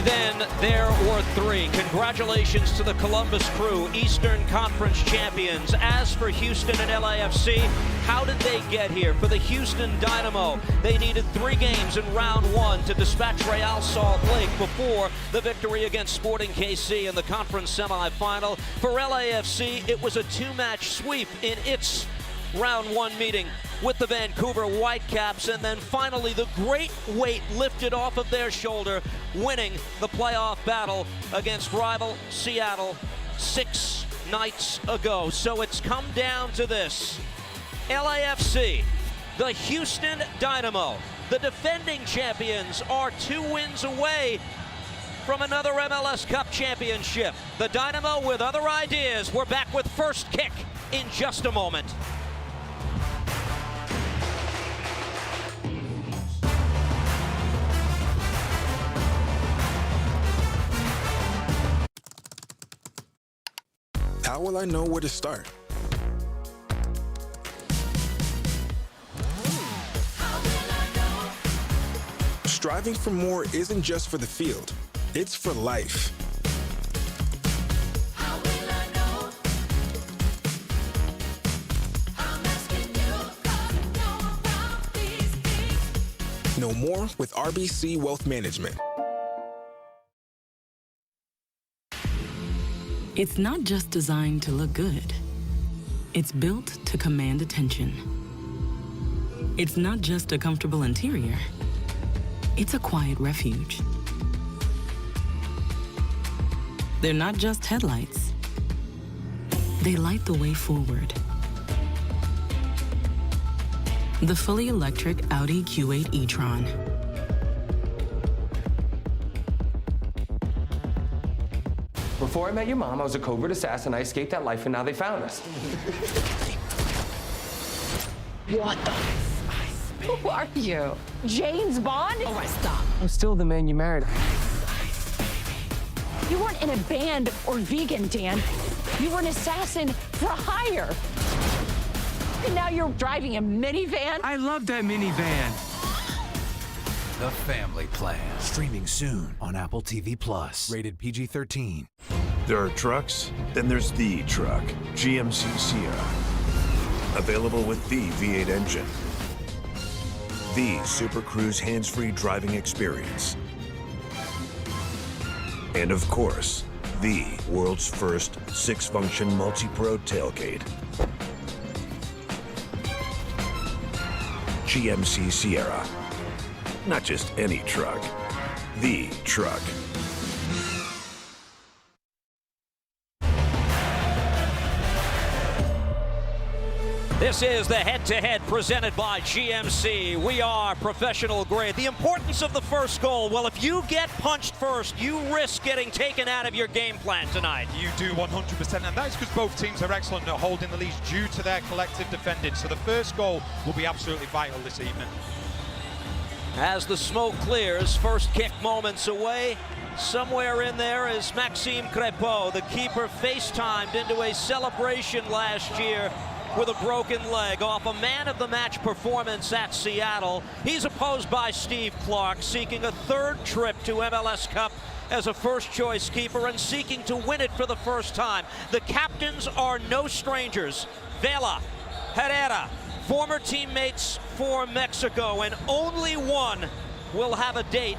then there were three. Congratulations to the Columbus Crew, Eastern Conference champions. As for Houston and LAFC, how did they get here? For the Houston Dynamo, they needed 3 games in round 1 to dispatch Real Salt Lake before the victory against Sporting KC in the conference semifinal. For LAFC, it was a 2-match sweep in its round 1 meeting with the Vancouver Whitecaps, and then finally the great weight lifted off of their shoulder, winning the playoff battle against rival Seattle 6 nights ago. So it's come down to this. LAFC, the Houston Dynamo, the defending champions, are 2 wins away from another MLS Cup championship. The Dynamo with other ideas. We're back with First Kick in just a moment. How will I know where to start? Striving for more isn't just for the field, it's for life. How will I know? I'm asking you 'cause you know about these things. Know more with RBC Wealth Management. It's not just designed to look good. It's built to command attention. It's not just a comfortable interior. It's a quiet refuge. They're not just headlights. They light the way forward. The fully electric Audi Q8 e-tron. Before I met your mom, I was a covert assassin. I escaped that life, and now they found us. What the? Who are you? James Bond? All right, stop. I'm still the man you married. You weren't in a band or vegan, Dan. You were an assassin for hire. And now you're driving a minivan? I love that minivan. The Family Plan. Streaming soon on Apple TV+. Rated PG-13. There are trucks, then there's the truck, GMC Sierra. Available with the V8 engine. The Super Cruise hands-free driving experience. And of course, the world's first 6-function multi-pro tailgate. GMC Sierra. Not just any truck, the truck. This is the head-to-head presented by GMC. We are professional grade. The importance of the first goal. Well, if you get punched first, you risk getting taken out of your game plan tonight. You do 100%, and that's because both teams are excellent at holding the leads due to their collective defending. So the first goal will be absolutely vital this evening. As the smoke clears, First Kick moments away. Somewhere in there is Maxime Crépeau, the keeper, FaceTimed into a celebration last year with a broken leg off a man-of-the-match performance at Seattle. He's opposed by Steve Clark, seeking a 3rd trip to MLS Cup as a first-choice keeper and seeking to win it for the first time. The captains are no strangers. Vela, Herrera, former teammates for Mexico, and only one will have a date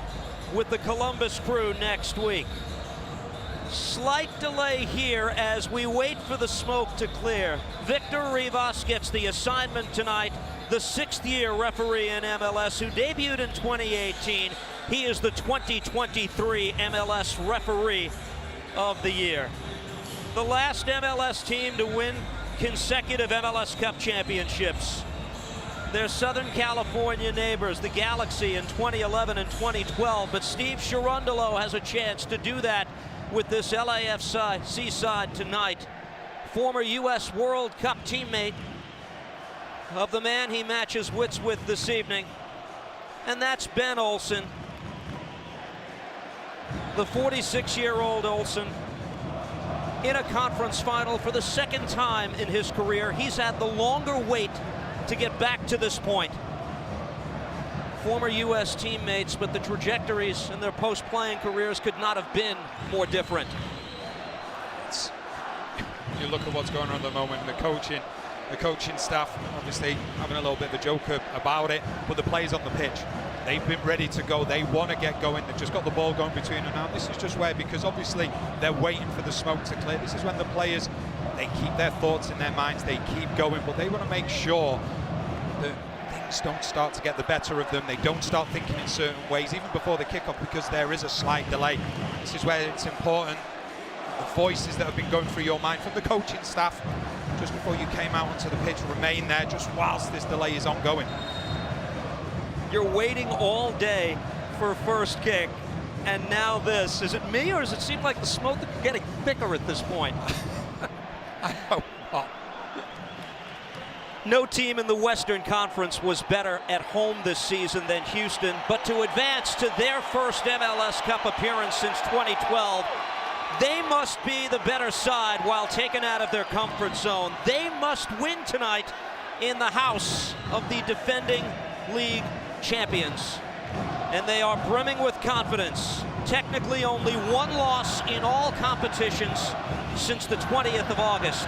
with the Columbus Crew next week. Slight delay here as we wait for the smoke to clear. Victor Rivas gets the assignment tonight, the 6th-year referee in MLS who debuted in 2018. He is the 2023 MLS Referee of the Year. The last MLS team to win consecutive MLS Cup championships. Their Southern California neighbors, the Galaxy, in 2011 and 2012, but Steve Cherundolo has a chance to do that with this LAFC side tonight. Former U.S. World Cup teammate of the man he matches wits with this evening, and that's Ben Olsen. The 46-year-old Olsen in a conference final for the 2nd time in his career. He's had the longer wait to get back to this point. former U.S. teammates, but the trajectories in their post-playing careers could not have been more different. You look at what's going on at the moment, the coaching staff obviously having a little bit of a joke about it, but the players on the pitch, they've been ready to go. They want to get going. They've just got the ball going between them now. This is just where, because obviously they're waiting for the smoke to clear. This is when the players, they keep their thoughts in their minds, they keep going, but they want to make sure that things don't start to get the better of them. They don't start thinking in certain ways, even before the kickoff, because there is a slight delay. This is where it's important. The voices that have been going through your mind from the coaching staff just before you came out onto the pitch remain there just whilst this delay is ongoing. You're waiting all day for first kick, and now this. Is it me, or does it seem like the smoke is getting thicker at this point? I hope not. No team in the Western Conference was better at home this season than Houston, but to advance to their first MLS Cup appearance since 2012, they must be the better side while taken out of their comfort zone. They must win tonight in the house of the defending league champions. And they are brimming with confidence. Technically only one loss in all competitions since the 20th of August.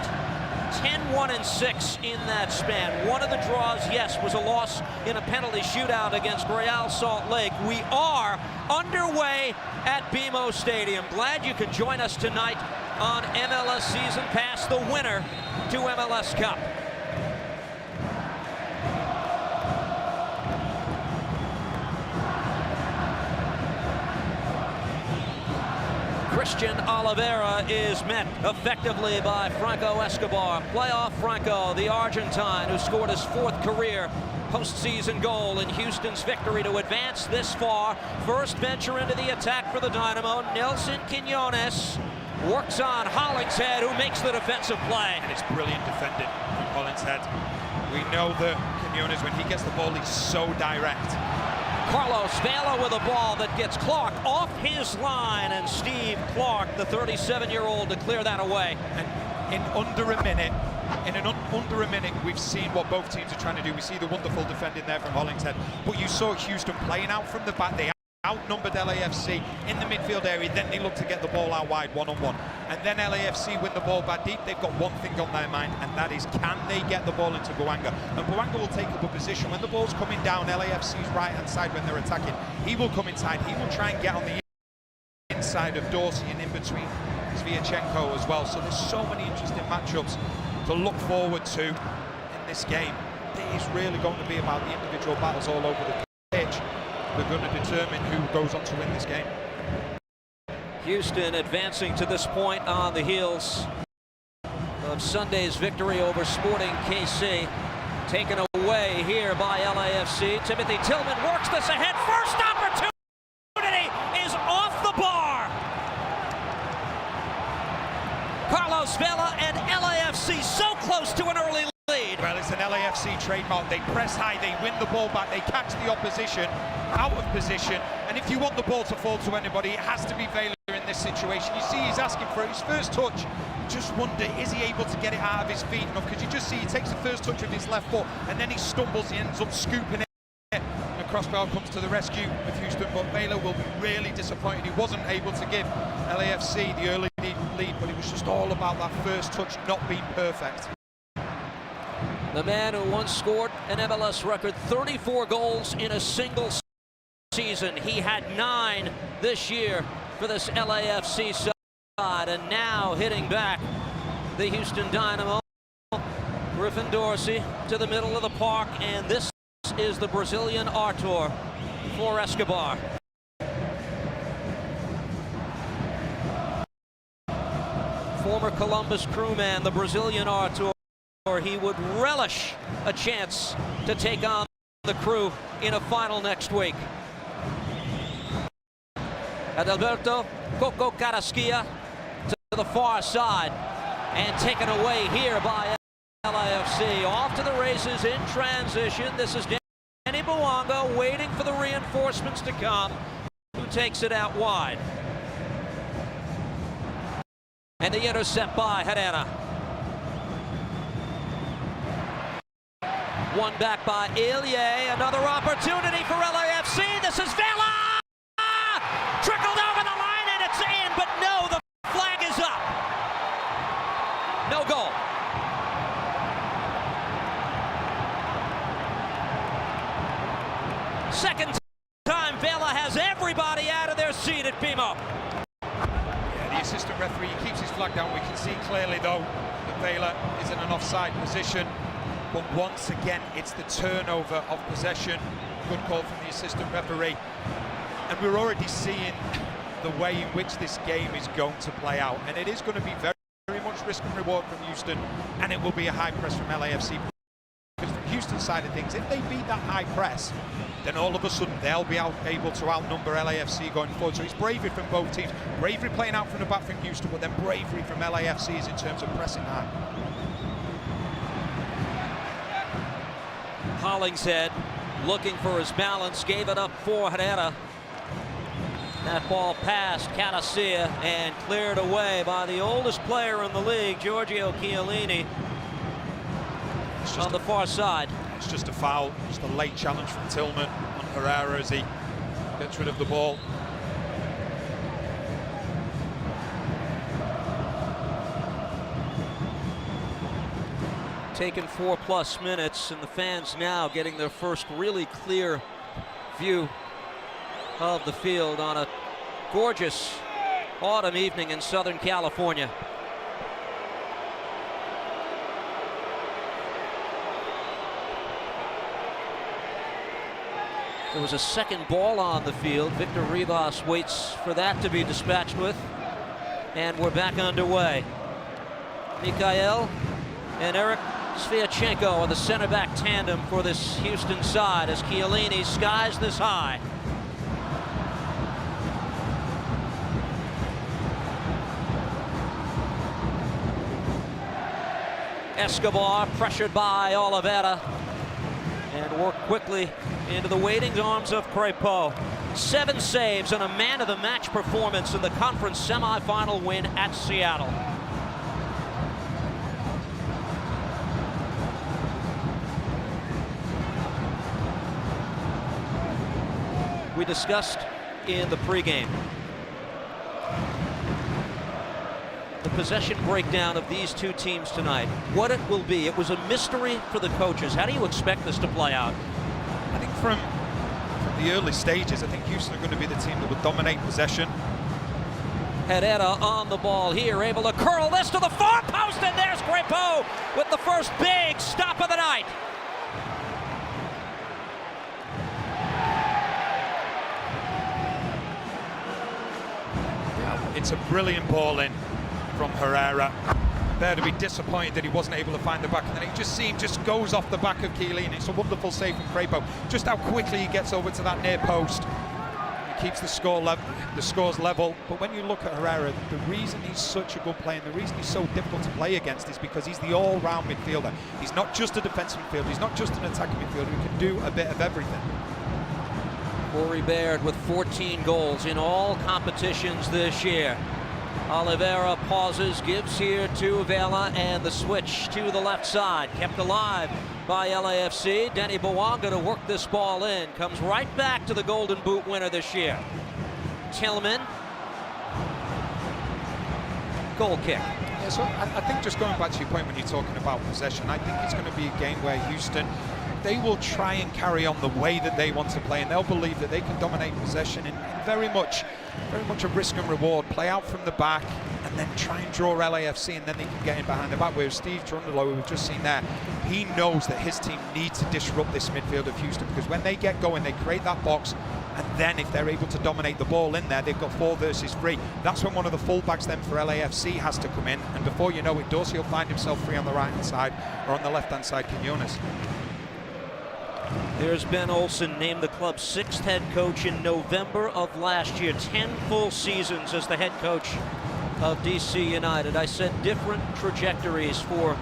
10-1-6 in that span. One of the draws, yes, was a loss in a penalty shootout against Real Salt Lake. We are underway at BMO Stadium. Glad you can join us tonight on MLS Season Pass, the winner to MLS Cup. Christian Oliveira is met effectively by Franco Escobar. Playoff Franco, the Argentine, who scored his fourth career postseason goal in Houston's victory to advance this far. First venture into the attack for the Dynamo. Nelson Quinones works on Hollingshead, who makes the defensive play. And it's brilliant defending from Hollingshead. We know that Quinones, when he gets the ball, he's so direct. Carlos Vela with a ball that gets Clark off his line, and Steve Clark, the 37-year-old, to clear that away. And in under a minute, under a minute, we've seen what both teams are trying to do. We see the wonderful defending there from Hollingshead, but you saw Houston playing out from the back. They outnumbered LAFC in the midfield area, then they look to get the ball out wide one-on-one. And then LAFC win the ball back deep. They've got one thing on their mind, and that is, can they get the ball into Bouanga? And Bouanga will take up a position when the ball's coming down LAFC's right-hand side when they're attacking. He will come inside. He will try and get on the inside of Dorsey and in between Sviatchenko as well. So there's so many interesting matchups to look forward to in this game. It is really going to be about the individual battles all over the pitch. They're going to determine who goes on to win this game. Houston advancing to this point on the heels of Sunday's victory over Sporting KC. Taken away here by LAFC. Timothy Tillman works this ahead. First opportunity is off the bar. Carlos Vela and LAFC so close to an early lead. Well, it's an LAFC trademark. They press high, they win the ball back, they catch the opposition out of position, and if you want the ball to fall to anybody, it has to be Vela in this situation. You see he's asking for his first touch. Just wonder, is he able to get it out of his feet enough? Because you just see he takes the first touch with his left foot, and then he stumbles, he ends up scooping it. And the crossbar comes to the rescue of Houston, but Vela will be really disappointed. He wasn't able to give LAFC the early lead, but it was just all about that first touch not being perfect. The man who once scored an MLS record 34 goals in a single season. He had 9 this year for this LAFC side, and now hitting back the Houston Dynamo. Griffin Dorsey to the middle of the park, and this is the Brazilian Arthur for Escobar. Former Columbus crewman, the Brazilian Arthur. He would relish a chance to take on the Crew in a final next week. Adalberto Coco Carrasquilla to the far side, and taken away here by LAFC. Off to the races in transition. This is Danny Bouanga waiting for the reinforcements to come, who takes it out wide. And the intercept by Herrera. One back by Ilya. Another opportunity for LAFC. This is Vela! Trickled over the line and it's in, but no, the flag is up. No goal. Second time Vela has everybody out of their seat at BMO. Yeah, the assistant referee keeps his flag down. We can see clearly, though, that Vela is in an offside position. But once again, it's the turnover of possession. Good call from the assistant referee. And we're already seeing the way in which this game is going to play out. And it is going to be very, very much risk and reward from Houston. And it will be a high press from LAFC. Because from Houston's side of things, if they beat that high press, then all of a sudden they'll be able to outnumber LAFC going forward. So it's bravery from both teams. Bravery playing out from the back from Houston, but then bravery from LAFC's in terms of pressing high. Hollingshead looking for his balance, gave it up for Herrera. That ball passed Catacia and cleared away by the oldest player in the league, Giorgio Chiellini, on the far side. It's just a foul, just a late challenge from Tillman on Herrera as he gets rid of the ball. Taken 4+ minutes, and the fans now getting their first really clear view of the field on a gorgeous autumn evening in Southern California. There was a second ball on the field. Victor Rivas waits for that to be dispatched with, and we're back underway. Mikhail and Eric Sviatchenko are the center back tandem for this Houston side as Chiellini skies this high. Escobar pressured by Oliveira and worked quickly into the waiting arms of Crepeau. 7 saves and a man-of-the-match performance in the conference semifinal win at Seattle. We discussed in the pregame the possession breakdown of these two teams tonight. What it will be. It was a mystery for the coaches. How do you expect this to play out? I think from the early stages, I think Houston are going to be the team that would dominate possession. Herrera on the ball here, able to curl this to the far post, and there's Crepeau with the first big stop of the night. It's a brilliant ball in from Herrera. There to be disappointed that he wasn't able to find the back, and then it just goes off the back of Chiellini. It's a wonderful save from Crepeau. Just how quickly he gets over to that near post. He keeps the scores level. But when you look at Herrera, the reason he's such a good player and the reason he's so difficult to play against is because he's the all-round midfielder. He's not just a defensive midfielder, he's not just an attacking midfielder, he can do a bit of everything. Corey Baird with 14 goals in all competitions this year. Oliveira pauses, gives here to Vela, and the switch to the left side. Kept alive by LAFC. Denny Bouanga to work this ball in. Comes right back to the Golden Boot winner this year. Tillman. Goal kick. Yeah, so I think just going back to your point when you're talking about possession, I think it's going to be a game where Houston, they will try and carry on the way that they want to play, and they'll believe that they can dominate possession in very much a risk and reward, play out from the back and then try and draw LAFC, and then they can get in behind the back. Whereas Steve Trundle, who we've just seen there, he knows that his team needs to disrupt this midfield of Houston, because when they get going, they create that box, and then if they're able to dominate the ball in there, they've got 4 versus 3. That's when one of the fullbacks then for LAFC has to come in, and before you know it, Dorsey will find himself free on the right-hand side, or on the left-hand side, Quinones. There's Ben Olsen, named the club's 6th head coach in November of last year. 10 full seasons as the head coach of DC United. I said different trajectories for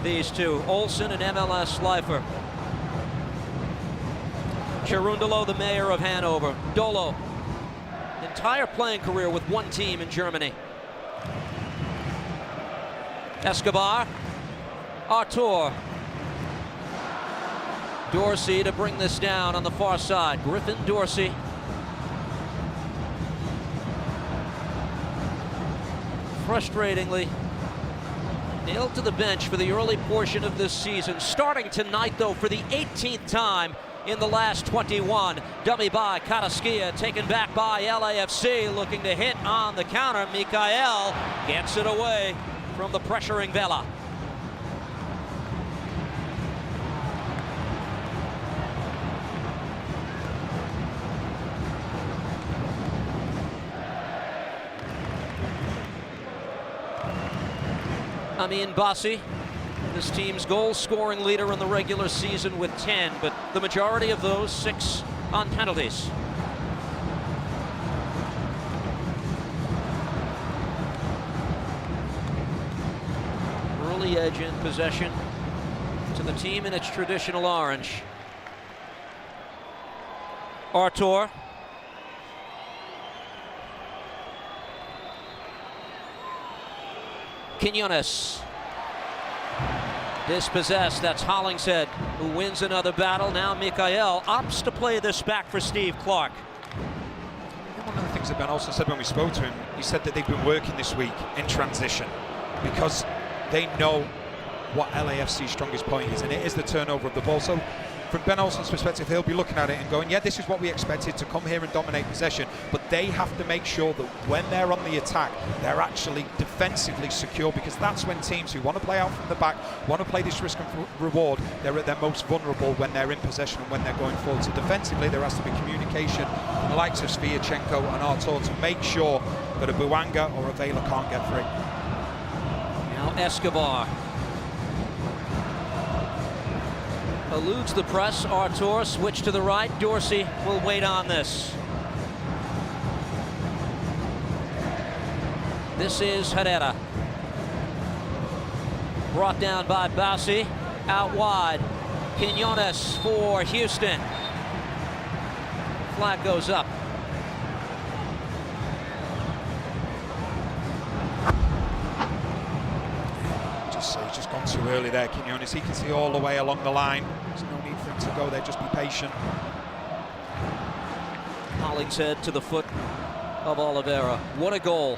these two. Olsen and MLS lifer. Cherundolo, the mayor of Hanover. Dolo, entire playing career with one team in Germany. Escobar. Artur. Dorsey to bring this down on the far side. Griffin Dorsey. Frustratingly nailed to the bench for the early portion of this season. Starting tonight, though, for the 18th time in the last 21. Dummy by Kataskia, taken back by LAFC, looking to hit on the counter. Mikael gets it away from the pressuring Vela. Amin Bassi, this team's goal-scoring leader in the regular season with 10, but the majority of those 6 on penalties. Early edge in possession to the team in its traditional orange. Artur. Quinones. Dispossessed, that's Hollingshead, who wins another battle. Now Mikael opts to play this back for Steve Clark. One of the things that Ben also said when we spoke to him, he said that they've been working this week in transition because they know what LAFC's strongest point is, and it is the turnover of the ball. So from Ben Olsen's perspective, he'll be looking at it and going, yeah, this is what we expected, to come here and dominate possession, but they have to make sure that when they're on the attack, they're actually defensively secure, because that's when teams who want to play out from the back, want to play this risk and reward, they're at their most vulnerable when they're in possession and when they're going forward. So defensively, there has to be communication from the likes of Sviatchenko and Artur to make sure that a Buanga or a Vela can't get free. Now Escobar eludes the press. Artur switch to the right. Dorsey will wait on this. This is Herrera. Brought down by Bassi. Out wide. Quinones for Houston. Flag goes up. He's just gone too early there, Quinones. He can see all the way along the line. There's no need for him to go there, just be patient. Hollingshead to the foot of Oliveira. What a goal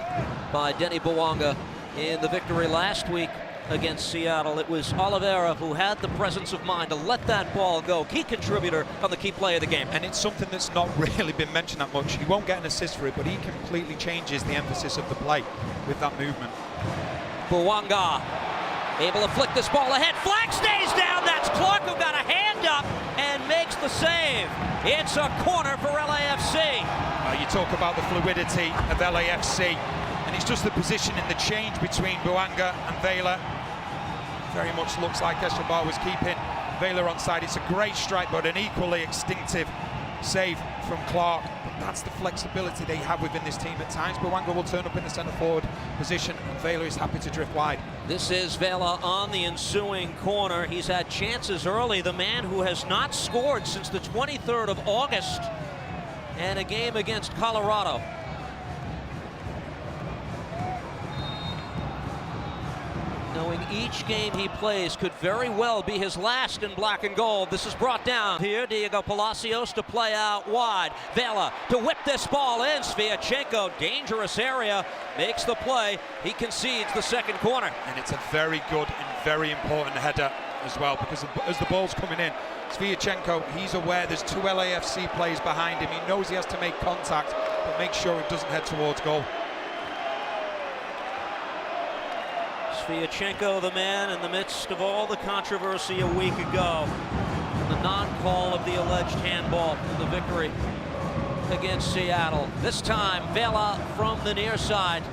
by Denny Buanga in the victory last week against Seattle. It was Oliveira who had the presence of mind to let that ball go. Key contributor on the key play of the game. And it's something that's not really been mentioned that much. He won't get an assist for it, but he completely changes the emphasis of the play with that movement. Buanga able to flick this ball ahead. Flag stays down. That's Clark who got a hand up and makes the save. It's a corner for LAFC. You talk about the fluidity of LAFC, and it's just the position in the change between Buanga and Vela. Very much looks like Escobar was keeping Vela onside. It's a great strike, but an equally instinctive save from Clark. But that's the flexibility they have within this team at times. Buanga will turn up in the centre forward position, and Vela is happy to drift wide. This is Vela on the ensuing corner. He's had chances early. The man who has not scored since the 23rd of August and a game against Colorado. Knowing each game he plays could very well be his last in black and gold. This is brought down here. Diego Palacios to play out wide. Vela to whip this ball in. Sviatchenko, dangerous area, makes the play. He concedes the second corner. And it's a very good and very important header as well, because as the ball's coming in, Sviatchenko, he's aware there's 2 LAFC players behind him. He knows he has to make contact, but make sure it doesn't head towards goal. Sviatchenko, the man in the midst of all the controversy a week ago, the non-call of the alleged handball in the victory against Seattle. This time, Vela from the near side.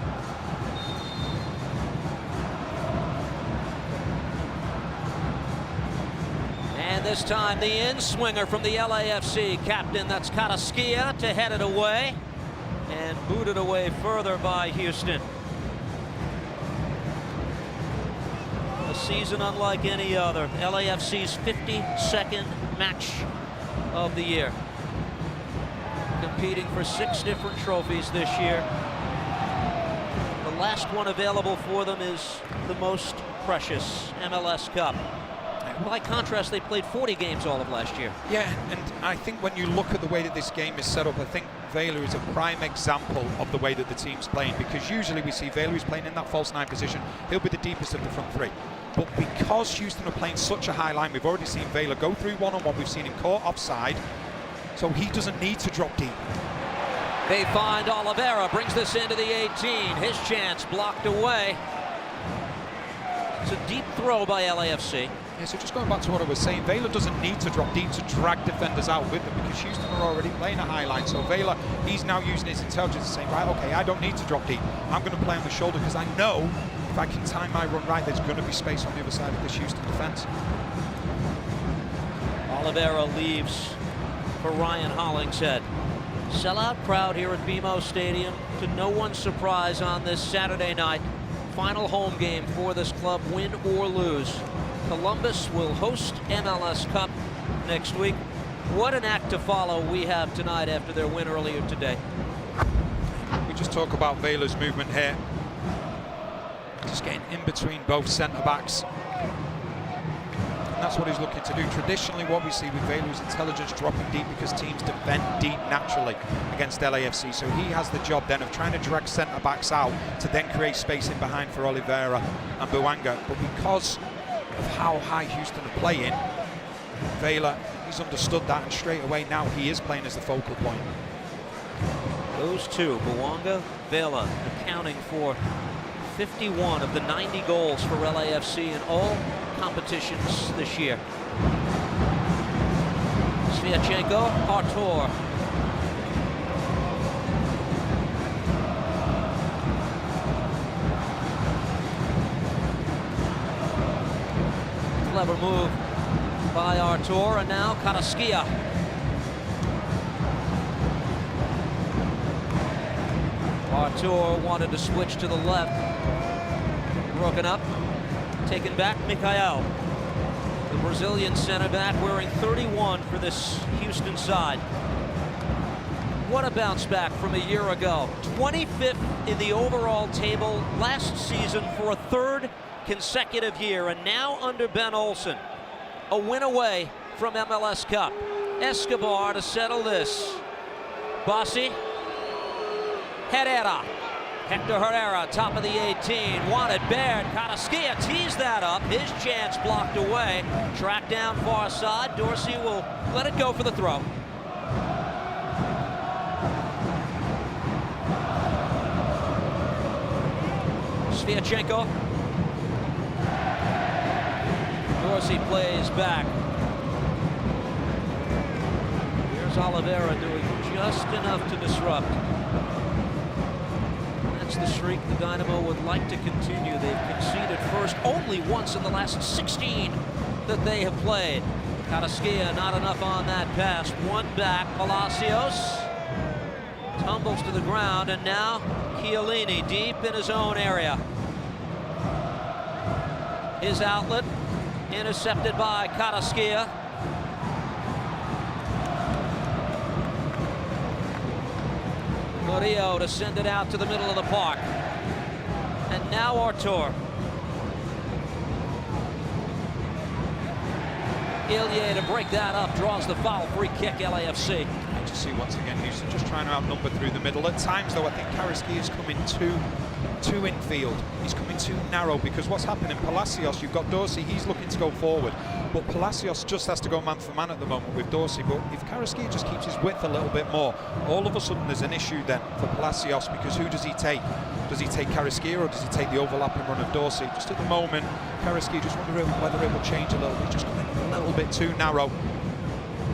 And this time, the in-swinger from the LAFC captain, that's Kataskia, to head it away and booted away further by Houston. A season unlike any other. LAFC's 52nd match of the year. Competing for 6 different trophies this year. The last one available for them is the most precious MLS Cup. by contrast, they played 40 games all of last year. Yeah, and I think when you look at the way that this game is set up, I think Vela is a prime example of the way that the team's playing, because usually we see Vela who's playing in that false 9 position. He'll be the deepest of the front 3. But because Houston are playing such a high line, we've already seen Vela go through one-on-one, we've seen him caught offside, so he doesn't need to drop deep. They find Oliveira, brings this into the 18. His chance blocked away. It's a deep throw by LAFC. Yeah, so just going back to what I was saying, Vela doesn't need to drop deep to drag defenders out with them, because Houston are already playing a high line. So Vela, he's now using his intelligence to say, right, okay, I don't need to drop deep. I'm going to play on the shoulder because I know if I can time my run right, there's going to be space on the other side of this Houston defense. Oliveira leaves for Ryan Hollingshead. Sellout crowd here at BMO Stadium, to no one's surprise on this Saturday night. Final home game for this club, win or lose. Columbus will host MLS Cup next week. What an act to follow we have tonight after their win earlier today. We just talk about Vela's movement here. Just getting in between both centre-backs. And that's what he's looking to do. Traditionally, what we see with Vela is intelligence dropping deep, because teams defend deep naturally against LAFC. So he has the job then of trying to drag centre-backs out to then create space in behind for Oliveira and Bouanga. But because of how high Houston are playing, Vela, he's understood that, and straight away now he is playing as the focal point. Those two, Bouanga, Vela, accounting for 51 of the 90 goals for LAFC in all competitions this year. Sviatchenko, Artur. Clever move by Artur, and now Karaskia. Artur wanted to switch to the left. Broken up. Taken back, Mikhail. The Brazilian center back wearing 31 for this Houston side. What a bounce back from a year ago. 25th in the overall table last season for a 3rd consecutive year, and now under Ben Olsen, a win away from MLS Cup. Escobar to settle this. Bossi. Herrera. Hector Herrera, top of the 18, wanted, Baird, Karaskia teased that up, his chance blocked away, tracked down far side, Dorsey will let it go for the throw. Sviatchenko. Dorsey plays back. Here's Oliveira doing just enough to disrupt. The streak the Dynamo would like to continue. They've conceded first only once in the last 16 that they have played. Karaskia not enough on that pass. One back, Palacios tumbles to the ground, and now Chiellini deep in his own area. His outlet intercepted by Karaskia. Murillo to send it out to the middle of the park. And now Artur. Ilya to break that up, draws the foul, free kick, LAFC. And to see once again Houston just trying to outnumber through the middle. At times though, I think Karaskia is coming too infield. He's coming too narrow, because what's happening, Palacios, you've got Dorsey, he's looking to go forward, but Palacios just has to go man for man at the moment with Dorsey. But if Karaskia just keeps his width a little bit more, all of a sudden there's an issue then for Palacios, because who does he take? Does he take Karaskia, or does he take the overlapping run of Dorsey? Just at the moment, Karaskia, just wondering whether it will change a little bit, just coming a little bit too narrow.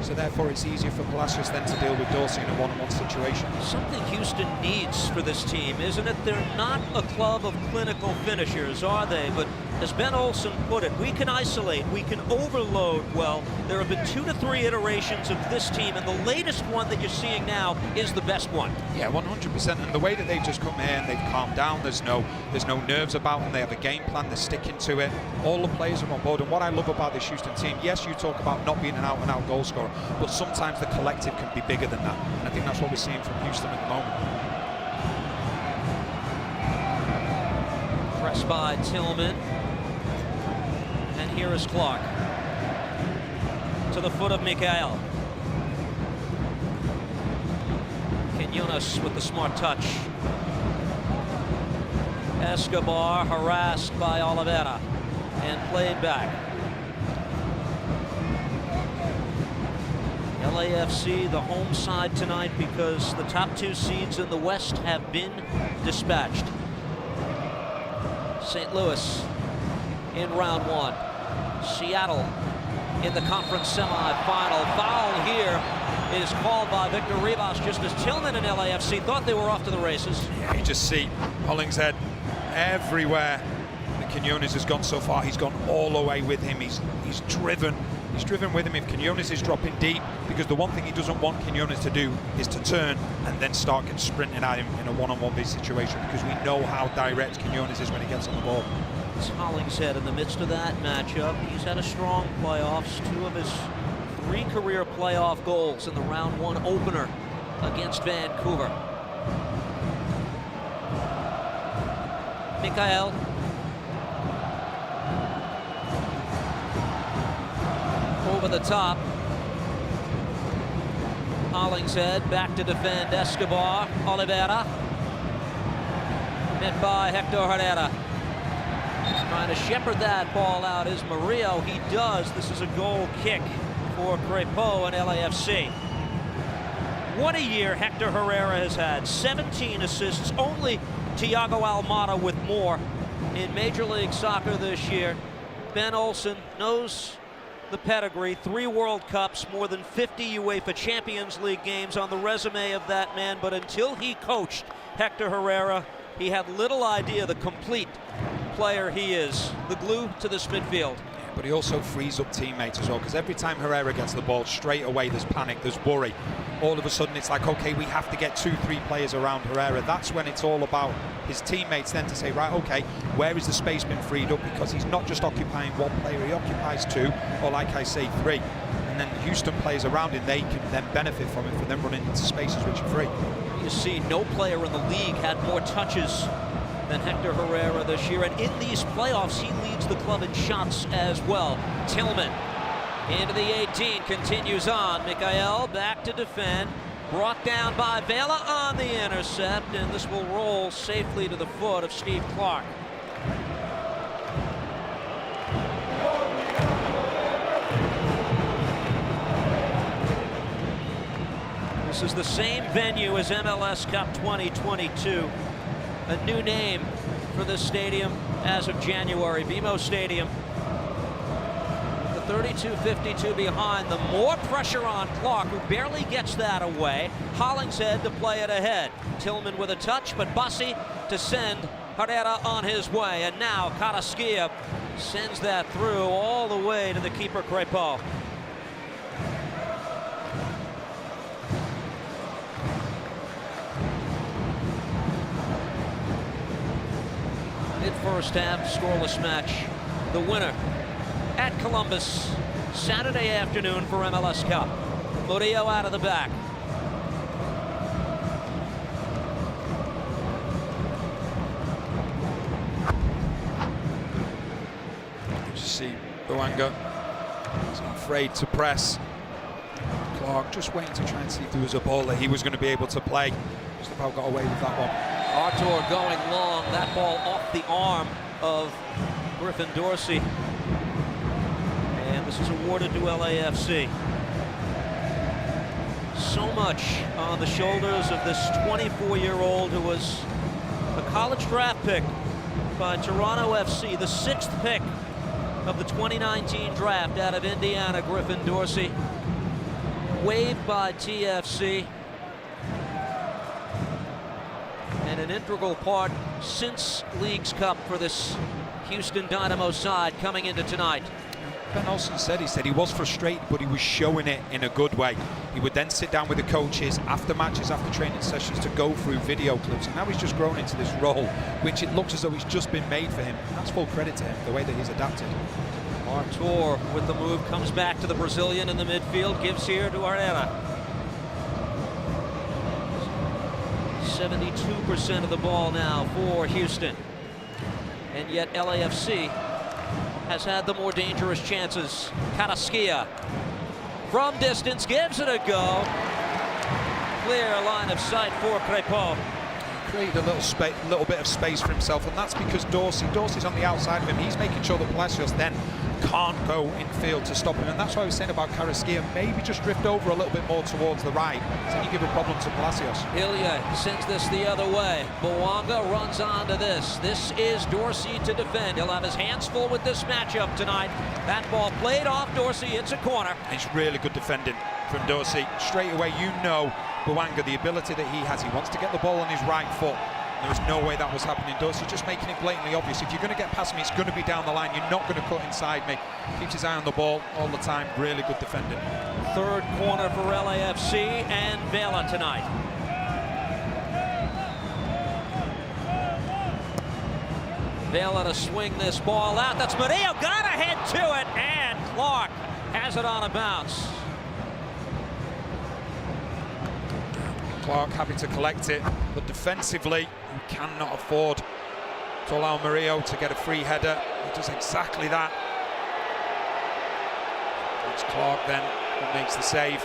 So therefore it's easier for Palacios then to deal with Dorsey in a one-on-one situation. Something Houston needs for this team, isn't it? They're not a club of clinical finishers, are they? But as Ben Olsen put it, we can isolate, we can overload well. There have been 2 to 3 iterations of this team, and the latest one that you're seeing now is the best one. Yeah, 100%. And the way that they've just come here and they've calmed down, there's no nerves about them. They have a game plan, they're sticking to it. All the players are on board. And what I love about this Houston team, yes, you talk about not being an out-and-out goal scorer, but sometimes the collective can be bigger than that. And I think that's what we're seeing from Houston at the moment. Pressed by Tillman. And here is Clark. to the foot of Mikael. Quinones with the smart touch. Escobar harassed by Oliveira and played back. LAFC, the home side tonight, because the top two seeds in the West have been dispatched. St. Louis in round one. Seattle in the conference semifinal. Foul here is called by Victor Rivas, just as Tillman and LAFC thought they were off to the races. Yeah, you just see Hollingshead everywhere. Quinones has gone so far. He's gone all the way with him. He's driven. He's driven with him. If Quinones is dropping deep, because the one thing he doesn't want Quinones to do is to turn and then start sprinting at him in a one-on-one base situation, because we know how direct Quinones is when he gets on the ball. It's Hollingshead in the midst of that matchup. He's had a strong playoffs. 2 of his 3 career playoff goals in the round 1 opener against Vancouver. Mikael. Over the top. Hollingshead back to defend Escobar. Oliveira. Met by Hector Herrera. Trying to shepherd that ball out is Murillo. He does. This is a goal kick for Crepeau and LAFC. What a year Hector Herrera has had. 17 assists. Only Thiago Almada with more in Major League Soccer this year. Ben Olsen knows the pedigree. 3 World Cups, more than 50 UEFA Champions League games on the resume of that man. But until he coached Hector Herrera, he had little idea the complete player he is, the glue to this midfield. But he also frees up teammates as well, because every time Herrera gets the ball, straight away there's panic, there's worry. All of a sudden it's like, okay, we have to get 2-3 players around Herrera. That's when it's all about his teammates then to say, right, okay, where is the space been freed up? Because he's not just occupying 1 player, he occupies 2, or like I say, 3. And then the Houston players around him, they can then benefit from it for them running into spaces which are free. You see, no player in the league had more touches than Hector Herrera this year, and in these playoffs he leads the club in shots as well. Tillman into the 18, continues on. Mikael back to defend, brought down by Vela on the intercept, and this will roll safely to the foot of Steve Clark. This is the same venue as MLS Cup 2022. A new name for this stadium as of January, BMO Stadium. The 32-52 behind, the more pressure on Clark, who barely gets that away. Hollingshead to play it ahead. Tillman with a touch, but Bassi to send Herrera on his way. And now Carrasquilla sends that through all the way to the keeper, Crepeau. Mid-first half, scoreless match. The winner at Columbus, Saturday afternoon for MLS Cup. Murillo out of the back. You see Boanga, he's not afraid to press. Clark just waiting to try and see if there was a ball that he was going to be able to play. Just about got away with that one. Artur going long, that ball off the arm of Griffin Dorsey. And this is awarded to LAFC. So much on the shoulders of this 24-year-old who was a college draft pick by Toronto FC, the 6th pick of the 2019 draft out of Indiana, Griffin Dorsey. Waived by TFC. And an integral part since Leagues Cup for this Houston Dynamo side coming into tonight. Ben Olsen said, he was frustrated, but he was showing it in a good way. He would then sit down with the coaches after matches, after training sessions, to go through video clips, and now he's just grown into this role, which it looks as though it's just been made for him. That's full credit to him, the way that he's adapted. Artur with the move, comes back to the Brazilian in the midfield, gives here to Herrera. 72% of the ball now for Houston. And yet LAFC has had the more dangerous chances. Carrasquilla from distance, gives it a go. Clear line of sight for Crépeau. Created a little bit of space for himself, and that's because Dorsey's on the outside of him. He's making sure that Palacios then can't go in field to stop him, and that's what I was saying about Carrasquilla. Maybe just drift over a little bit more towards the right, so you give a problem to Palacios. Ilya sends this the other way. Bouanga runs onto this. This is Dorsey to defend. He'll have his hands full with this matchup tonight. That ball played off Dorsey. It's a corner. It's really good defending from Dorsey. Straight away, you know Bouanga, the ability that he has. He wants to get the ball on his right foot. There was no way that was happening. Dorsey just making it blatantly obvious. If you're going to get past me, it's going to be down the line. You're not going to cut inside me. Keeps his eye on the ball all the time. Really good defending. Third corner for LAFC and Vela tonight. Vela to swing this ball out. That's Murillo. Got ahead to it, and Clark has it on a bounce. Clark happy to collect it, but defensively, you cannot afford to allow Murillo to get a free header. He does exactly that. It's Clark then who makes the save.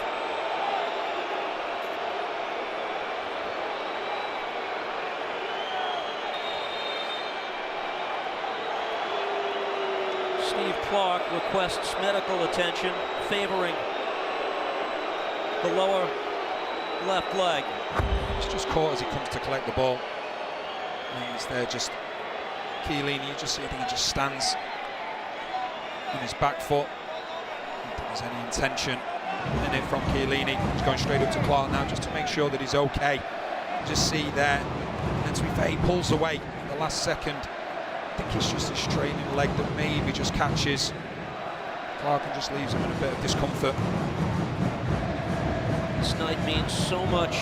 Steve Clark requests medical attention, favoring the lower left leg. He's just caught as he comes to collect the ball. And he's there just Chiellini, you just see, I think he just stands on his back foot. I don't think there's any intention in it from Chiellini. He's going straight up to Clark now just to make sure that he's okay. Just see there, and to be fair, he pulls away at the last second. I think it's just his training leg that maybe just catches Clark and just leaves him in a bit of discomfort. This night means so much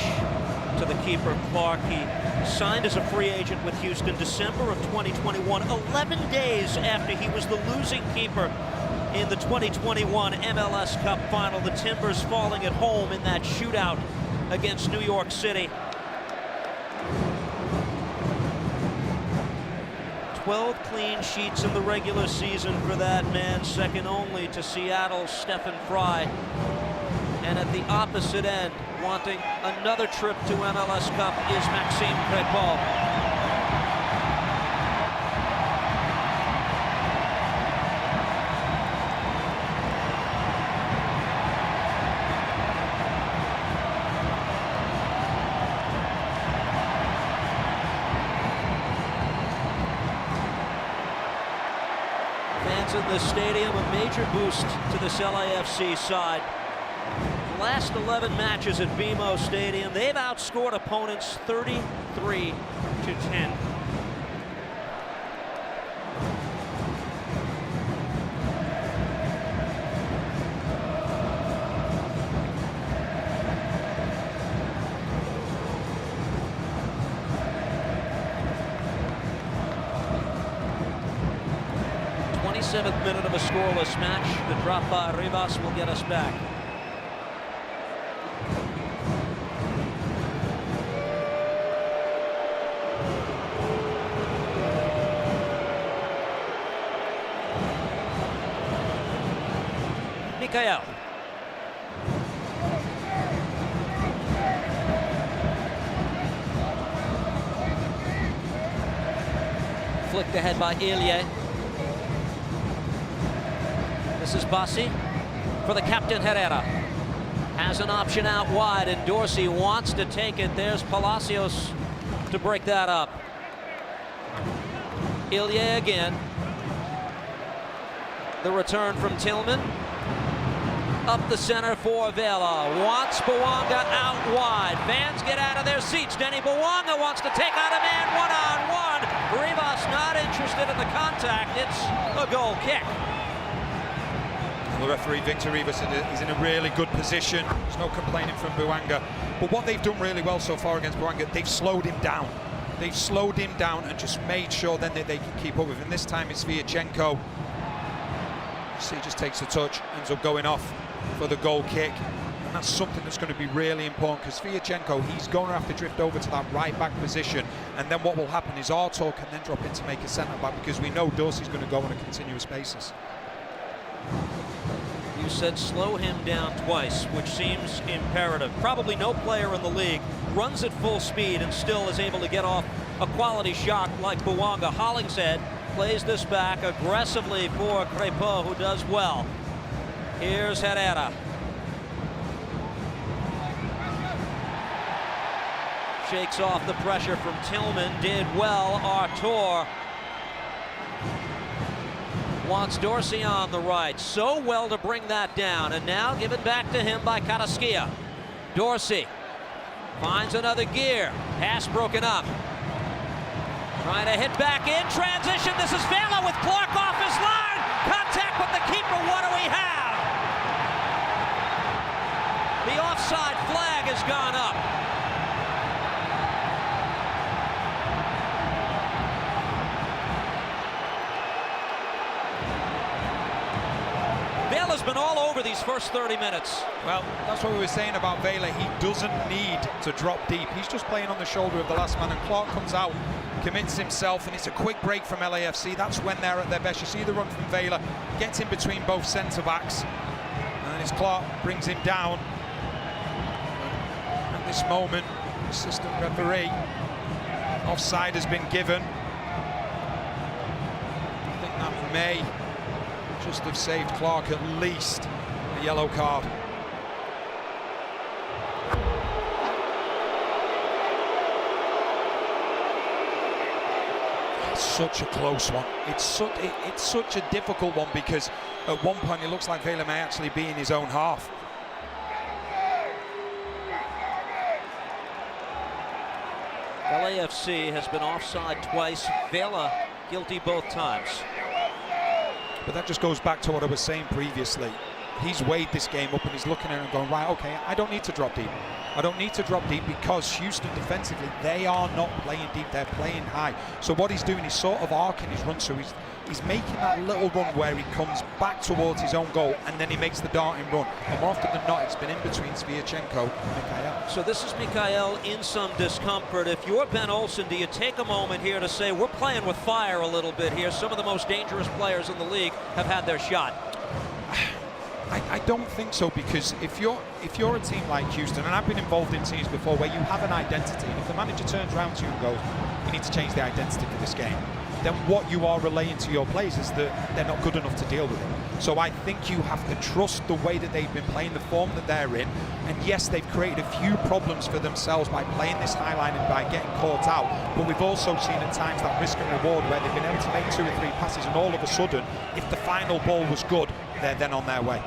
to the keeper, Clark. He signed as a free agent with Houston December of 2021, 11 days after he was the losing keeper in the 2021 MLS Cup final. The Timbers falling at home in that shootout against New York City. 12 clean sheets in the regular season for that man, second only to Seattle's Stephen Fry. And at the opposite end, wanting another trip to MLS Cup, is Maxime Crépeau. Fans in this stadium, a major boost to this LAFC side. Last 11 matches at BMO Stadium, they've outscored opponents 33-10. th minute of a scoreless match. The drop by Rivas will get us back. Mikael. Flicked ahead by Ilya. This is Bassi for the captain, Herrera. Has an option out wide, and Dorsey wants to take it. There's Palacios to break that up. Ilya again. The return from Tillman. Up the center for Vela. Wants Bouanga out wide. Fans get out of their seats. Denny Bouanga wants to take on a man one-on-one. Rivas not interested in the contact. It's a goal kick. The referee, Victor Rivas, is in a really good position. There's no complaining from Bouanga. But what they've done really well so far against Bouanga, they've slowed him down. They've slowed him down and just made sure then that they can keep up with him. This time it's Vyachenko. See, just takes the touch, ends up going off for the goal kick. And that's something that's going to be really important, because Vyachenko, he's going to have to drift over to that right back position. And then what will happen is Artur can then drop in to make a centre back, because we know Dorsey's going to go on a continuous basis. You said slow him down twice, which seems imperative. Probably no player in the league runs at full speed and still is able to get off a quality shot like Bouanga. Hollingshead plays this back aggressively for Crépeau, who does well. Here's Herrera. Shakes off the pressure from Tillman, did well. Artur wants Dorsey on the right. So well to bring that down, and now given back to him by Carrasquilla. Dorsey finds another gear. Pass broken up. Trying to hit back in transition. This is Vela with Clark off his line. Contact with the keeper. What do we have? The offside flag has gone up. Vela's been all over these first 30 minutes. Well, that's what we were saying about Vela. He doesn't need to drop deep. He's just playing on the shoulder of the last man, and Clark comes out, commits himself, and it's a quick break from LAFC. That's when they're at their best. You see the run from Vela, gets in between both centre-backs, and then it's Clark brings him down. At this moment, assistant referee, offside has been given. I think that may just have saved Clark at least a yellow card. It's such a close one. It's such a difficult one, because at one point it looks like Vela may actually be in his own half. LAFC has been offside twice. Vela guilty both times. But that just goes back to what I was saying previously. He's weighed this game up and he's looking at it and going, right, okay, I don't need to drop deep. I don't need to drop deep, because Houston defensively, they are not playing deep, they're playing high. So what he's doing is sort of arcing his run, so he's making that little run where he comes back towards his own goal and then he makes the darting run. And more often than not, it's been in between Sviatchenko and Mikhail. So this is Mikhail in some discomfort. If you're Ben Olsen, do you take a moment here to say, we're playing with fire a little bit here? Some of the most dangerous players in the league have had their shot. I don't think so, because if you're a team like Houston, and I've been involved in teams before where you have an identity, and if the manager turns around to you and goes, you need to change the identity for this game, then what you are relaying to your players is that they're not good enough to deal with it. So I think you have to trust the way that they've been playing, the form that they're in, and yes, they've created a few problems for themselves by playing this high line and by getting caught out, but we've also seen at times that risk and reward where they've been able to make 2 or 3 passes, and all of a sudden, if the final ball was good, they're then on their way.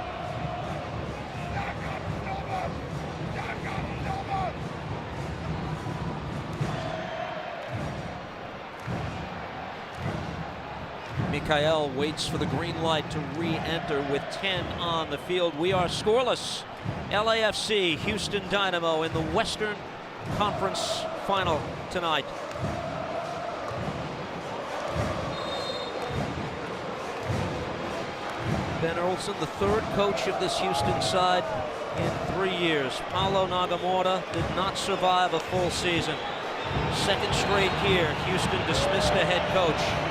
Mikhail waits for the green light to re-enter with 10 on the field. We are scoreless. LAFC, Houston Dynamo in the Western Conference Final tonight. Ben Olsen, the 3rd coach of this Houston side in 3 years. Paulo Nagamura did not survive a full season. 2nd straight here, Houston dismissed a head coach.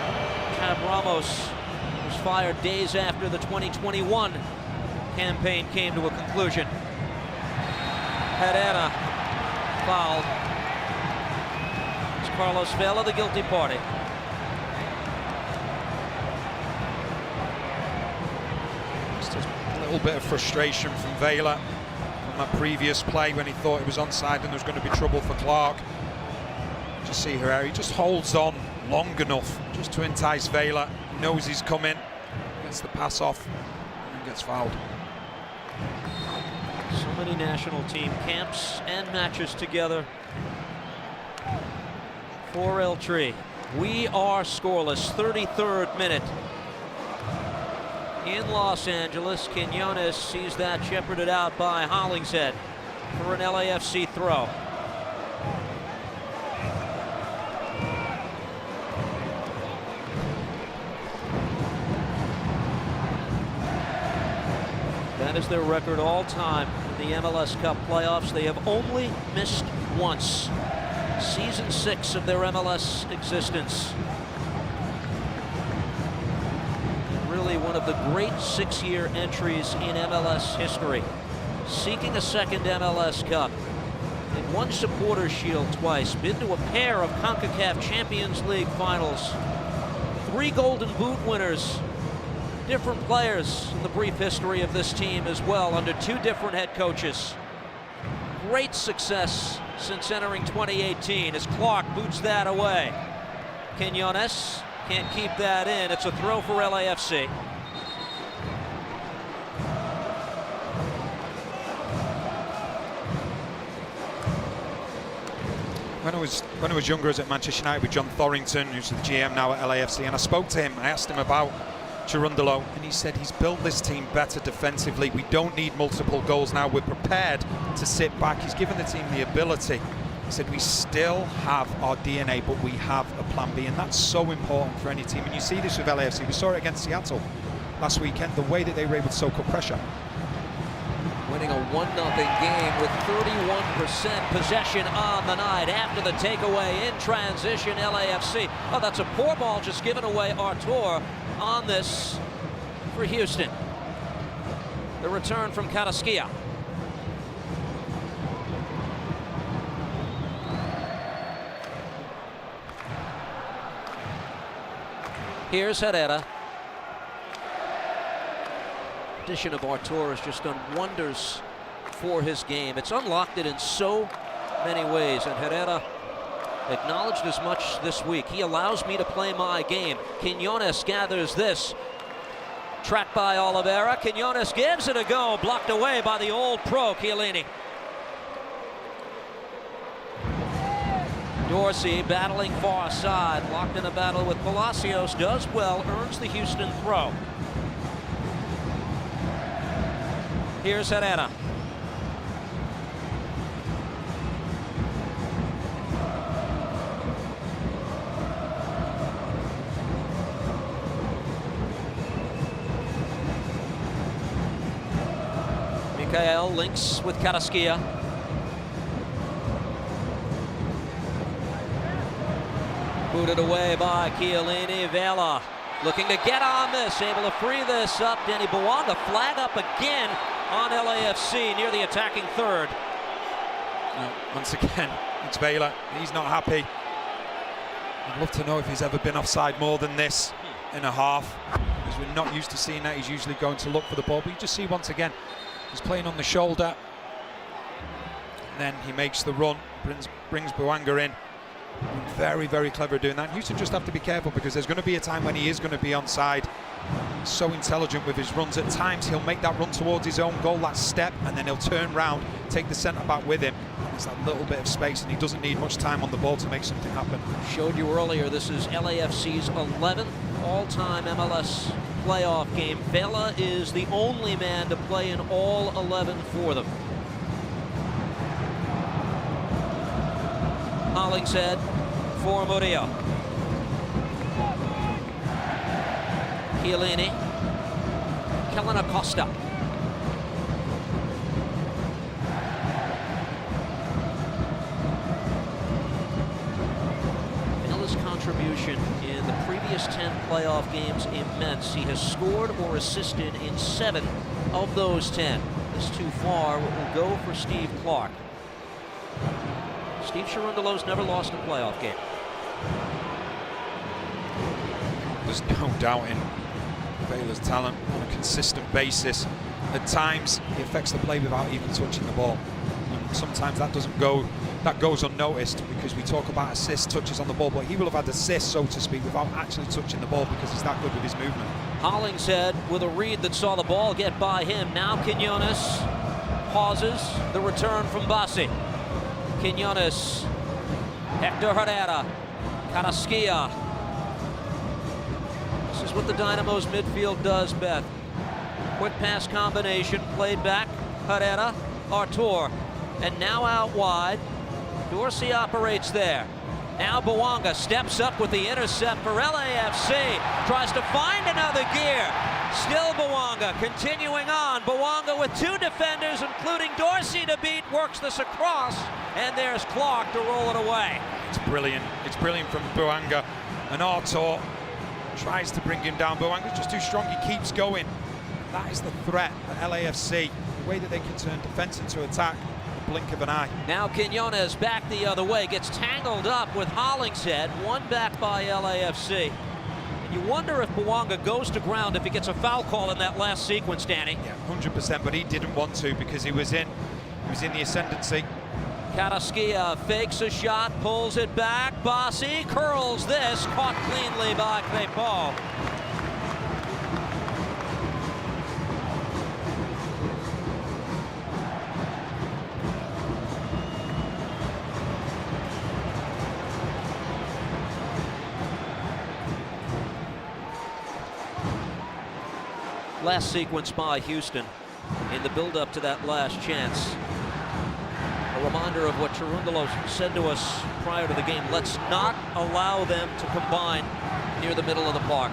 Tab Ramos was fired days after the 2021 campaign came to a conclusion. Herrera fouled. It's Carlos Vela, the guilty party. Just a little bit of frustration from Vela from that previous play when he thought it was onside and there was going to be trouble for Clark. Just see Herrera, he just holds on long enough just to entice Vela. He knows he's coming, gets the pass off, and gets fouled. So many national team camps and matches together for El Tri. We are scoreless. 33rd minute in Los Angeles. Quinones sees that shepherded out by Hollingshead for an LAFC throw. That is their record all time in the MLS Cup playoffs. They have only missed once. Season 6 of their MLS existence. It really potentially one of the great 6-year entries in MLS history. Seeking a second MLS Cup. It won Supporters Shield twice, been to a pair of CONCACAF Champions League finals. 3 Golden Boot winners. Different players in the brief history of this team as well, under 2 different head coaches. Great success since entering 2018 as Clark boots that away. Quinones can't keep that in. It's a throw for LAFC. When I was younger, I was at Manchester United with John Thorrington, who's the GM now at LAFC, and I spoke to him. I asked him about Cherundolo, and he said he's built this team better defensively. We don't need multiple goals now. We're prepared to sit back. He's given the team the ability. He said we still have our DNA, but we have a plan B, and that's so important for any team. And you see this with LAFC. We saw it against Seattle last weekend, the way that they were able to soak up pressure. Winning a 1-0 game with 31% possession on the night after the takeaway in transition. LAFC. Oh, that's a poor ball just given away. Artur on this for Houston. The return from Carrasquilla. Here's Herrera. Addition of Artur has just done wonders for his game. It's unlocked it in so many ways, and Herrera acknowledged as much this week. He allows me to play my game. Quinones gathers this. Tracked by Oliveira. Quinones gives it a go. Blocked away by the old pro, Chiellini. Dorsey battling far side. Locked in a battle with Palacios. Does well. Earns the Houston throw. Here's Herrera. Mikael links with Carrasquilla. Booted away by Chiellini. Vela looking to get on this, able to free this up. Danny Bouanga flag up again on LAFC near the attacking third. Once again, it's Vela. He's not happy. I'd love to know if he's ever been offside more than this in a half, because we're not used to seeing that. He's usually going to look for the ball, but you just see once again, he's playing on the shoulder. And then he makes the run, brings Bouanga in. Very, very clever doing that. Houston just have to be careful, because there's going to be a time when he is going to be onside. He's so intelligent with his runs. At times he'll make that run towards his own goal, that step, and then he'll turn round, take the centre back with him. There's that little bit of space, and he doesn't need much time on the ball to make something happen. Showed you earlier, this is LAFC's 11th all-time MLS playoff game. Vela is the only man to play in all 11 for them. Hollingshead for Murillo. Chiellini. Kellen Acosta. Vela's contribution in the previous 10 playoff games immense. He has scored or assisted in 7 of those 10. This too far will go for Steve Clark. Steve Cherundolo's never lost a playoff game. There's no doubting Vela's talent on a consistent basis. At times he affects the play without even touching the ball, and sometimes that goes unnoticed, because we talk about assists, touches on the ball, but he will have had assists, so to speak, without actually touching the ball, because he's that good with his movement. Hollingshead with a read that saw the ball get by him. Now Quinones pauses the return from Bassi. Quinones, Hector Herrera, Carrasquilla. This is what the Dynamo's midfield does, Beth. Quick pass combination, played back, Herrera, Artur, and now out wide. Dorsey operates there. Now Bouanga steps up with the intercept for LAFC. Tries to find another gear. Still Bouanga continuing on. Bouanga with 2 defenders, including Dorsey to beat, works this across, and there's Clark to roll it away. It's brilliant. It's brilliant from Bouanga, and Artur tries to bring him down. Boanga's just too strong. He keeps going. That is the threat at LAFC. The way that they can turn defense into attack. The blink of an eye. Now Quiñones back the other way, gets tangled up with Hollingshead, one back by LAFC. And you wonder if Boanga goes to ground if he gets a foul call in that last sequence, Danny. Yeah, 100%, but he didn't want to because he was in the ascendancy. Carrasquilla fakes a shot, pulls it back. Bassi curls this, caught cleanly by Crepeau. Last sequence by Houston in the build-up to that last chance. A reminder of what Cherundolo said to us prior to the game. Let's not allow them to combine near the middle of the park.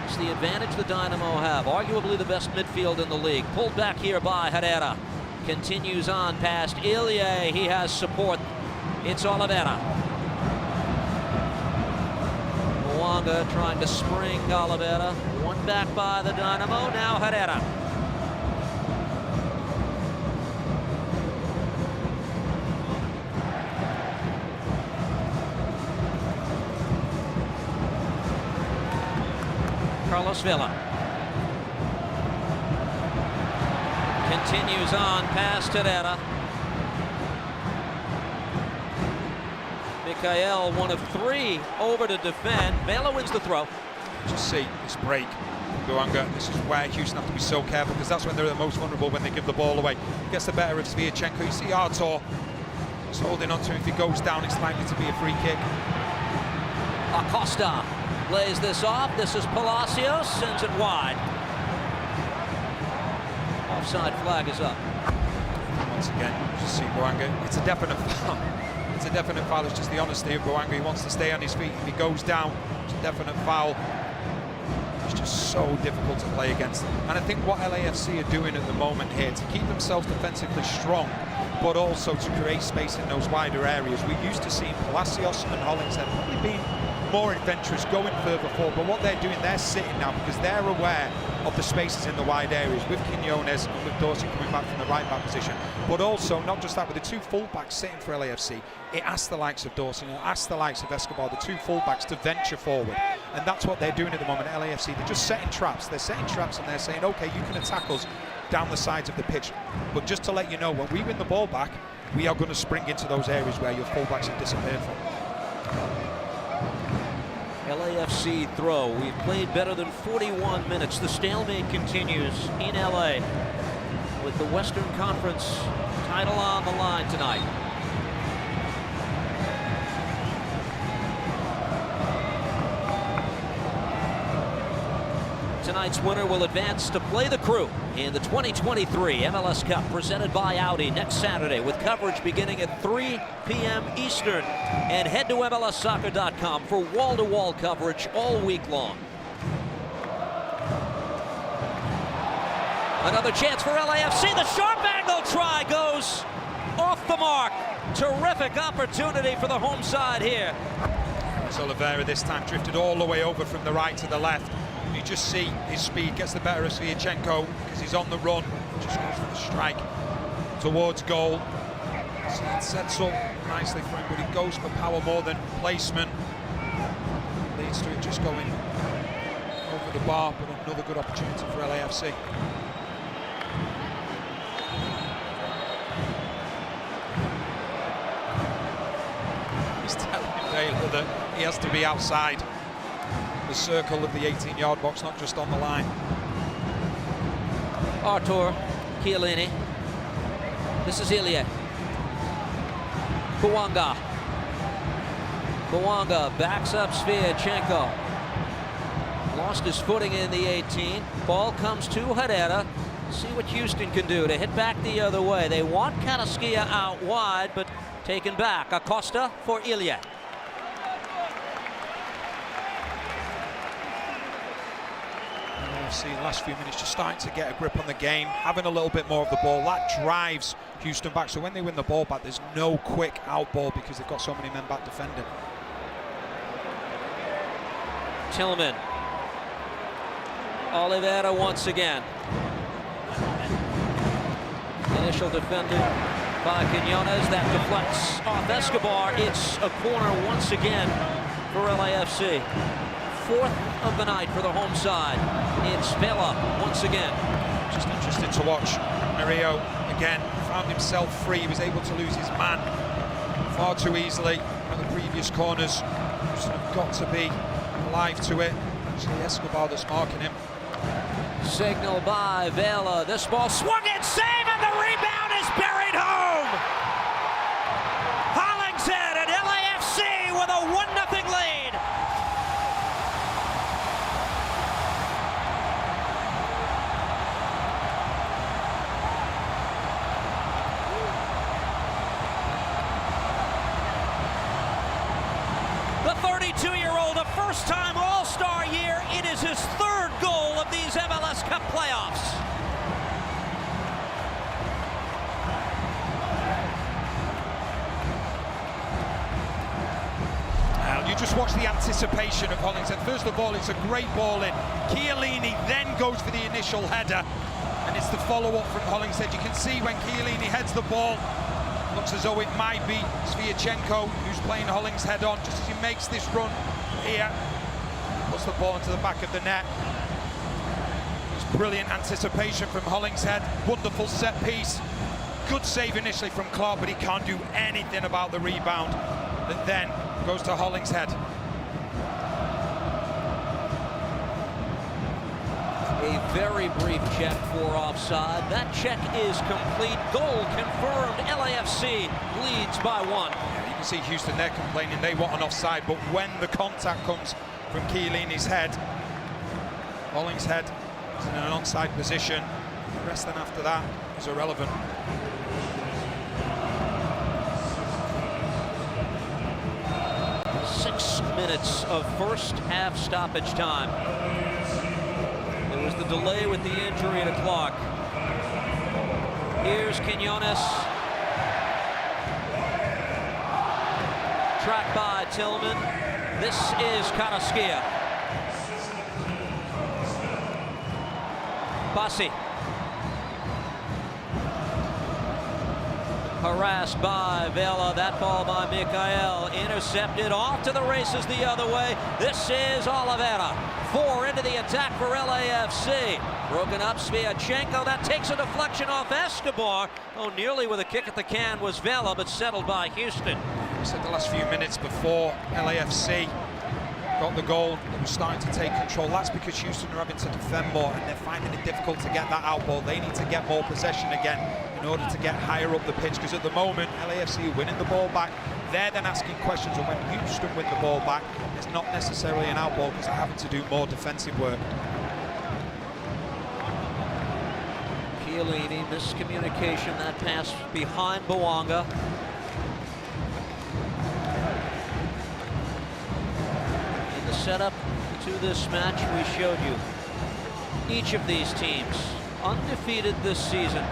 It's the advantage the Dynamo have. Arguably the best midfield in the league. Pulled back here by Herrera. Continues on past Ilie. He has support. It's Oliveira. Boanga trying to spring Oliveira. One back by the Dynamo. Now Herrera. Carlos Vela continues on past Herrera. Mikael, one of three over to defend. Vela wins the throw. Just see this break. Boanga, this is where Houston have to be so careful because that's when they're the most vulnerable, when they give the ball away. Gets the better of Sviatchenko. You see Artur just holding on to him. If he goes down, it's likely to be a free kick. Acosta lays this off. This is Palacios, sends it wide. Offside flag is up. Once again, just see Boanga. It's a definite foul. It's a definite foul. It's just the honesty of Boanga. He wants to stay on his feet. If he goes down, it's a definite foul. It's just so difficult to play against them. And I think what LAFC are doing at the moment here to keep themselves defensively strong, but also to create space in those wider areas. We used to see Palacios and Hollingshead probably being more adventurous, going further forward, but what they're doing, they're sitting now because they're aware of the spaces in the wide areas with Quiñones and with Dorsey coming back from the right back position. But also, not just that, with the two fullbacks sitting for LAFC, it asks the likes of Dorsey, it asks the likes of Escobar, the two fullbacks, to venture forward. And that's what they're doing at the moment at LAFC. They're just setting traps. They're setting traps and they're saying, okay, you can attack us down the sides of the pitch. But just to let you know, when we win the ball back, we are going to spring into those areas where your fullbacks have disappeared from. LAFC throw. We've played better than 41 minutes. The stalemate continues in LA with the Western Conference title on the line tonight. Tonight's winner will advance to play the Crew in the 2023 MLS Cup, presented by Audi, next Saturday, with coverage beginning at 3 p.m. Eastern. And head to MLSsoccer.com for wall-to-wall coverage all week long. Another chance for LAFC. The sharp angle try goes off the mark. Terrific opportunity for the home side here. As Oliveira this time drifted all the way over from the right to the left. You just see his speed gets the better of Sviatchenko because he's on the run. Just goes for the strike towards goal. So it sets up nicely for him, but he goes for power more than placement. Leads to it just going over the bar, but another good opportunity for LAFC. He's telling Taylor that he has to be outside the circle of the 18-yard box, not just on the line. Artur Chiellini. This is Ilie. Boanga. Boanga backs up Sviatchenko. Lost his footing in the 18. Ball comes to Herrera. See what Houston can do to hit back the other way. They want Carrasquilla out wide, but taken back. Acosta for Ilie. See, the last few minutes just starting to get a grip on the game, having a little bit more of the ball. That drives Houston back. So when they win the ball back, there's no quick out ball because they've got so many men back defending. Tillman. Oliveira once again. Initial defended by Quinones. That deflects off Escobar. It's a corner once again for LAFC. Fourth of the night for the home side. It's Vela once again. Just interesting to watch. Mario again found himself free. He was able to lose his man far too easily. One of the previous corners. Just got to be alive to it. Actually, Escobar that's marking him. Signal by Vela. This ball swung in, save, and the rebound is buried home. Hollingshead and LAFC with a 1-0 lead. The 32-year-old, a first-time All-Star year. It is his third goal of these MLS Cup playoffs. You just watch the anticipation of Hollingshead. First of all, it's a great ball in. Chiellini then goes for the initial header, and it's the follow-up from Hollingshead. You can see when Chiellini heads the ball, looks as though it might be Sviatchenko who's playing Hollingshead on, just as he makes this run here. Puts the ball into the back of the net. It's brilliant anticipation from Hollingshead. Wonderful set piece. Good save initially from Clark, but he can't do anything about the rebound that then goes to Hollingshead. A very brief check for offside. That check is complete. Goal confirmed. LAFC leads by 1. Yeah, you can see Houston, they're complaining they want an offside, but when the contact comes from Chiellini's head, Hollingshead is in an onside position. The rest then after that is irrelevant. Minutes of first half stoppage time. There was the delay with the injury to Clark. Here's Quinones. Tracked by Tillman. This is Carrasquilla. Bassi. Harassed by Vela. That ball by Mikael. Intercepted off to the races the other way. This is Oliveira. 4 into the attack for LAFC. Broken up Sviatchenko. That takes a deflection off Escobar. Oh, nearly with a kick at the can was Vela, but settled by Houston. We said the last few minutes before LAFC got the goal, they were starting to take control. That's because Houston are having to defend more and they're finding it difficult to get that out ball. They need to get more possession again in order to get higher up the pitch, because at the moment LAFC are winning the ball back. They're then asking questions, and when Houston win the ball back, it's not necessarily an out ball because they're having to do more defensive work. Chiellini, miscommunication, that pass behind Bouanga. In the setup to this match, we showed you each of these teams undefeated this season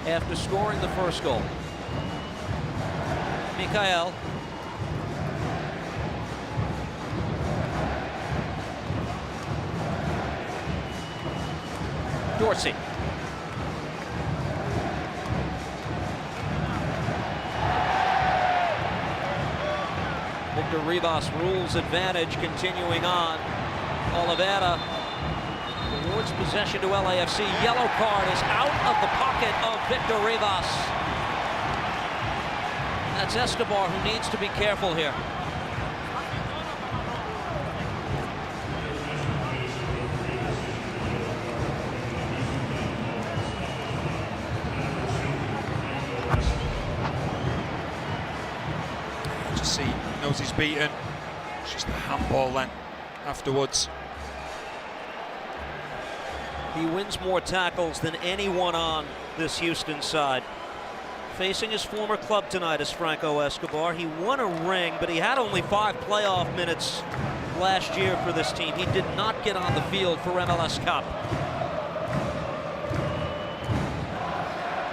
after scoring the first goal. Mikael. Dorsey. Victor Rivas rules advantage, continuing on. Oliveira awards possession to LAFC. Yellow card is out of the pocket of Victor Rivas. That's Escobar, who needs to be careful here. Just see, knows he's beaten. It's just a handball then afterwards. He wins more tackles than anyone on this Houston side. Facing his former club tonight is Franco Escobar. He won a ring, but he had only 5 playoff minutes last year for this team. He did not get on the field for MLS Cup.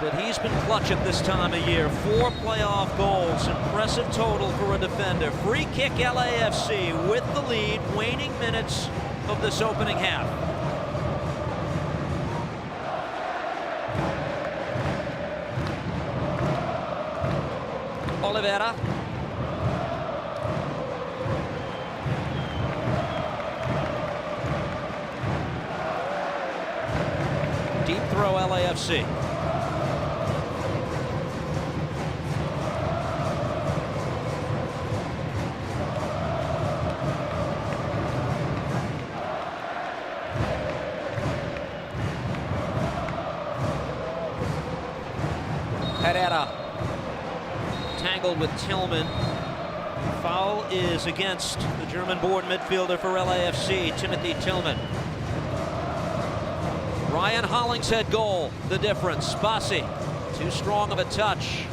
but he's been clutch at this time of year. 4 playoff goals, impressive total for a defender. Free kick LAFC with the lead, waning minutes of this opening half. Oliveira. Deep throw LAFC. Herrera tangled with Tillman. Foul is against the German-born midfielder for LAFC, Timothy Tillman. Ryan Hollingshead goal, the difference. Bassi, too strong of a touch,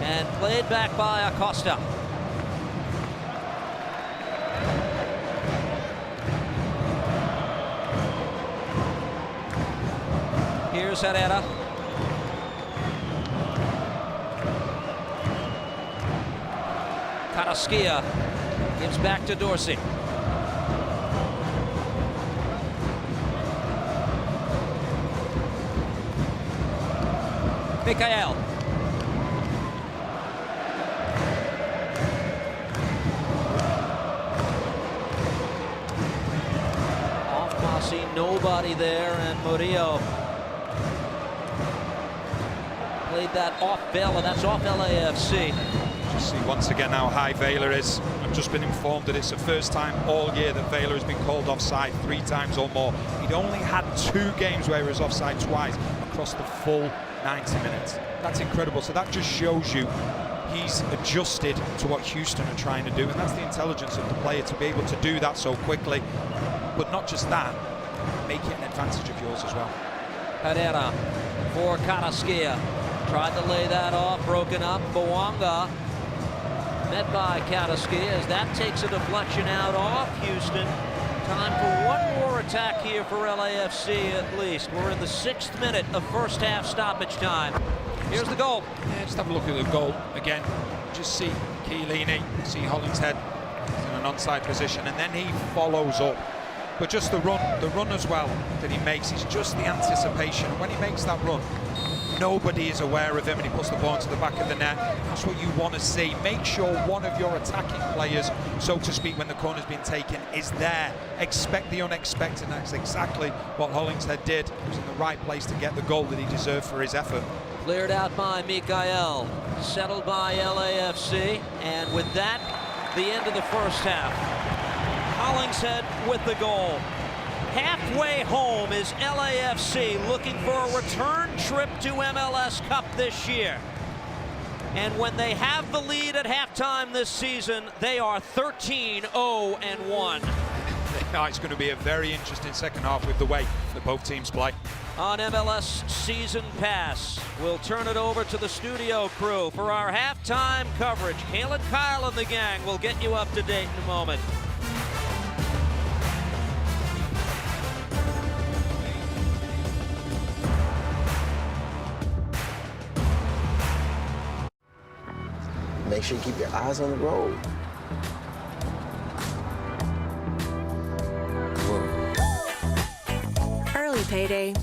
and played back by Acosta. Here's Herrera. Carrasquilla gives back to Dorsey. Mikael. Off Bassi, nobody there, and Murillo played that off Vela. That's off LAFC. Just see once again how high Vela is. I've just been informed that it's the first time all year that Vela has been called offside 3 times or more. He'd only had 2 games where he was offside twice across the full 90 minutes. That's incredible. So that just shows you he's adjusted to what Houston are trying to do, and that's the intelligence of the player to be able to do that so quickly. But not just that, make it an advantage of yours as well. Herrera for Carrasquilla. Tried to lay that off, broken up. Bouanga met by Carrasquilla as that takes a deflection out off Houston. Time for one more attack here for LAFC at least. We're in the 6th minute of first half stoppage time. Here's the goal. Yeah, just have a look at the goal again. Just see Chiellini, see Hollingshead in an onside position, and then he follows up. But just the run as well that he makes is just the anticipation. When he makes that run, nobody is aware of him, and he puts the ball into the back of the net. That's what you want to see. Make sure one of your attacking players, so to speak, when the corner's been taken, is there. Expect the unexpected, and that's exactly what Hollingshead did. He was in the right place to get the goal that he deserved for his effort. Cleared out by Mikael, settled by LAFC, and with that, the end of the first half. Hollingshead with the goal. Halfway home is LAFC looking for a return trip to MLS Cup this year. And when they have the lead at halftime this season, they are 13-0-1. It's going to be a very interesting second half with the way that both teams play. On MLS Season Pass, we'll turn it over to the studio crew for our halftime coverage. Kalen Kyle and the gang will get you up to date in a moment. Make sure you keep your eyes on the road. Early payday.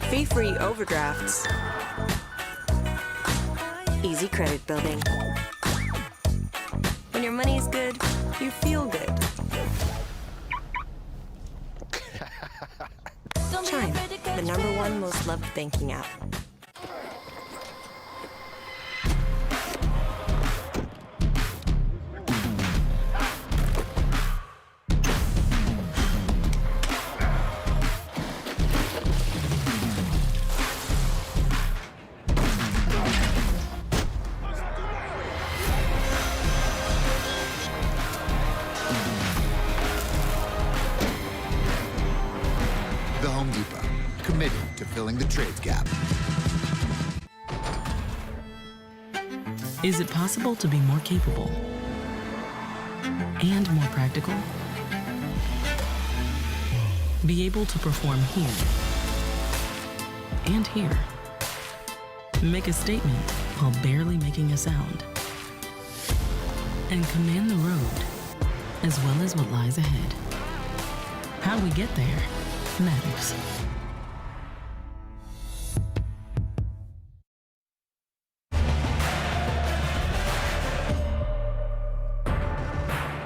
Fee-free overdrafts. Easy credit building. When your money is good, you feel good. Chime, the #1 most loved banking app. The Home Depot, committed to filling the trades gap. Is it possible to be more capable and more practical? Be able to perform here and here. Make a statement while barely making a sound. And command the road, as well as what lies ahead. How we get there matters.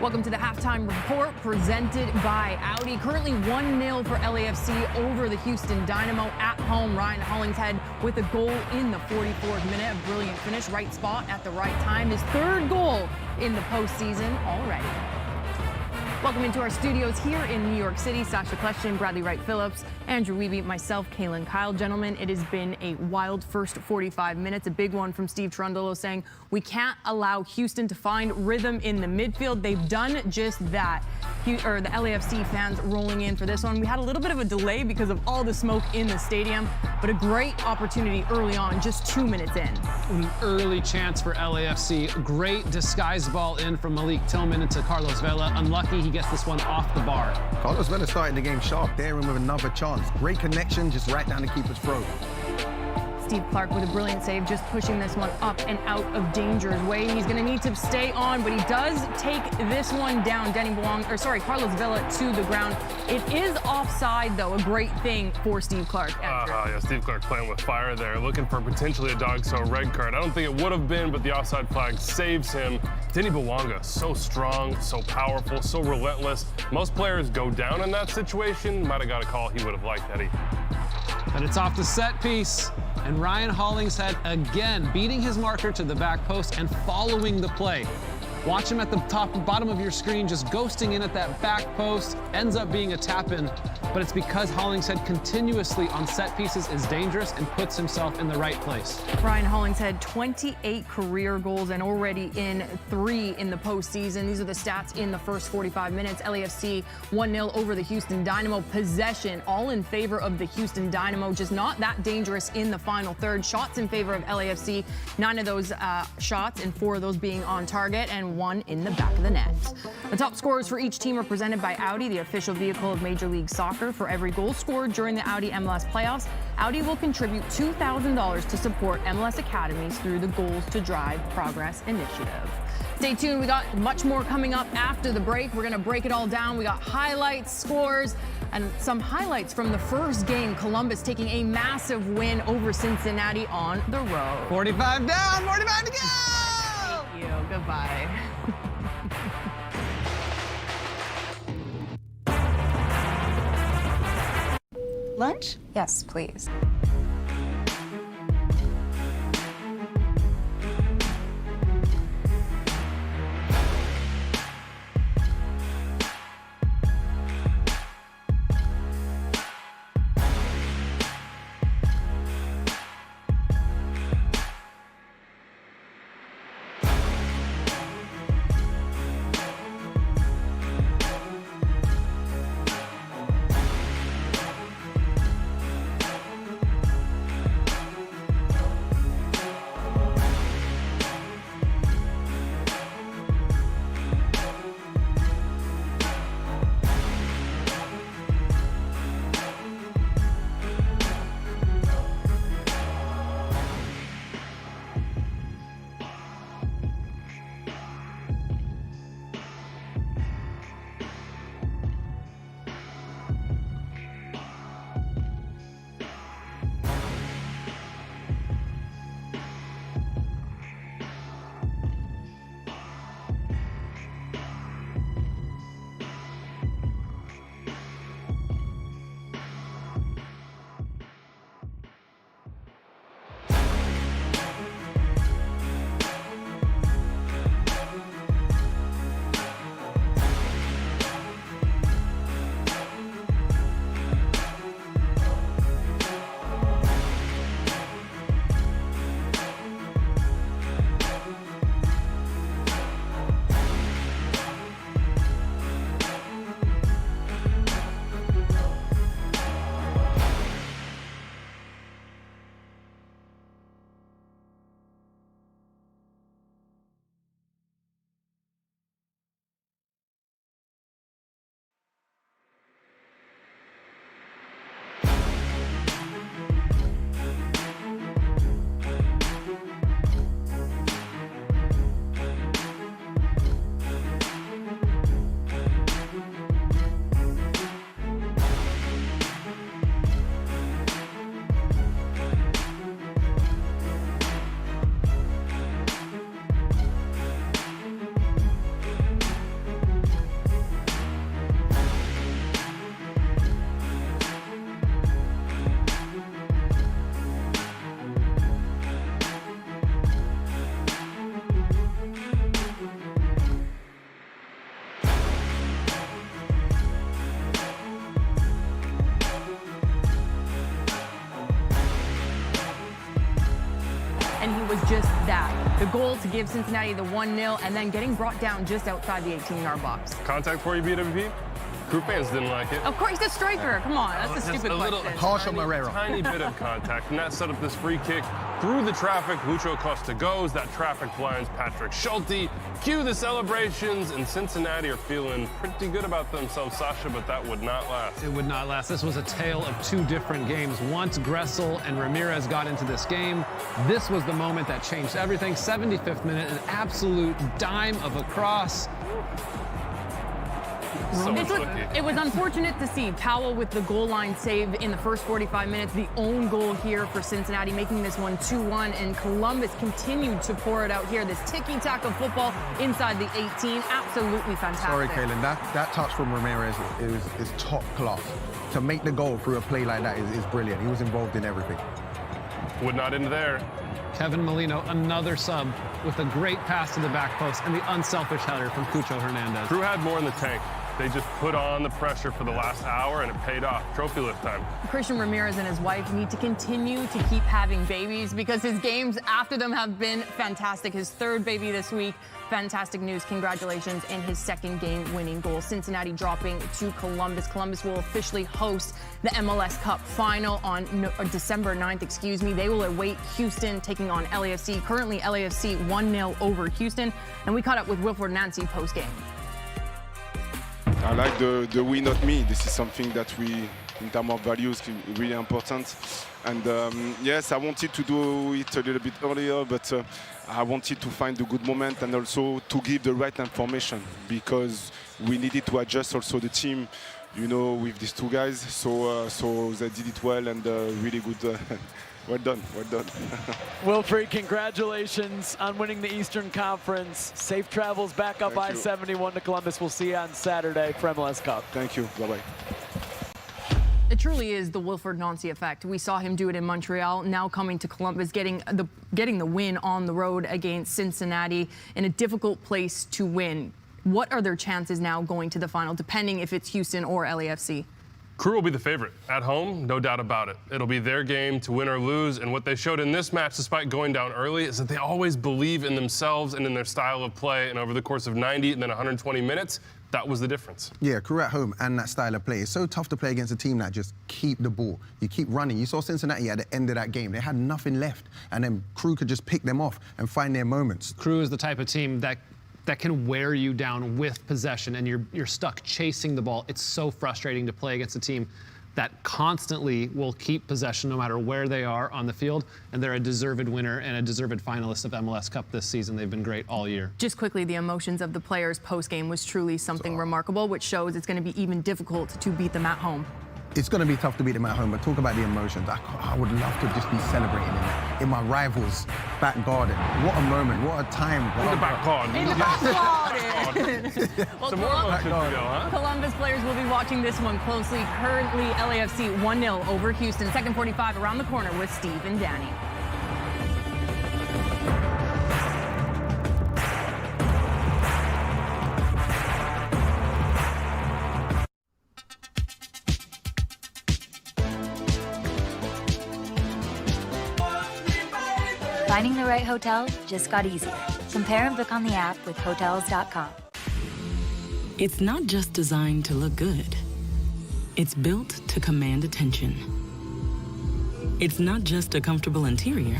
Welcome to the halftime report presented by Audi. Currently 1-0 for LAFC over the Houston Dynamo at home. Ryan Hollingshead with a goal in the 44th minute. A brilliant finish, right spot at the right time. His third goal in the postseason already. Welcome into our studios here in New York City. Sasha Kleshtin, Bradley Wright-Phillips, Andrew Wiebe, myself, Kaylin Kyle. Gentlemen, it has been a wild first 45 minutes. A big one from Steve Cherundolo saying we can't allow Houston to find rhythm in the midfield. They've done just that. The LAFC fans rolling in for this one. We had a little bit of a delay because of all the smoke in the stadium, but a great opportunity early on, just 2 minutes in. An early chance for LAFC. Great disguise ball in from Malik Tillman into Carlos Vela. Unlucky he gets this one off the bar. Carlos Vela starting the game sharp, daring with another chance. Great connection, just right down the keeper's throat. Steve Clark with a brilliant save, just pushing this one up and out of danger's way. He's going to need to stay on, but he does take this one down. Carlos Vela to the ground. It is offside, though. A great thing for Steve Clark. Yeah, Steve Clark playing with fire there, looking for potentially a dog, so a red card. I don't think it would have been, but the offside flag saves him. Denny Bouanga, so strong, so powerful, so relentless. Most players go down in that situation. Might have got a call he would have liked, Eddie. But it's off the set piece. And Ryan Hollingshead again beating his marker to the back post and following the play. Watch him at the bottom of your screen, just ghosting in at that back post. Ends up being a tap-in, but it's because Hollingshead continuously on set pieces is dangerous and puts himself in the right place. Ryan Hollingshead, 28 career goals and already in 3 in the postseason. These are the stats in the first 45 minutes. LAFC 1-0 over the Houston Dynamo. Possession all in favor of the Houston Dynamo, just not that dangerous in the final third. Shots in favor of LAFC, 9 of those shots and 4 of those being on target, and 1 in the back of the net. The top scorers for each team are presented by Audi, the official vehicle of Major League Soccer. For every goal scored during the Audi MLS playoffs, Audi will contribute $2,000 to support MLS academies through the Goals to Drive Progress initiative. Stay tuned. We got much more coming up after the break. We're going to break it all down. We got highlights, scores, and some highlights from the first game. Columbus taking a massive win over Cincinnati on the road. 45 down, 45 to go! Thank you. Goodbye. Lunch? Yes, please. goal to give Cincinnati the 1-0, and then getting brought down just outside the 18-yard box. Contact for you, BWP? Crew fans didn't like it. Of course, he's a striker. Come on, that's a stupid question. Harsh on Marrero. Tiny bit of contact, and that set up this free kick through the traffic. Lucho Costa goes. That traffic blinds Patrick Schulte. Cue the celebrations, and Cincinnati are feeling pretty good about themselves, Sasha, but that would not last. It would not last. This was a tale of two different games. Once Gressel and Ramirez got into this game, this was the moment that changed everything. 75th minute, an absolute dime of a cross. It was unfortunate to see Powell with the goal line save in the first 45 minutes, the own goal here for Cincinnati, making this one 2-1, and Columbus continued to pour it out here. This ticky-tack of football inside the 18, absolutely fantastic. Sorry, Kaylin, that touch from Ramirez is top class. To make the goal through a play like that is brilliant. He was involved in everything. Would not end there. Kevin Molino, another sub with a great pass to the back post and the unselfish header from Cucho Hernandez. Crew had more in the tank. They just put on the pressure for the last hour, and it paid off. Trophy lift time. Christian Ramirez and his wife need to continue to keep having babies because his games after them have been fantastic. His third baby this week. Fantastic news. Congratulations in his second game-winning goal. Cincinnati dropping to Columbus. Columbus will officially host the MLS Cup final on December 9th. They will await Houston taking on LAFC. Currently, LAFC 1-0 over Houston. And we caught up with Wilford Nancy post-game. I like the we not me. This is something that we, in terms of values, really important. And yes, I wanted to do it a little bit earlier, but I wanted to find a good moment and also to give the right information because we needed to adjust also the team, you know, with these two guys. So they did it well and really good. Well done, well done. Wilfried, congratulations on winning the Eastern Conference. Safe travels back up I-71 to Columbus. We'll see you on Saturday for MLS Cup. Thank you, bye-bye. It truly is the Wilford Nancy effect. We saw him do it in Montreal, now coming to Columbus, getting the win on the road against Cincinnati in a difficult place to win. What are their chances now going to the final, depending if it's Houston or LAFC? Crew will be the favorite. At home, no doubt about it. It'll be their game to win or lose, and what they showed in this match, despite going down early, is that they always believe in themselves and in their style of play, and over the course of 90 and then 120 minutes, that was the difference. Yeah, Crew at home and that style of play. It's so tough to play against a team that just keep the ball. You keep running. You saw Cincinnati at the end of that game. They had nothing left, and then Crew could just pick them off and find their moments. Crew is the type of team that can wear you down with possession, and you're stuck chasing the ball. It's so frustrating to play against a team that constantly will keep possession no matter where they are on the field, and they're a deserved winner and a deserved finalist of MLS Cup this season. They've been great all year. Just quickly, the emotions of the players post-game was truly something remarkable, which shows it's going to be even difficult to beat them at home. It's going to be tough to beat them at home, but talk about the emotions. I would love to just be celebrating in my rivals' back garden. What a moment, what a time. In the back garden. In the back garden. Well, Some more emotions to go, huh? Columbus players will be watching this one closely. Currently, LAFC 1-0 over Houston. Second 45 around the corner with Steve and Danny. Finding the right hotel just got easier. Compare and book on the app with Hotels.com. It's not just designed to look good. It's built to command attention. It's not just a comfortable interior.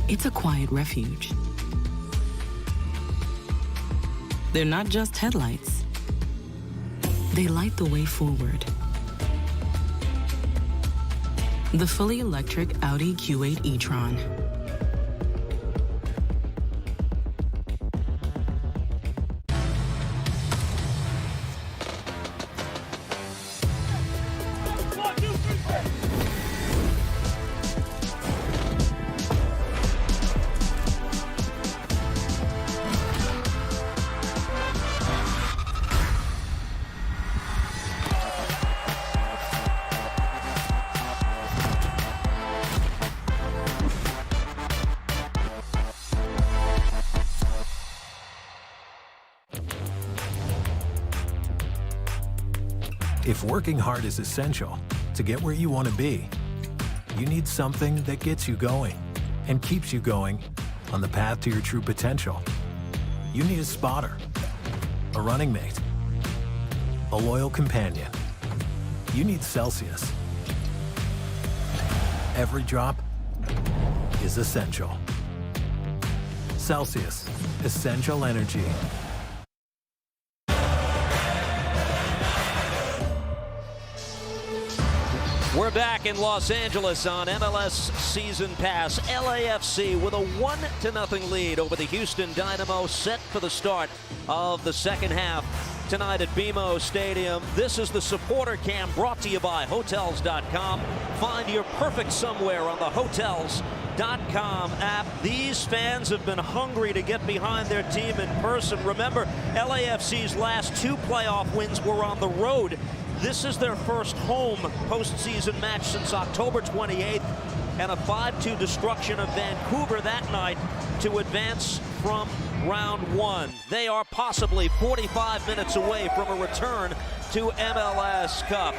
It's a quiet refuge. They're not just headlights. They light the way forward. The fully electric Audi Q8 e-tron. If working hard is essential to get where you want to be, you need something that gets you going and keeps you going on the path to your true potential, you need a spotter, a running mate, a loyal companion. You need Celsius. Every drop is essential. Celsius, essential energy. We're back in Los Angeles on MLS Season Pass. LAFC with a 1-0 lead over the Houston Dynamo, set for the start of the second half tonight at BMO Stadium. This is the supporter cam brought to you by Hotels.com. Find your perfect somewhere on the Hotels.com app. These fans have been hungry to get behind their team in person. Remember, LAFC's last 2 playoff wins were on the road. This is their first home postseason match since October 28th, and a 5-2 destruction of Vancouver that night to advance from round 1. They are possibly 45 minutes away from a return to MLS Cup.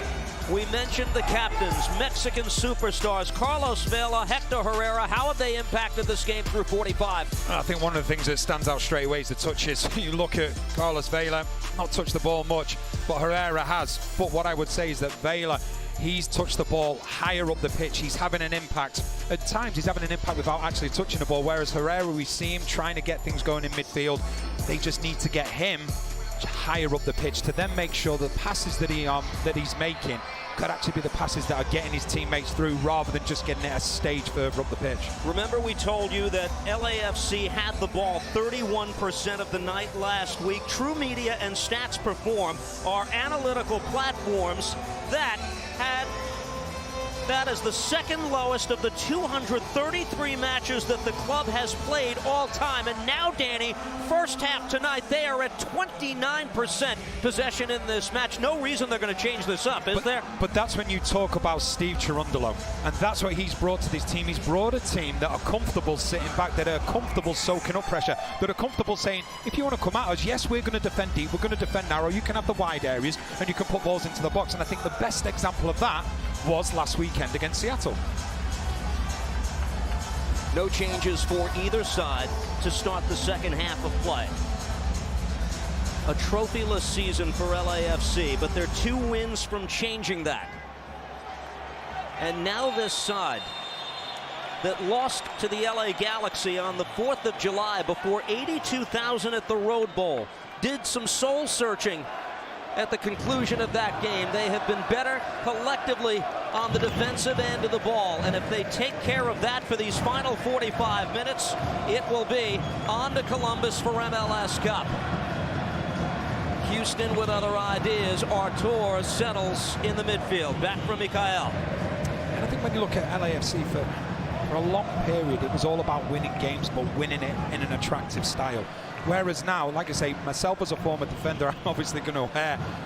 We mentioned the captains, Mexican superstars, Carlos Vela, Hector Herrera. How have they impacted this game through 45? I think one of the things that stands out straight away is the touches. You look at Carlos Vela, not touched the ball much, but Herrera has. But what I would say is that Vela, he's touched the ball higher up the pitch. He's having an impact. At times, he's having an impact without actually touching the ball, whereas Herrera, we see him trying to get things going in midfield. They just need to get him higher up the pitch to then make sure the passes that he's making could actually be the passes that are getting his teammates through, rather than just getting it a stage further up the pitch. Remember, we told you that LAFC had the ball 31% of the night last week. True Media and Stats Perform are analytical platforms that had that as the second lowest of the 233 matches that the club has played all time. And now, Danny, first half tonight, they are at 29% possession in this match. No reason they're going to change this up, is there? But that's when you talk about Steve Cherundolo, and that's what he's brought to this team. He's brought a team that are comfortable sitting back, that are comfortable soaking up pressure, that are comfortable saying, if you want to come at us, yes, we're going to defend deep, we're going to defend narrow, you can have the wide areas, and you can put balls into the box. And I think the best example of that was last weekend against Seattle. No changes for either side to start the second half of play. A trophyless season for LAFC, but they're 2 wins from changing that. And now this side that lost to the LA Galaxy on the 4th of July before 82,000 at the Road Bowl did some soul searching at the conclusion of that game. They have been better collectively on the defensive end of the ball, and if they take care of that for these final 45 minutes, it will be on to Columbus for MLS Cup. Houston with other ideas. Artur settles in the midfield. Back from Mikael. And I think when you look at LAFC for a long period, it was all about winning games, but winning it in an attractive style. Whereas now, like I say, myself as a former defender, I'm obviously going to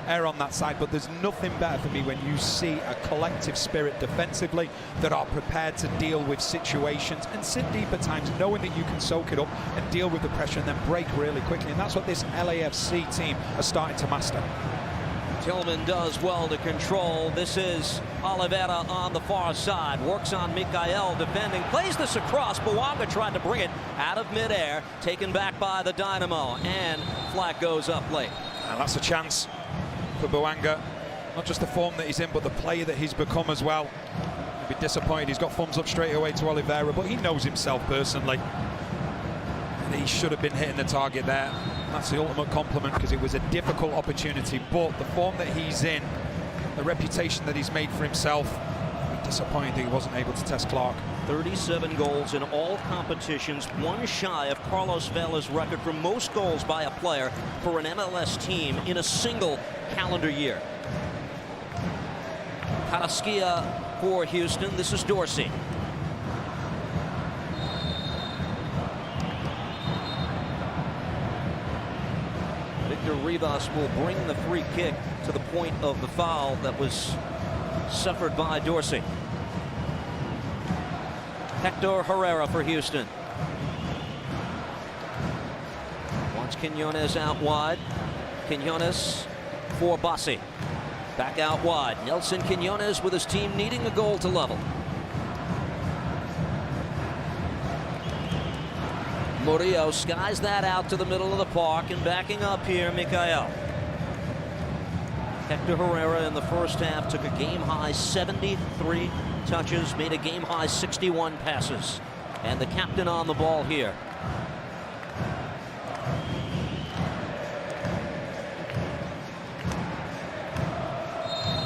err on that side, but there's nothing better for me when you see a collective spirit defensively that are prepared to deal with situations and sit deep at times, knowing that you can soak it up and deal with the pressure and then break really quickly. And that's what this LAFC team are starting to master. Tillman does well to control. This is Oliveira on the far side. Works on Mikael defending. Plays this across. Bouanga tried to bring it out of midair. Taken back by the Dynamo. And flag goes up late. And that's a chance for Bouanga. Not just the form that he's in, but the player that he's become as well. He'll be disappointed. He's got thumbs up straight away to Oliveira, but he knows himself personally. He should have been hitting the target there. That's the ultimate compliment, because it was a difficult opportunity, but the form that he's in, the reputation that he's made for himself, I'd be disappointed that he wasn't able to test Clark. 37 goals in all competitions, 1 shy of Carlos Vela's record for most goals by a player for an MLS team in a single calendar year. Carrasquilla for Houston. This is Dorsey. Rivas will bring the free kick to the point of the foul that was suffered by Dorsey. Hector Herrera for Houston. Wants Quinones out wide. Quinones for Bassi. Back out wide. Nelson Quinones with his team needing a goal to level. Murillo skies that out to the middle of the park, and backing up here, Mikael. Hector Herrera in the first half took a game-high 73 touches, made a game-high 61 passes. And the captain on the ball here.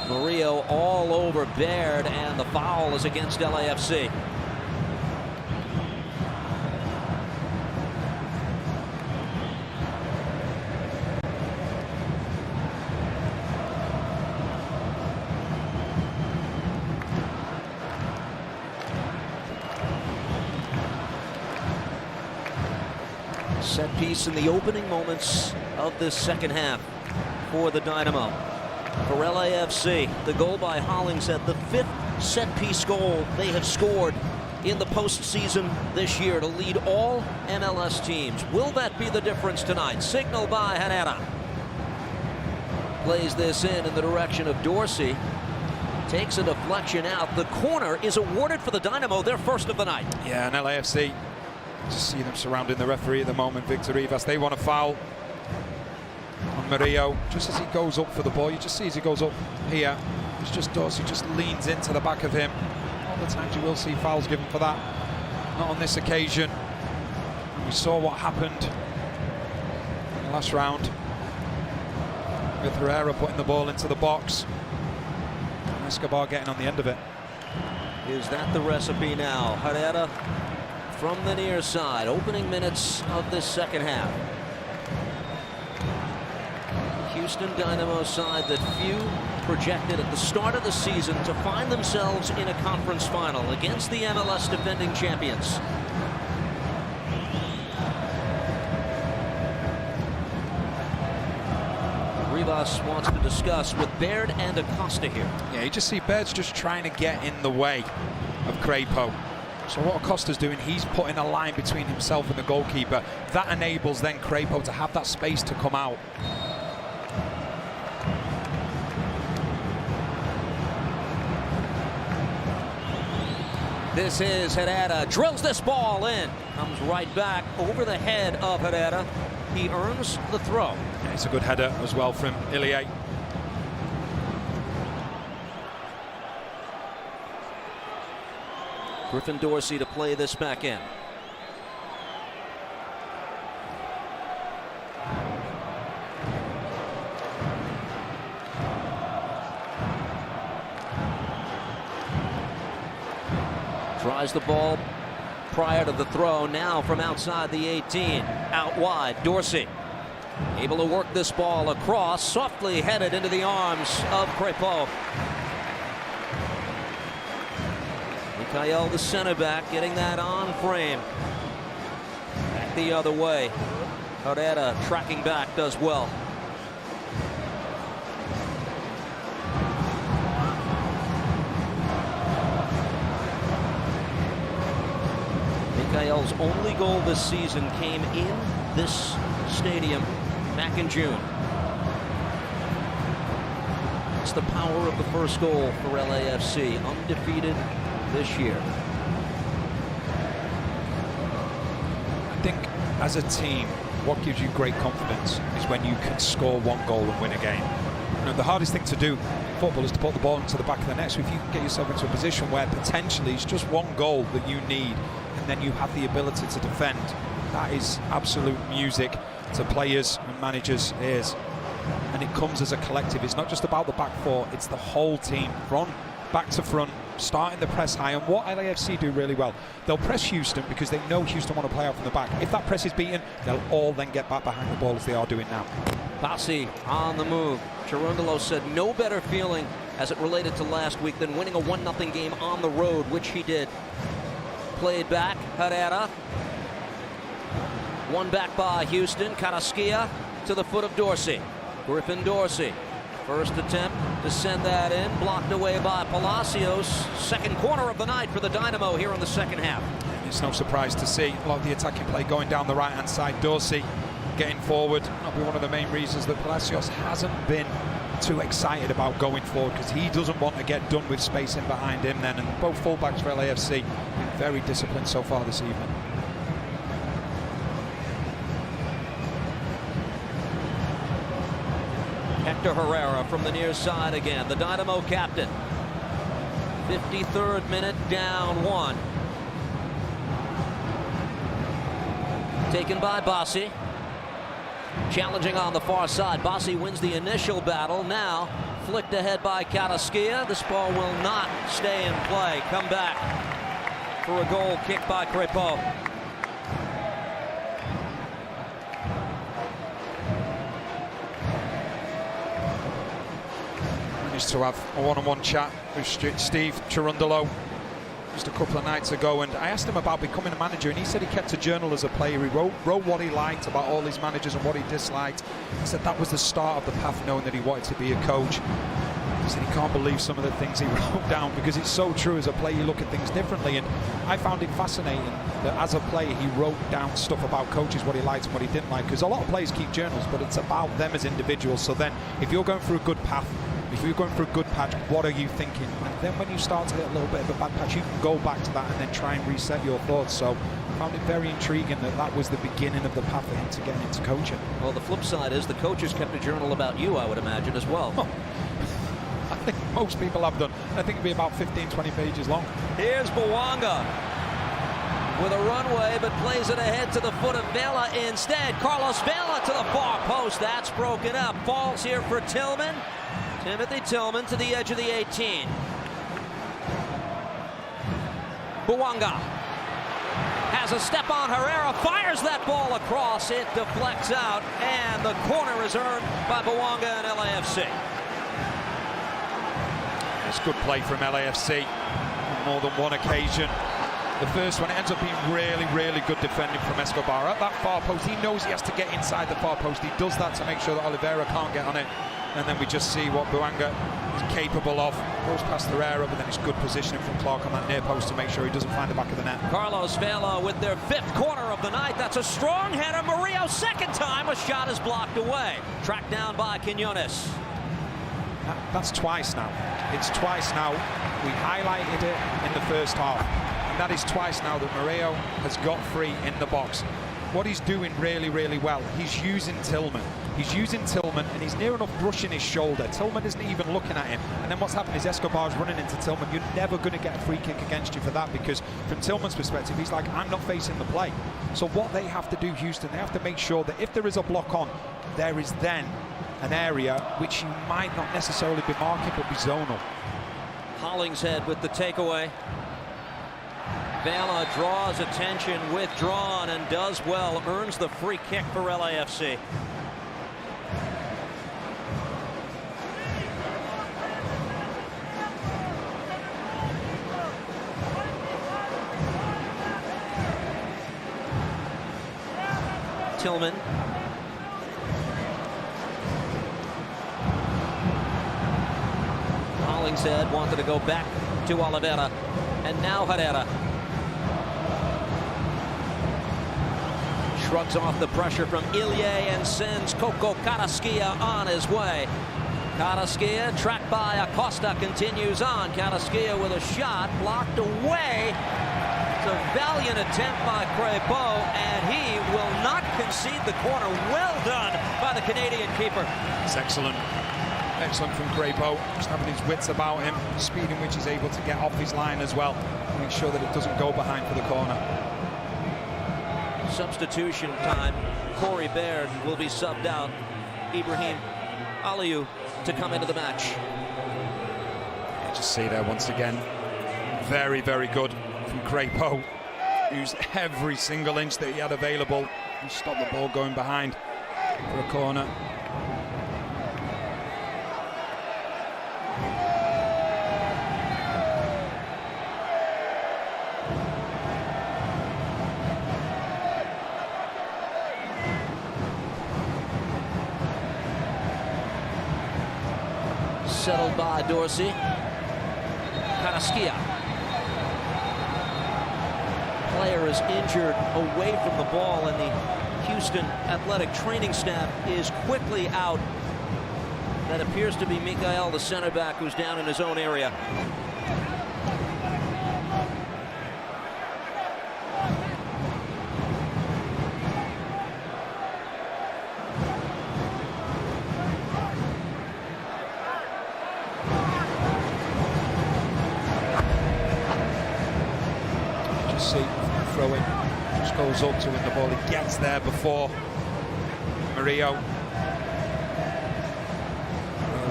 Murillo all over Baird, and the foul is against LAFC. Set piece in the opening moments of this second half for the Dynamo. For LAFC, the goal by Hollingshead, the 5th set piece goal they have scored in the postseason this year to lead all MLS teams. Will that be the difference tonight? Signal by Herrera. Plays this in the direction of Dorsey. Takes a deflection out. The corner is awarded for the Dynamo, their first of the night. Yeah, and LAFC, just see them surrounding the referee at the moment, Victor Rivas. They want a foul on Murillo. Just as he goes up for the ball, you just see as he goes up here, it's just Dorsey just leans into the back of him. All the times you will see fouls given for that. Not on this occasion. And we saw what happened in the last round with Herrera putting the ball into the box. And Escobar getting on the end of it. Is that the recipe now? Herrera from the near side, opening minutes of this second half. Houston Dynamo side that few projected at the start of the season to find themselves in a conference final against the MLS defending champions. Rivas wants to discuss with Baird and Acosta here. Yeah, you just see Baird's just trying to get in the way of Crepo. So what Acosta's doing, he's putting a line between himself and the goalkeeper. That enables then Crepo to have that space to come out. This is Herrera, drills this ball in. Comes right back over the head of Herrera. He earns the throw. Yeah, it's a good header as well from Ilie. Griffin Dorsey to play this back in. Tries the ball prior to the throw, now from outside the 18. Out wide, Dorsey. Able to work this ball across, softly headed into the arms of Crepo. Mikael, the center back, getting that on frame. Back the other way. Herrera tracking back, does well. Mikael's only goal this season came in this stadium back in June. It's the power of the first goal for LAFC, undefeated this year. I think as a team, what gives you great confidence is when you can score one goal and win a game. You know, the hardest thing to do in football is to put the ball into the back of the net. So if you can get yourself into a position where potentially it's just one goal that you need, and then you have the ability to defend, that is absolute music to players and managers' ears. And it comes as a collective. It's not just about the back four, it's the whole team, front, back to front, starting the press high. And what LAFC do really well, they'll press Houston because they know Houston want to play out from the back. If that press is beaten, they'll all then get back behind the ball as they are doing now. Bassi on the move. Cherundolo said no better feeling as it related to last week than winning a 1-0 game on the road, which he did. Played back, Herrera. One back by Houston. Carrasquilla to the foot of Dorsey. Griffin Dorsey. First attempt to send that in, blocked away by Palacios. Second corner of the night for the Dynamo here in the second half. It's no surprise to see a lot of the attacking play going down the right-hand side. Dorsey getting forward. That'll be one of the main reasons that Palacios hasn't been too excited about going forward, because he doesn't want to get done with space in behind him then. And both fullbacks for LAFC been very disciplined so far this evening. Hector Herrera from the near side again, the Dynamo captain. 53rd minute, down 1. Taken by Bassi. Challenging on the far side. Bassi wins the initial battle. Now flicked ahead by Carrasquilla. This ball will not stay in play. Come back for a goal kicked by Crépeau. Managed to have a one-on-one chat with Steve Cherundolo just a couple of nights ago, and I asked him about becoming a manager, and he said he kept a journal as a player. He wrote what he liked about all his managers and what he disliked. He said that was the start of the path, knowing that he wanted to be a coach. He said he can't believe some of the things he wrote down, because it's so true. As a player, you look at things differently, and I found it fascinating that as a player he wrote down stuff about coaches, what he liked and what he didn't like, because a lot of players keep journals, but it's about them as individuals. So then if you're going through a good path, if you're going for a good patch, what are you thinking? And then when you start to get a little bit of a bad patch, you can go back to that and then try and reset your thoughts. So I found it very intriguing that that was the beginning of the path for him to get into coaching. Well, the flip side is the coaches kept a journal about you, I would imagine, as well. Oh. I think most people have done. I think it'd be about 15-20 pages long. Here's Bouanga with a runway, but plays it ahead to the foot of Vela instead. Carlos Vela to the far post. That's broken up. Falls here for Tillman. Timothy Tillman to the edge of the 18. Bouanga has a step on Herrera, fires that ball across. It deflects out, and the corner is earned by Bouanga and LAFC. It's good play from LAFC on more than one occasion. The first one ends up being really, really good defending from Escobar. At that far post, he knows he has to get inside the far post. He does that to make sure that Oliveira can't get on it. And then we just see what Bouanga is capable of. Goes past Herrera, but then it's good positioning from Clark on that near post to make sure he doesn't find the back of the net. Carlos Vela with their 5th corner of the night. That's a strong header. Murillo, second time. A shot is blocked away. Tracked down by Quinones. That's twice now. It's twice now. We highlighted it in the first half. And that is twice now that Murillo has got free in the box. What he's doing really, really well, he's using Tillman. He's using Tillman, and he's near enough brushing his shoulder. Tillman isn't even looking at him. And then what's happened is Escobar's running into Tillman. You're never going to get a free kick against you for that, because from Tillman's perspective, he's like, I'm not facing the play. So what they have to do, Houston, they have to make sure that if there is a block on, there is then an area which you might not necessarily be marking, but be zonal. Hollingshead with the takeaway. Vela draws attention, withdrawn, and does well. Earns the free kick for LAFC. Tillman. Hollingshead wanted to go back to Oliveira, and now Herrera shrugs off the pressure from Ilie and sends Coco Carrasquilla on his way. Carrasquilla, tracked by Acosta, continues on. Carrasquilla with a shot, blocked away. It's a valiant attempt by Crépeau, and he will not concede the corner. Well done by the Canadian keeper. It's excellent. Excellent from Crépeau, just having his wits about him, the speed in which he's able to get off his line as well, make sure that it doesn't go behind for the corner. Substitution time. Corey Baird will be subbed out. Ibrahim Aliou to come into the match. You just see there once again, very, very good from Crépeau. Used every single inch that he had available and stopped the ball going behind for a corner. Settled by Dorsey. Carrasquilla. Player is injured away from the ball, and the Houston athletic training staff is quickly out. That appears to be Mikael, the center back, who's down in his own area. Dorsey, throw in, just goes up to win the ball. He gets there before Murillo.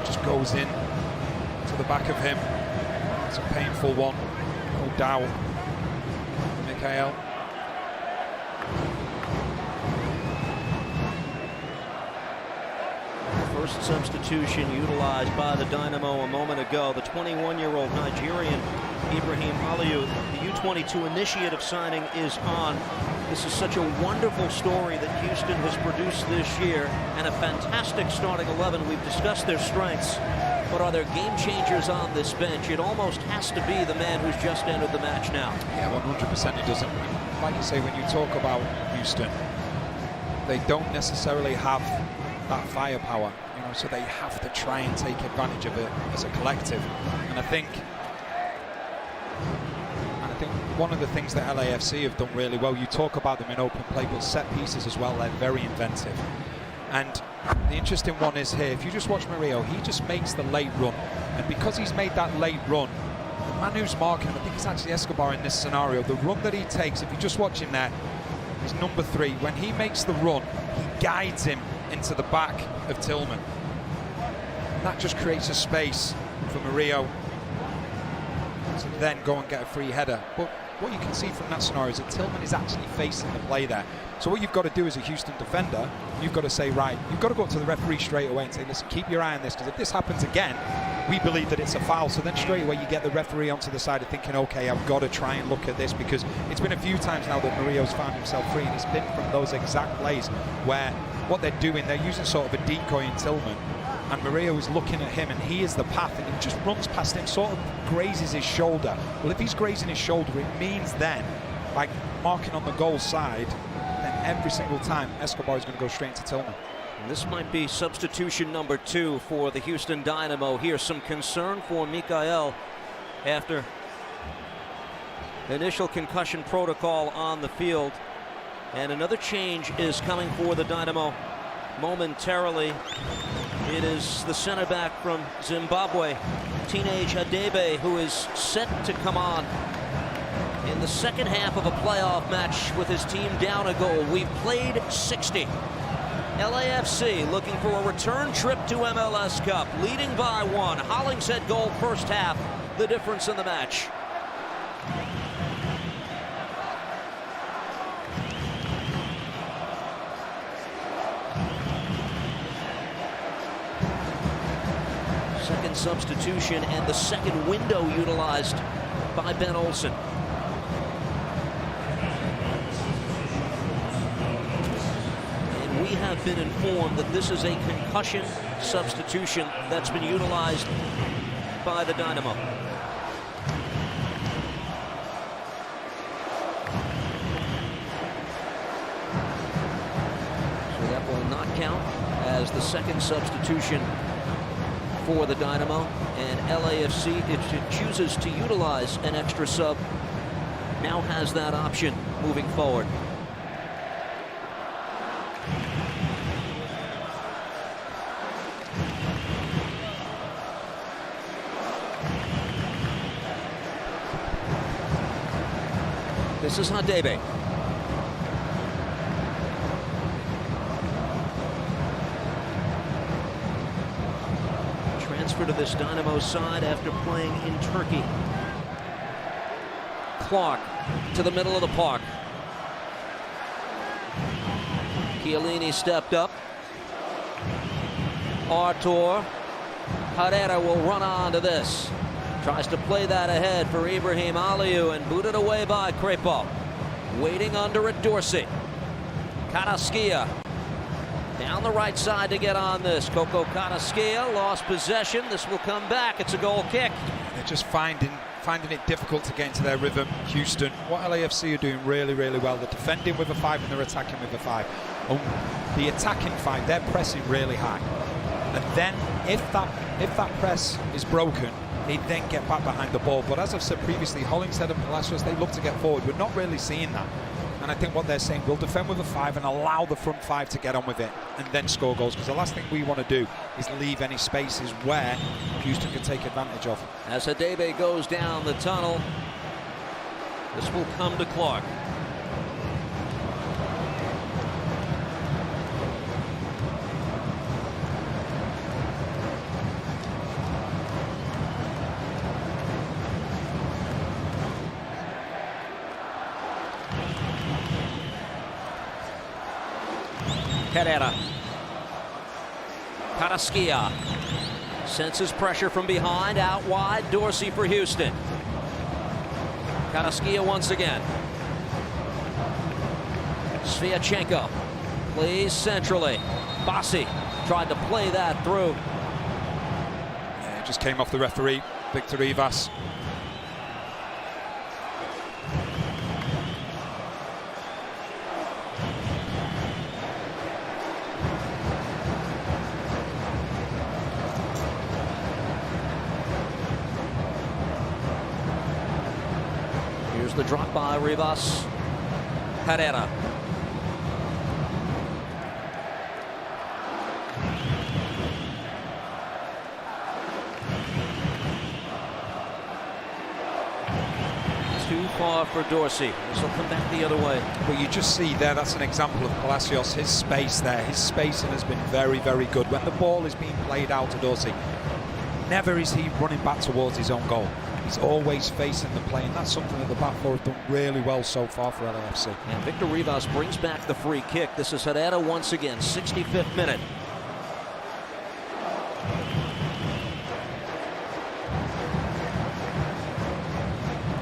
Just goes in to the back of him. It's a painful one, no doubt. Mikhail. First substitution utilized by the Dynamo a moment ago. The 21-year-old Nigerian Ibrahim Aliyu, the U22 initiative signing, is on. This is such a wonderful story that Houston has produced this year, and a fantastic starting 11. We've discussed their strengths, but are there game changers on this bench? It almost has to be the man who's just entered the match now. Yeah, 100% it doesn't. Like you say, when you talk about Houston, they don't necessarily have that firepower, you know, so they have to try and take advantage of it as a collective. And I think one of the things that LAFC have done really well, you talk about them in open play, but set pieces as well, they're very inventive. And the interesting one is here, if you just watch Murillo, he just makes the late run. And because he's made that late run, the man who's marking him, I think it's actually Escobar in this scenario, the run that he takes, if you just watch him there, is number 3. When he makes the run, he guides him into the back of Tillman. And that just creates a space for Murillo to then go and get a free header. But what you can see from that scenario is that Tillman is actually facing the play there. So what you've got to do as a Houston defender, you've got to say, right, you've got to go up to the referee straight away and say, listen, keep your eye on this, because if this happens again, we believe that it's a foul. So then straight away you get the referee onto the side of thinking, okay, I've got to try and look at this, because it's been a few times now that Murillo's found himself free, and it's been from those exact plays where what they're doing, they're using sort of a decoy in Tillman, and Murillo is looking at him, and he is the path, and he just runs past him, sort of grazes his shoulder. Well, if he's grazing his shoulder, it means then, like marking on the goal side, then every single time Escobar is going to go straight into Tillman. And this might be substitution number 2 for the Houston Dynamo. Here's some concern for Mikhail after initial concussion protocol on the field. And another change is coming for the Dynamo momentarily. It is the center back from Zimbabwe, teenage Hadebe, who is set to come on in the second half of a playoff match with his team down a goal. We've played 60. LAFC looking for a return trip to MLS Cup, leading by 1. Hollingshead goal first half, the difference in the match. Second substitution and the second window utilized by Ben Olsen. And we have been informed that this is a concussion substitution that's been utilized by the Dynamo. So that will not count as the second substitution for the Dynamo, and LAFC, if it chooses to utilize an extra sub, now has that option moving forward. This is Hadebe. To this Dynamo side after playing in Turkey. Clark to the middle of the park. Chiellini stepped up. Artur Herrera will run on to this. Tries to play that ahead for Ibrahim Aliyu and booted away by Crepo. Waiting under it, Dorsey. Carrasquilla down the right side to get on this. Coco Carrasquilla lost possession. This will come back. It's a goal kick. They're just finding it difficult to get into their rhythm, Houston. What LAFC are doing really, really well. They're defending with a 5 and they're attacking with a 5. The attacking 5, they're pressing really high. And then if that press is broken, they then get back behind the ball. But as I've said previously, Hollingshead and Palacios, they look to get forward. We're not really seeing that. And I think what they're saying, we'll defend with a 5 and allow the front 5 to get on with it and then score goals, because the last thing we want to do is leave any spaces where Houston can take advantage of. As Hadebe goes down the tunnel, This will come to Clark. Herrera. Carrasquilla senses pressure from behind, out wide. Dorsey for Houston. Carrasquilla once again. Sviatchenko plays centrally. Bassi tried to play that through. Yeah, it just came off the referee, Victor Rivas. Here's the drop by Rivas. Herrera. Too far for Dorsey. This will come back the other way. Well, you just see there, that's an example of Palacios, his space there. His spacing has been very, very good. When the ball is being played out to Dorsey, never is he running back towards his own goal. He's always facing the play, and that's something that the back four have done really well so far for LAFC. And Victor Rivas brings back the free kick. This is Herrera once again, 65th minute.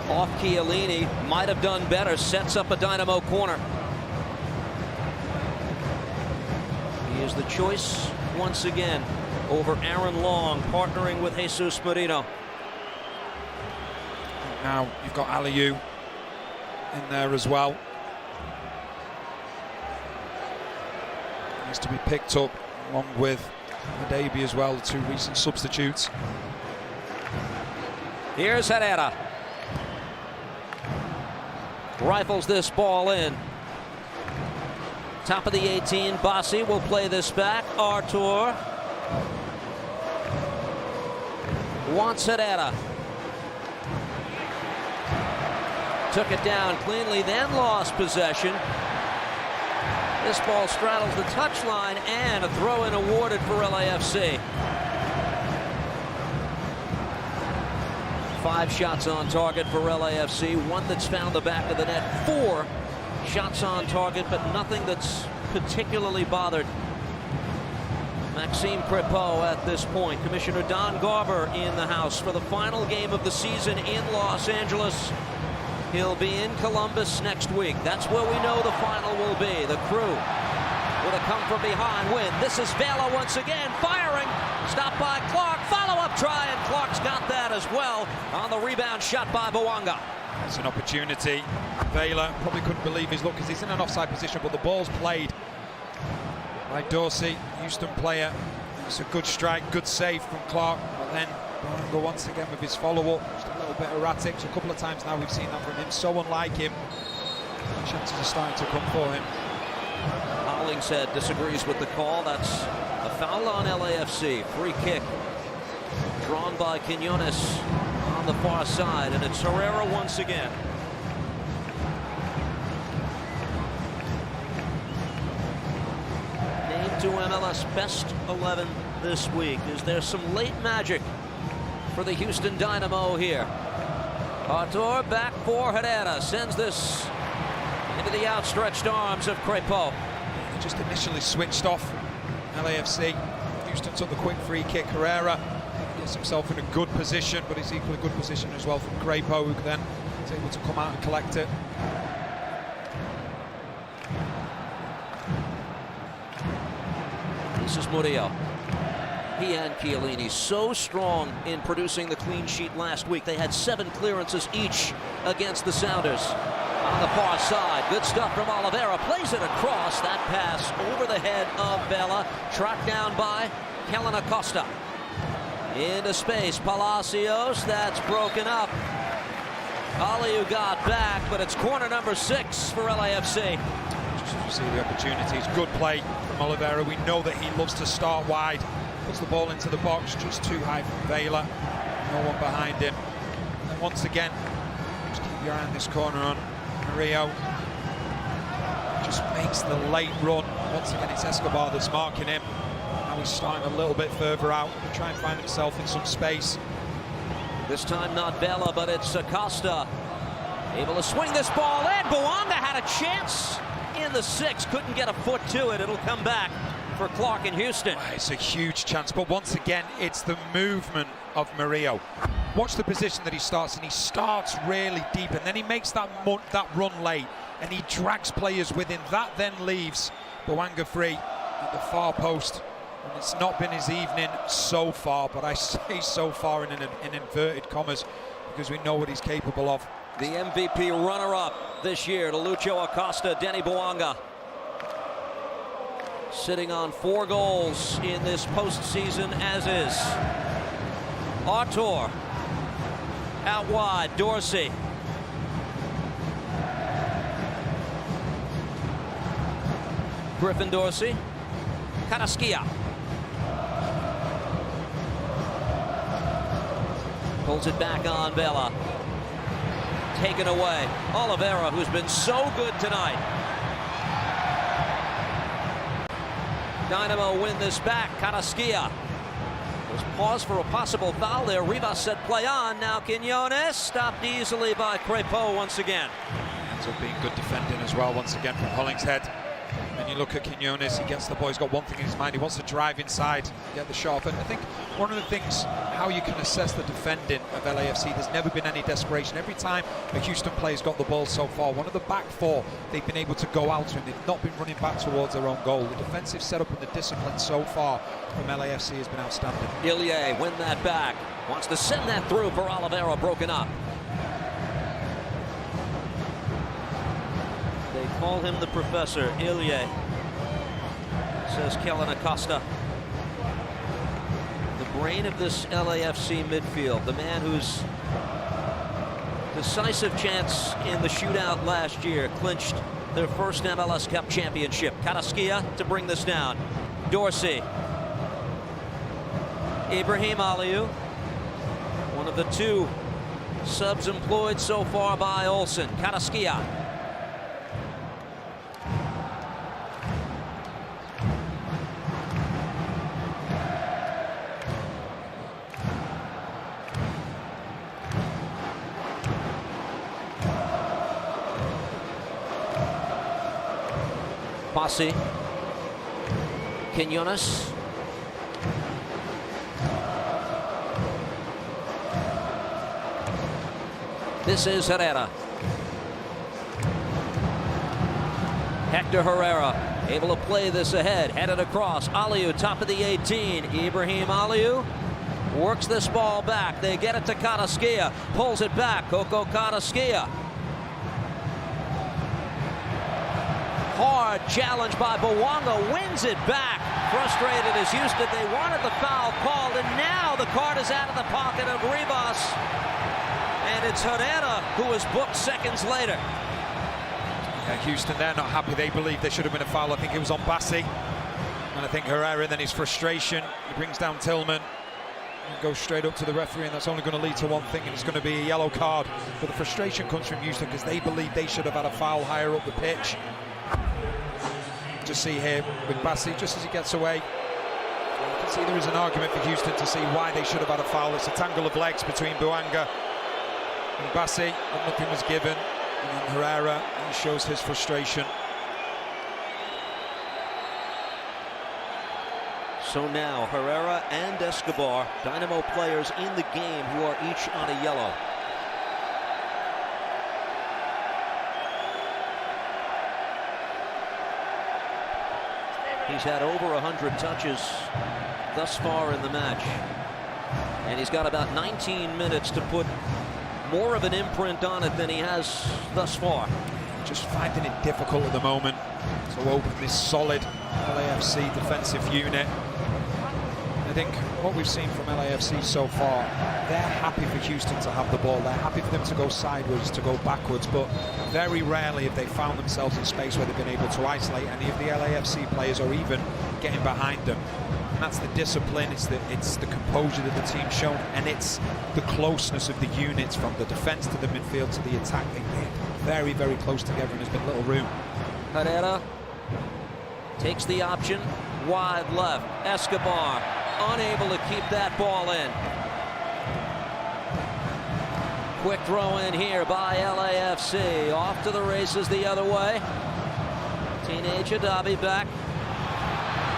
Off Chiellini, might have done better, sets up a Dynamo corner. He is the choice once again over Aaron Long, partnering with Jesus Marino. Now you've got Aliou in there as well. Needs to be picked up along with Madabi as well, the two recent substitutes. Here's Herrera. Rifles this ball in. Top of the 18, Bassi will play this back. Artur wants Herrera. Took it down cleanly, then lost possession. This ball straddles the touchline, and a throw-in awarded for LAFC. 5 shots on target for LAFC, 1 that's found the back of the net, 4 shots on target, but nothing that's particularly bothered Maxime Crépeau at this point. Commissioner Don Garber in the house for the final game of the season in Los Angeles. He'll be in Columbus next week. That's where we know the final will be. The Crew with a come-from-behind win. This is Vela once again, firing. Stopped by Clark. Follow-up try, and Clark's got that as well on the rebound shot by Bouanga. It's an opportunity. Vela probably couldn't believe his luck because he's in an offside position, but the ball's played by Dorsey, Houston player. It's a good strike, good save from Clark, but then Bouanga once again with his follow-up. Just a little bit erratic. So a couple of times now we've seen that from him. So unlike him. Chances are starting to come for him. Hollingshead disagrees with the call. That's a foul on LAFC. Free kick drawn by Quinones on the far side, and it's Herrera once again. Named to MLS Best 11 this week. Is there some late magic for the Houston Dynamo here? Artur back for Herrera. Sends this into the outstretched arms of Crépeau. They just initially switched off LAFC. Houston took the quick free kick. Herrera gets himself in a good position, but it's equally good position as well from Crépeau, who then is able to come out and collect it. This is Murillo. He and Chiellini so strong in producing the clean sheet last week. They had 7 clearances each against the Sounders. On the far side, good stuff from Oliveira. Plays it across. That pass over the head of Vela. Tracked down by Kellen Acosta. Into space, Palacios. That's broken up. Aliou got back, but it's corner number 6 for LAFC. Just as you see the opportunities. Good play from Oliveira. We know that he loves to start wide. Puts the ball into the box, just too high from Vela. No one behind him. And once again, just keep behind this corner on Murillo. Just makes the late run. Once again, it's Escobar that's marking him. Now he's starting a little bit further out to try and find himself in some space. This time not Vela, but it's Acosta. Able to swing this ball in. Bouanga had a chance in the 6. Couldn't get a foot to it. It'll come back for Clark in Houston. It's a huge chance, but once again, it's the movement of Murillo. Watch the position that he starts, and he starts really deep, and then he makes that run late, and he drags players with him. That then leaves Bouanga free at the far post. And it's not been his evening so far, but I say so far in inverted commas because we know what he's capable of. The MVP runner-up this year to Lucho Acosta, Denny Bouanga. Sitting on 4 goals in this postseason as is. Artur out wide, Dorsey. Griffin Dorsey. Carrasquilla. Pulls it back on Vela. Taken away. Oliveira, who's been so good tonight. Dynamo win this back. Carrasquilla. There's pause for a possible foul there. Rivas said play on. Now Quiñones stopped easily by Crepeau once again. Ends up being good defending as well once again from Hollingshead. And you look at Quiñones, he gets the ball, he's got one thing in his mind, he wants to drive inside, get the shot. And I think one of the things, how you can assess the defending of LAFC, there's never been any desperation. Every time a Houston player's got the ball so far, one of the back 4, they've been able to go out to him. They've not been running back towards their own goal. The defensive setup and the discipline so far from LAFC has been outstanding. Ilie win that back. Wants to send that through for Oliveira, broken up. They call him the professor, Ilie, says Kellen Acosta. The brain of this LAFC midfield, the man whose decisive chance in the shootout last year clinched their first MLS Cup championship. Carrasquilla to bring this down. Dorsey. Ibrahim Aliou, one of the 2 subs employed so far by Olsen. Carrasquilla. Bassi. Quiñones. This is Herrera. Hector Herrera able to play this ahead, headed across. Aliou, top of the 18. Ibrahim Aliou works this ball back. They get it to Carrasquilla, pulls it back. Coco Carrasquilla. Hard challenge by Bouanga, wins it back. Frustrated as Houston, they wanted the foul called, and now the card is out of the pocket of Rivas. And it's Herrera who is booked seconds later. Yeah, Houston, they're not happy. They believe there should have been a foul. I think it was on Bassi. And I think Herrera, then his frustration, he brings down Tillman and goes straight up to the referee, and that's only going to lead to one thing, and it's going to be a yellow card. But the frustration comes from Houston because they believe they should have had a foul higher up the pitch. Just see here with Bassi, just as he gets away, you can see there is an argument for Houston to see why they should have had a foul. It's a tangle of legs between Bouanga and Bassi, but nothing was given. And then Herrera, he shows his frustration. So now Herrera and Escobar, Dynamo players in the game, who are each on a yellow. He's had over 100 touches thus far in the match. And he's got about 19 minutes to put more of an imprint on it than he has thus far. Just finding it difficult at the moment to open this solid LAFC defensive unit. I think what we've seen from LAFC so far, they're happy for Houston to have the ball. They're happy for them to go sideways, to go backwards, but very rarely have they found themselves in space where they've been able to isolate any of the LAFC players or even getting behind them. And that's the discipline, it's the composure that the team's shown, and it's the closeness of the units from the defense to the midfield to the attack. They're very, very close together, and there's been little room. Herrera takes the option, wide left. Escobar unable to keep that ball in. Quick throw in here by LAFC. Off to the races the other way. Teenage Adabi back.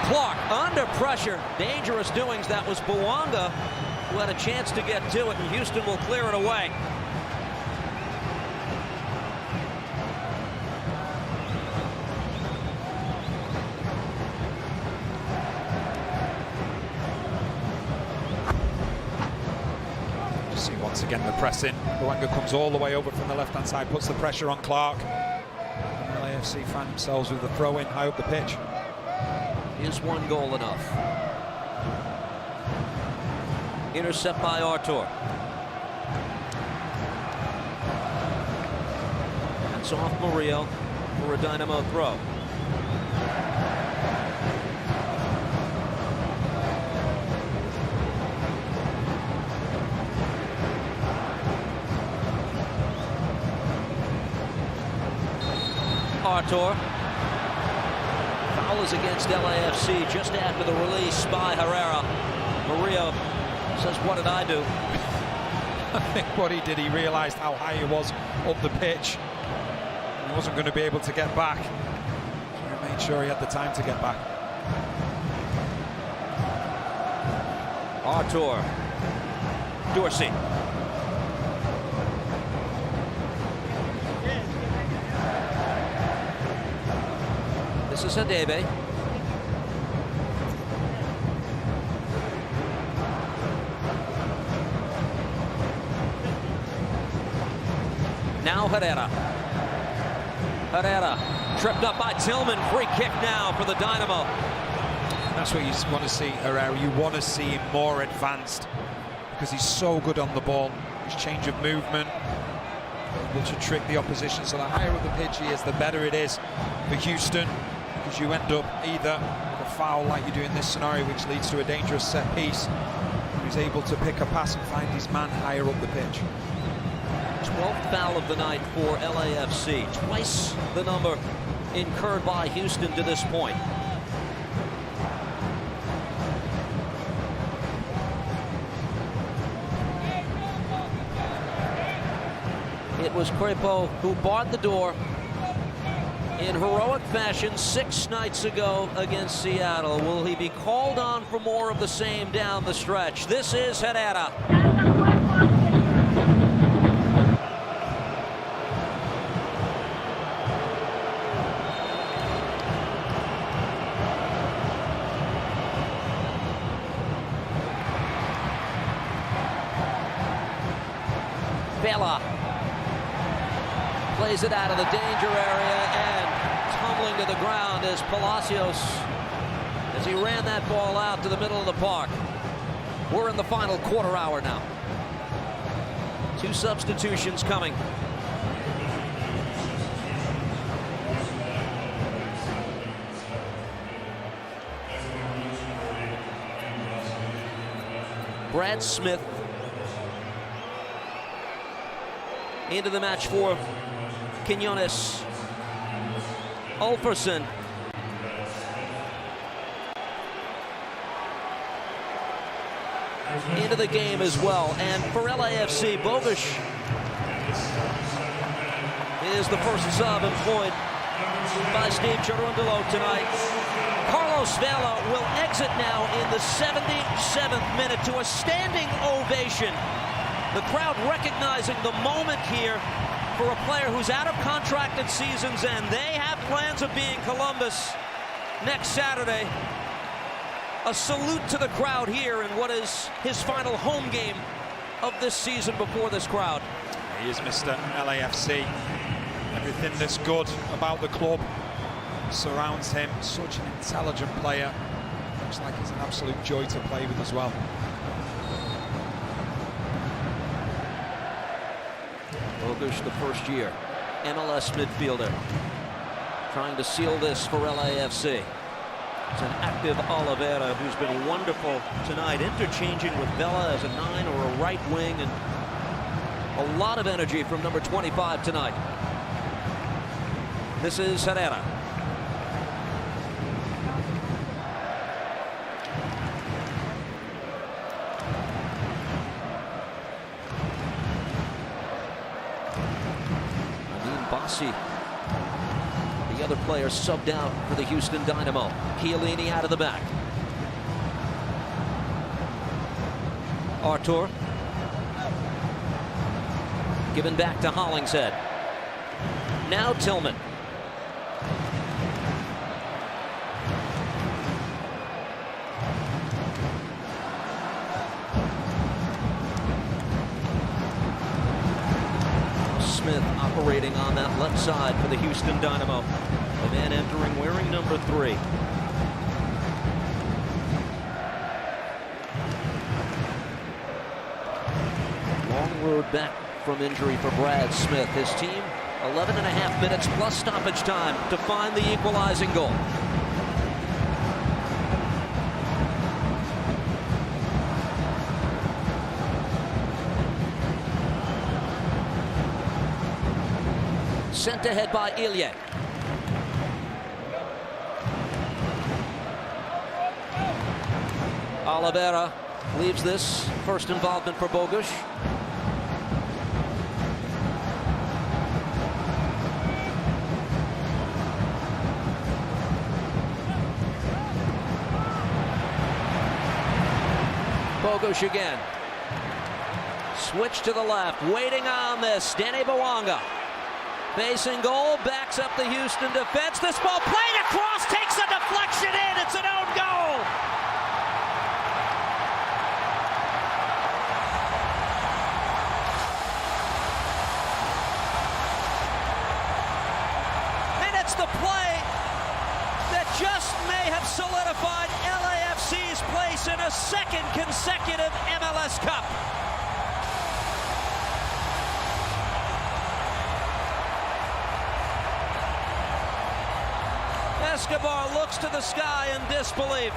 Clark under pressure. Dangerous doings. That was Bouanga who had a chance to get to it, and Houston will clear it away. See once again the press in. Bouanga comes all the way over from the left-hand side, puts the pressure on Clark. And LAFC find themselves with the throw-in high up the pitch. Is one goal enough? Intercept by Artur. That's off Murillo for a Dynamo throw. Artur. Foul is against LAFC just after the release by Herrera. Murillo says, what did I do? I think what he did, he realized how high he was up the pitch. He wasn't going to be able to get back. So he made sure he had the time to get back. Artur. Dorsey. This is Hadebe. Now Herrera. Herrera tripped up by Tillman. Free kick now for the Dynamo. That's what you want to see, Herrera. You want to see him more advanced because he's so good on the ball. His change of movement, able to trick the opposition. So the higher up the pitch he is, the better it is for Houston, because you end up either with a foul like you do in this scenario, which leads to a dangerous set piece. He's able to pick a pass and find his man higher up the pitch. 12th foul of the night for LAFC. Twice the number incurred by Houston to this point. It was Crepeau who barred the door in heroic fashion 6 nights ago against Seattle. Will he be called on for more of the same down the stretch? This is Herrera. Vela plays it out of the danger area and tumbling to the ground is Palacios as he ran that ball out to the middle of the park. We're in the final quarter hour now. 2 substitutions coming. Brad Smith into the match for Quinones. Ulferson. Into the game as well. And for LAFC, Bogusz is the first sub employed by Steve Cherundolo tonight. Carlos Vela will exit now in the 77th minute to a standing ovation. The crowd recognizing the moment here for a player who's out of contracted seasons, and they have plans of being Columbus next Saturday. A salute to the crowd here in what is his final home game of this season before this crowd. He is Mr. LAFC. Everything that's good about the club surrounds him. Such an intelligent player. Looks like he's an absolute joy to play with as well. Bogusz, the first year MLS midfielder, trying to seal this for LAFC. It's an active Oliveira who's been wonderful tonight, interchanging with Vela as a 9 or a right wing, and a lot of energy from number 25 tonight. This is Herrera. Bassi, the other player, subbed out for the Houston Dynamo. Chiellini out of the back. Artur. Given back to Hollingshead. Now Tillman. Smith operating on that left side for the Houston Dynamo. The man entering wearing number 3. Long road back from injury for Brad Smith. His team, 11.5 minutes plus stoppage time to find the equalizing goal. Sent ahead by Ilya. Oliveira leaves this first involvement for Bogusz. Bogusz again. Switch to the left, waiting on this, Danny Bouanga. Facing goal, backs up the Houston defense. This ball played across, takes a deflection in. It's an own goal. And it's the play that just may have solidified LAFC's place in a second consecutive MLS Cup. Escobar looks to the sky in disbelief.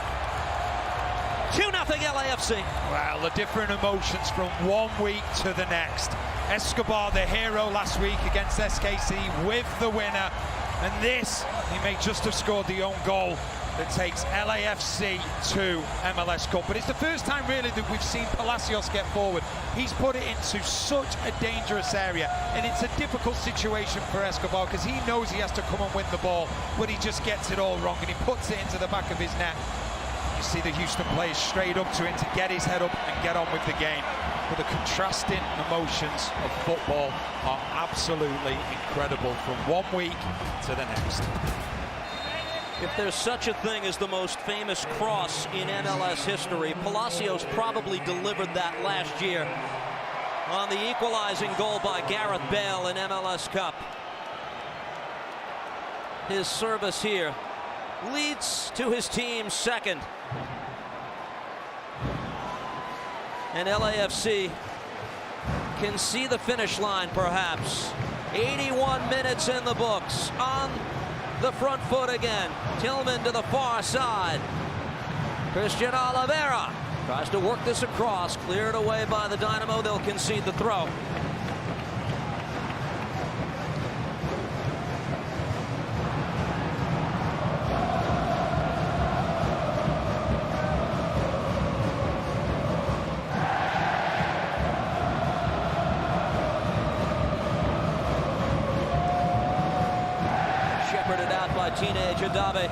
2-0 LAFC. Well, the different emotions from one week to the next. Escobar, the hero last week against SKC with the winner. And this, he may just have scored the own goal that takes LAFC to MLS Cup. But it's the first time really that we've seen Palacios get forward. He's put it into such a dangerous area, and it's a difficult situation for Escobar because he knows he has to come and win the ball, but he just gets it all wrong and he puts it into the back of his net. You see the Houston players straight up to him to get his head up and get on with the game. But the contrasting emotions of football are absolutely incredible from one week to the next. If there's such a thing as the most famous cross in MLS history, Palacios probably delivered that last year on the equalizing goal by Gareth Bale in MLS Cup. His service here leads to his team's second. And LAFC can see the finish line perhaps. 81 minutes in the books. On the front foot again. Tillman to the far side. Christian Oliveira tries to work this across. Cleared away by the Dynamo. They'll concede the throw. Shepherded out by teenage Adabe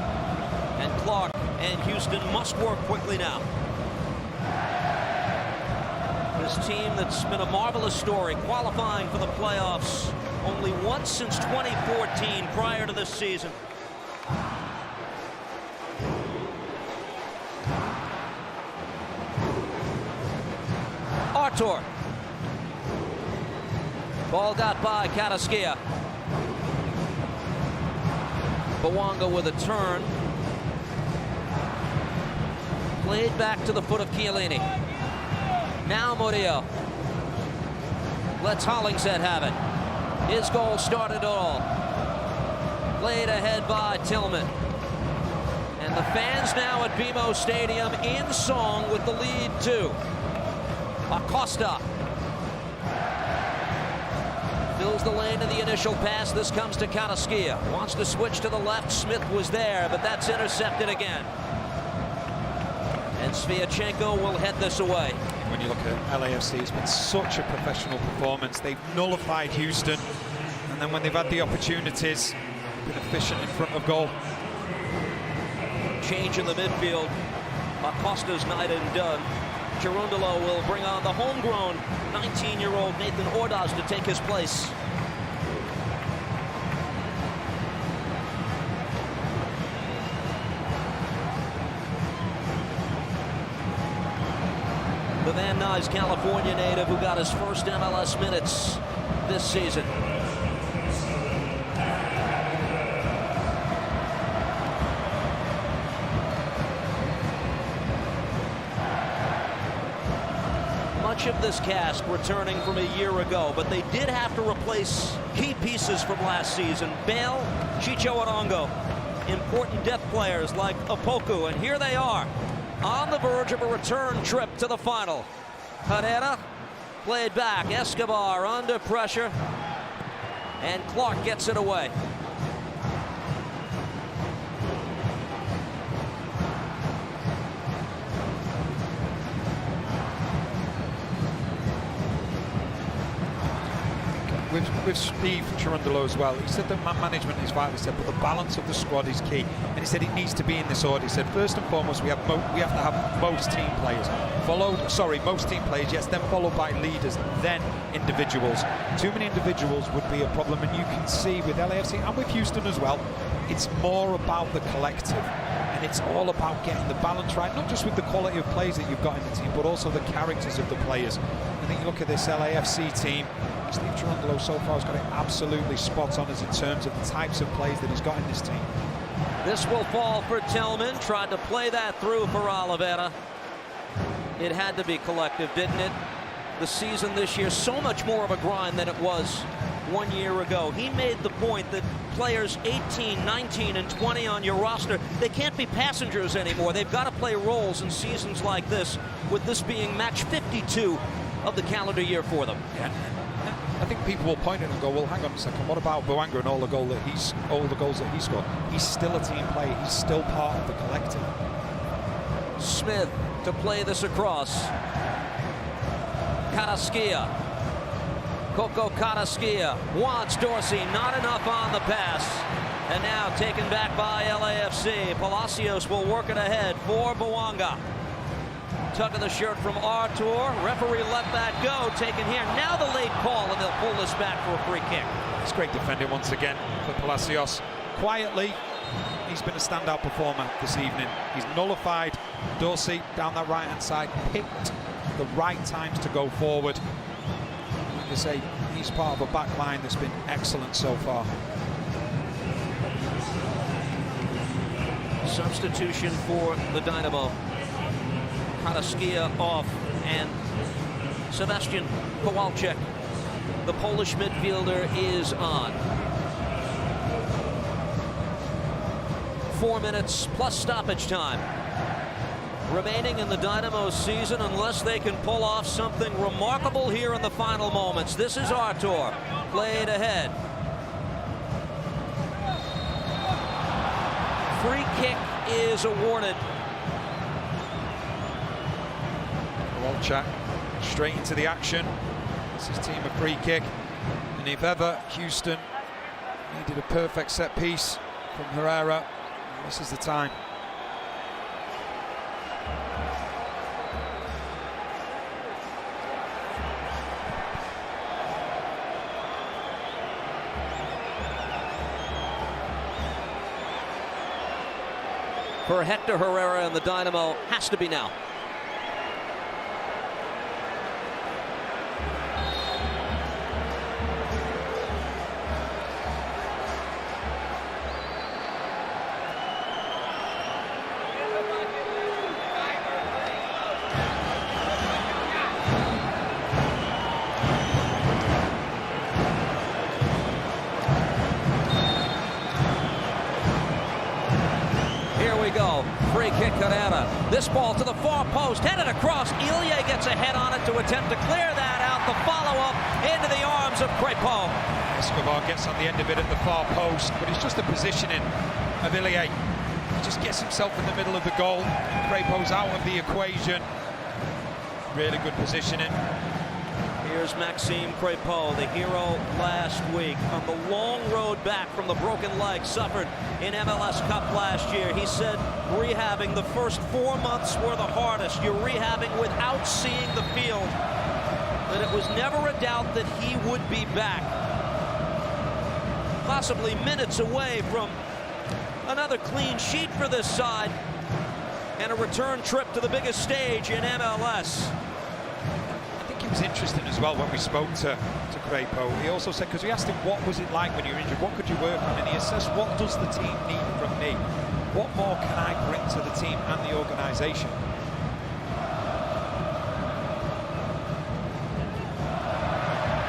and Clark, and Houston must work quickly now. This team that's been a marvelous story, qualifying for the playoffs only once since 2014 prior to this season. Artur. Ball got by Kataskia. Bouanga with a turn. Played back to the foot of Chiellini. Now Murillo lets Hollingshead have it. His goal started it all. Played ahead by Tillman. And And the fans now at BMO Stadium in song with the lead too. Acosta fills the lane in the initial pass. This comes to Karaskia. Wants to switch to the left. Smith was there, but that's intercepted again. And Sviatchenko will head this away. When you look at LAFC, it's been such a professional performance. They've nullified Houston, and then when they've had the opportunities, been efficient in front of goal. Change in the midfield. Acosta's night and done. Cherundolo will bring on the homegrown 19-year-old Nathan Ordaz to take his place. The Van Nuys California native who got his first MLS minutes this season. Much of this cast returning from a year ago, but they did have to replace key pieces from last season. Bale, Chicho Arango, important depth players like Opoku, and here they are on the verge of a return trip to the final. Herrera played back, Escobar under pressure, and Clark gets it away. With Steve Cherundolo as well, he said that man management is vital. He said, but the balance of the squad is key. And he said it needs to be in this order. He said, first and foremost, we have to have most team players. Most team players, yes, then followed by leaders, then individuals. Too many individuals would be a problem, and you can see with LAFC and with Houston as well, it's more about the collective. And it's all about getting the balance right, not just with the quality of players that you've got in the team, but also the characters of the players. I think you look at this LAFC team, Steve Cherundolo so far has got it absolutely spot on as in terms of the types of players that he's got in this team. This will fall for Tillman. Tried to play that through for Oliveira. It had to be collective, didn't it? The season this year, so much more of a grind than it was 1 year ago. He made the point that players 18, 19, and 20 on your roster, they can't be passengers anymore. They've got to play roles in seasons like this, with this being match 52 of the calendar year for them. Yeah. I think people will point at it and go, well, hang on a second, what about Boanga and all the goals that he scored? He's still a team player. He's still part of the collective. Smith to play this across. Karaskia. Coco Karaskia wants Dorsey. Not enough on the pass. And now taken back by LAFC. Palacios will work it ahead for Boanga. Tug of the shirt from Artur. Referee let that go. Taken here. Now the late call, and they'll pull this back for a free kick. It's great defending once again for Palacios. Quietly, he's been a standout performer this evening. He's nullified Dorsey down that right-hand side, picked the right times to go forward. Like I say, he's part of a back line that's been excellent so far. Substitution for the Dynamo. Karaskia off, and Sebastian Kowalczyk, the Polish midfielder, is on. 4 minutes plus stoppage time remaining in the Dynamo season, unless they can pull off something remarkable here in the final moments. This is Artur, played ahead. Free kick is awarded. Kowalczyk straight into the action. This is team a free kick, and if ever Houston needed a perfect set piece from Herrera, this is the time. For Hector Herrera and the Dynamo, has to be now. Here we go. ball to the far post, headed across. Ilya gets a head on it to attempt to clear that out. The follow-up into the arms of Crepeau. Escobar gets on the end of it at the far post, but it's just the positioning of Ilya. He just gets himself in the middle of the goal. Crepeau's out of the equation. Really good positioning. Here's Maxime Crepeau, the hero last week, on the long road back from the broken leg suffered in MLS Cup last year. He said rehabbing the first 4 months were the hardest. You're rehabbing without seeing the field. That it was never a doubt that he would be back. Possibly minutes away from another clean sheet for this side and a return trip to the biggest stage in MLS. It was interesting as well when we spoke to Crepeau. He also said, because we asked him what was it like when you were injured, what could you work on, and he assessed what does the team need from me, what more can I bring to the team and the organisation.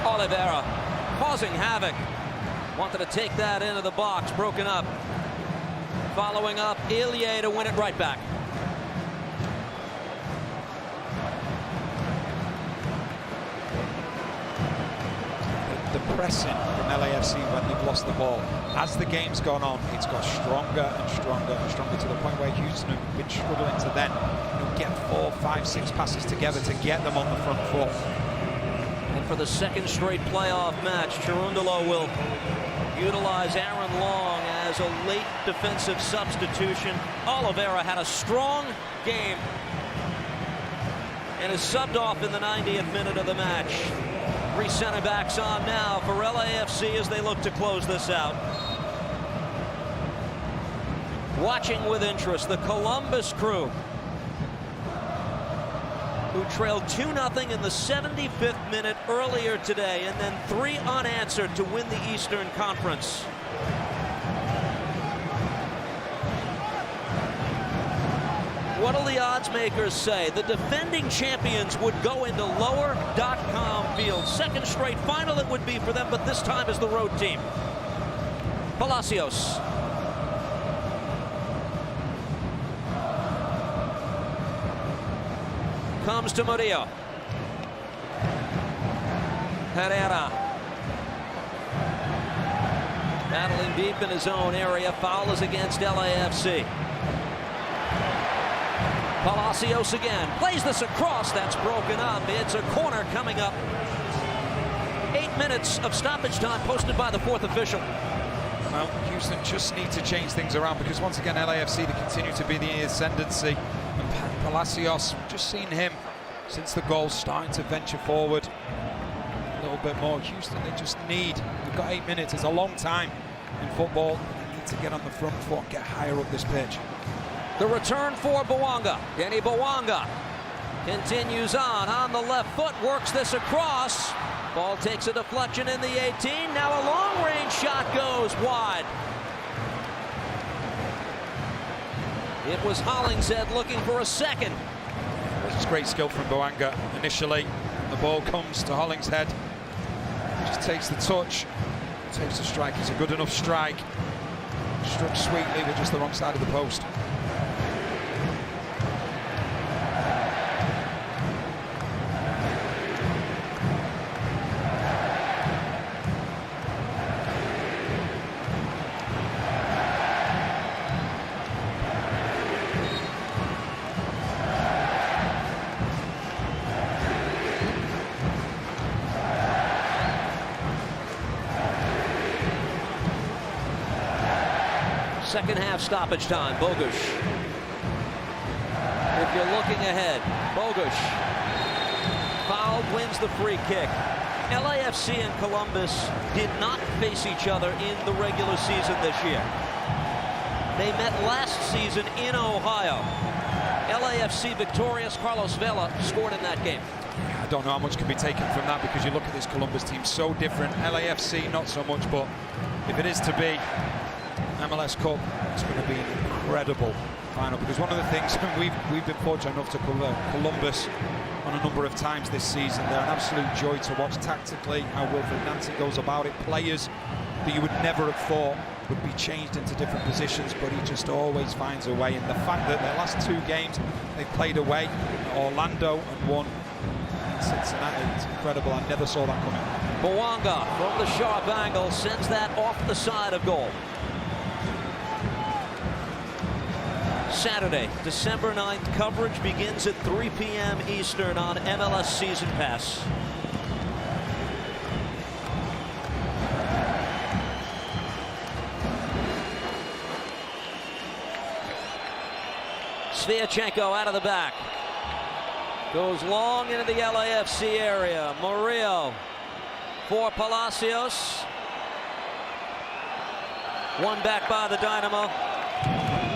Oliveira causing havoc, wanted to take that into the box, broken up. Following up, Ilya to win it right back. The pressing from LAFC when they've lost the ball, as the game's gone on, it's got stronger and stronger and stronger, to the point where Houston have been struggling to then get 4, 5, 6 passes together to get them on the front foot. And for the second straight playoff match, Cherundolo will utilize Aaron Long as a late defensive substitution. Oliveira had a strong game and is subbed off in the 90th minute of the match. 3 center backs on now for LAFC as they look to close this out. Watching with interest the Columbus Crew, who trailed 2-0 in the 75th minute earlier today, and then 3 unanswered to win the Eastern Conference. What do the odds makers say? The defending champions would go into lower.com field. Second straight final it would be for them, but this time as the road team. Palacios. Comes to Murillo. Herrera. Battling deep in his own area. Foul is against LAFC. Palacios again, plays this across, that's broken up. It's a corner coming up. 8 minutes of stoppage time posted by the 4th official. Well, Houston just need to change things around, because once again LAFC to continue to be the ascendancy. And Palacios, just seen him since the goal starting to venture forward a little bit more. Houston, they just need, they've got 8 minutes, it's a long time in football. They need to get on the front foot and get higher up this pitch. The return for Bouanga. Denny Bouanga continues on the left foot, works this across. Ball takes a deflection in the 18. Now a long-range shot goes wide. It was Hollingshead looking for a second. It's great skill from Bouanga initially. The ball comes to Hollingshead. Just takes the touch, takes the strike. It's a good enough strike. Struck sweetly, but just the wrong side of the post. Second half stoppage time. Bogusz. If you're looking ahead, Bogusz fouled, wins the free kick. LAFC and Columbus did not face each other in the regular season this year. They met last season in Ohio. LAFC victorious. Carlos Vela scored in that game. I don't know how much can be taken from that, because you look at this Columbus team, so different. LAFC not so much, but if it is to be MLS Cup, it's going to be an incredible final, because one of the things we've been fortunate enough to cover Columbus on a number of times this season. They're an absolute joy to watch tactically, how Wilfred Nancy goes about it. Players that you would never have thought would be changed into different positions, but he just always finds a way. And the fact that their last 2 games they played away, Orlando and won in Cincinnati, it's incredible. I never saw that coming. Mwanga from the sharp angle sends that off the side of goal. Saturday, December 9th, coverage begins at 3 p.m. Eastern on MLS Season Pass. Sviatchenko out of the back. Goes long into the LAFC area. Murillo for Palacios. One back by the Dynamo.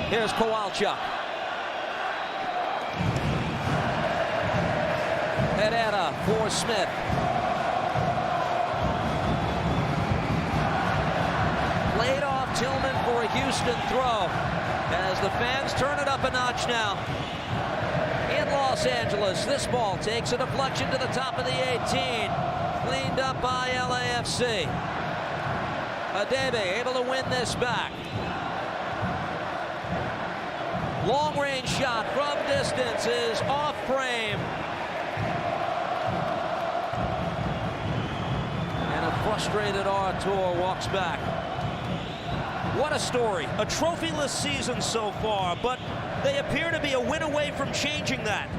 Here's Kowalczyk. Herrera for Smith. Laid off Tillman for a Houston throw. As the fans turn it up a notch now. In Los Angeles, this ball takes a deflection to the top of the 18. Cleaned up by LAFC. Adebe able to win this back. Long range shot from distance is off frame. And a frustrated Artur walks back. What a story. A trophyless season so far, but they appear to be a win away from changing that.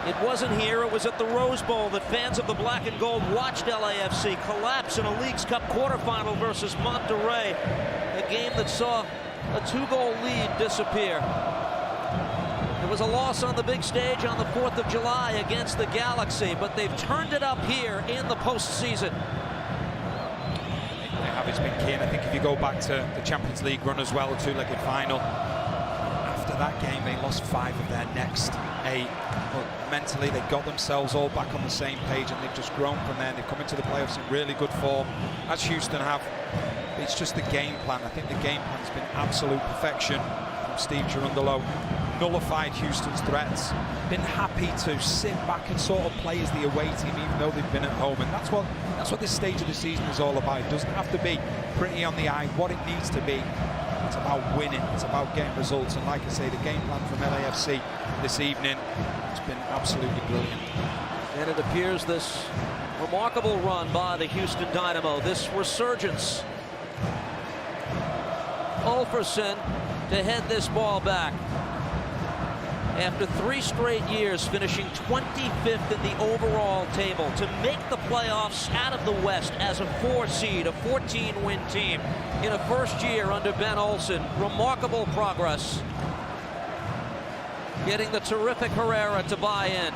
It wasn't here, it was at the Rose Bowl that fans of the black and gold watched LAFC collapse in a Leagues Cup quarterfinal versus Monterrey, a game that saw a 2-goal lead disappear. It was a loss on the big stage on the 4th of July against the Galaxy, but they've turned it up here in the postseason. They have. It's been key, and I think if you go back to the Champions League run as well, a 2-legged final, after that game they lost 5 of their next 8. But mentally they got themselves all back on the same page, and they've just grown from there. They've come into the playoffs in really good form, as Houston have. It's just the game plan. I think the game plan has been absolute perfection from Steve Cherundolo. Nullified Houston's threats, been happy to sit back and sort of play as the away team even though they've been at home, and that's what this stage of the season is all about. It doesn't have to be pretty on the eye. What it needs to be, it's about winning, it's about getting results, and like I say, the game plan from LAFC this evening has been absolutely brilliant. And it appears this remarkable run by the Houston Dynamo, this resurgence. Ulferson to head this ball back. After 3 straight years finishing 25th in the overall table to make the playoffs out of the West as a 4 seed, a 14-win team in a first year under Ben Olsen. Remarkable progress. Getting the terrific Herrera to buy in.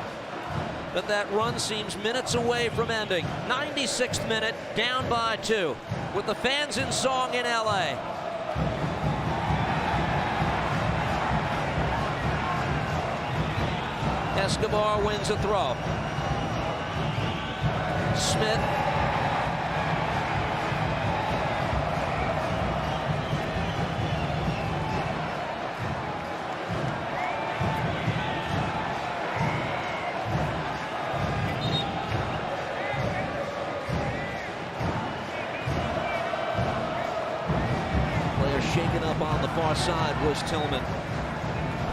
But that run seems minutes away from ending. 96th minute, down by 2, with the fans in song in LA. Escobar wins a throw. Smith. Player shaken up on the far side was Tillman.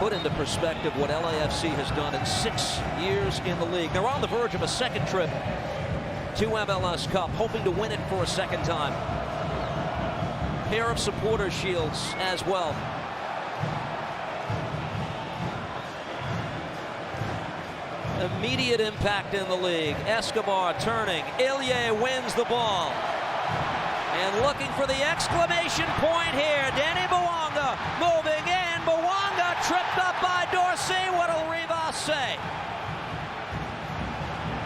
Put into perspective what LAFC has done in 6 years in the league. They're on the verge of a second trip to MLS Cup, hoping to win it for a second time. Pair of supporter shields as well. Immediate impact in the league. Escobar turning. Ilya wins the ball. And looking for the exclamation point here. Danny Mwanga moving in. Mwanga tripped up by Dorsey. What'll Rivas say?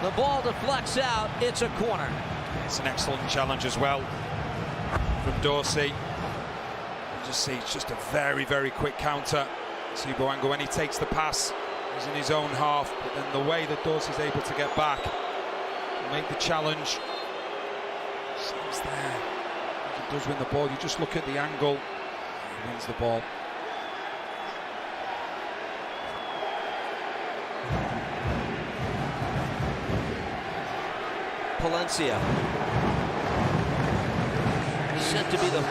The ball deflects out. It's a corner. It's an excellent challenge as well from Dorsey. You just see it's just a very, very quick counter. See Mwanga when he takes the pass, he's in his own half, but then the way that Dorsey's able to get back and make the challenge seems there. He does win the ball. You just look at the angle, he wins the ball. Palencia. Set to be the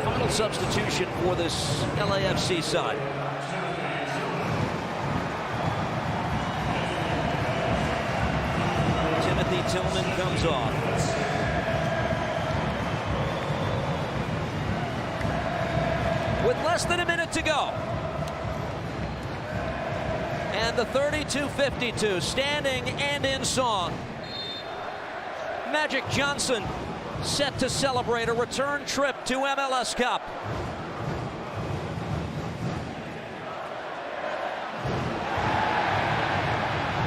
final substitution for this LAFC side. Timothy Tillman comes off. With less than a minute to go. And the 32-52 standing and in song. Magic Johnson set to celebrate a return trip to MLS Cup.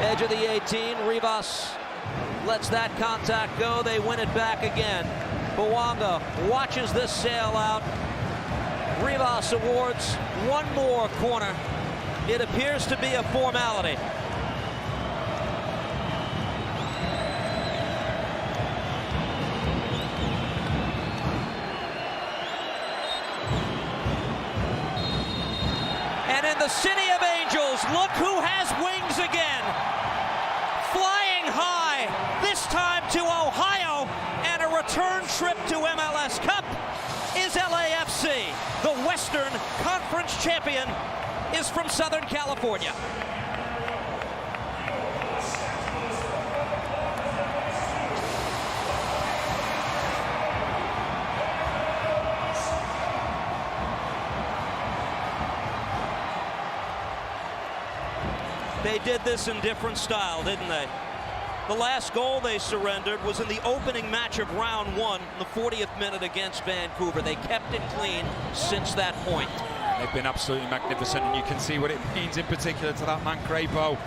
Edge of the 18, Rivas lets that contact go. They win it back again. Bouanga watches this sail out. Rivas awards one more corner. It appears to be a formality. And in the City of Angels, look who has wings again. Flying high, this time to Ohio, and a return trip to MLS Cup is LAFC. The Western Conference champion is from Southern California. They did this in different style, didn't they? The last goal they surrendered was in the opening match of round one, the 40th minute against Vancouver. They kept it clean since that point. They've been absolutely magnificent, and you can see what it means in particular to that man Crepo,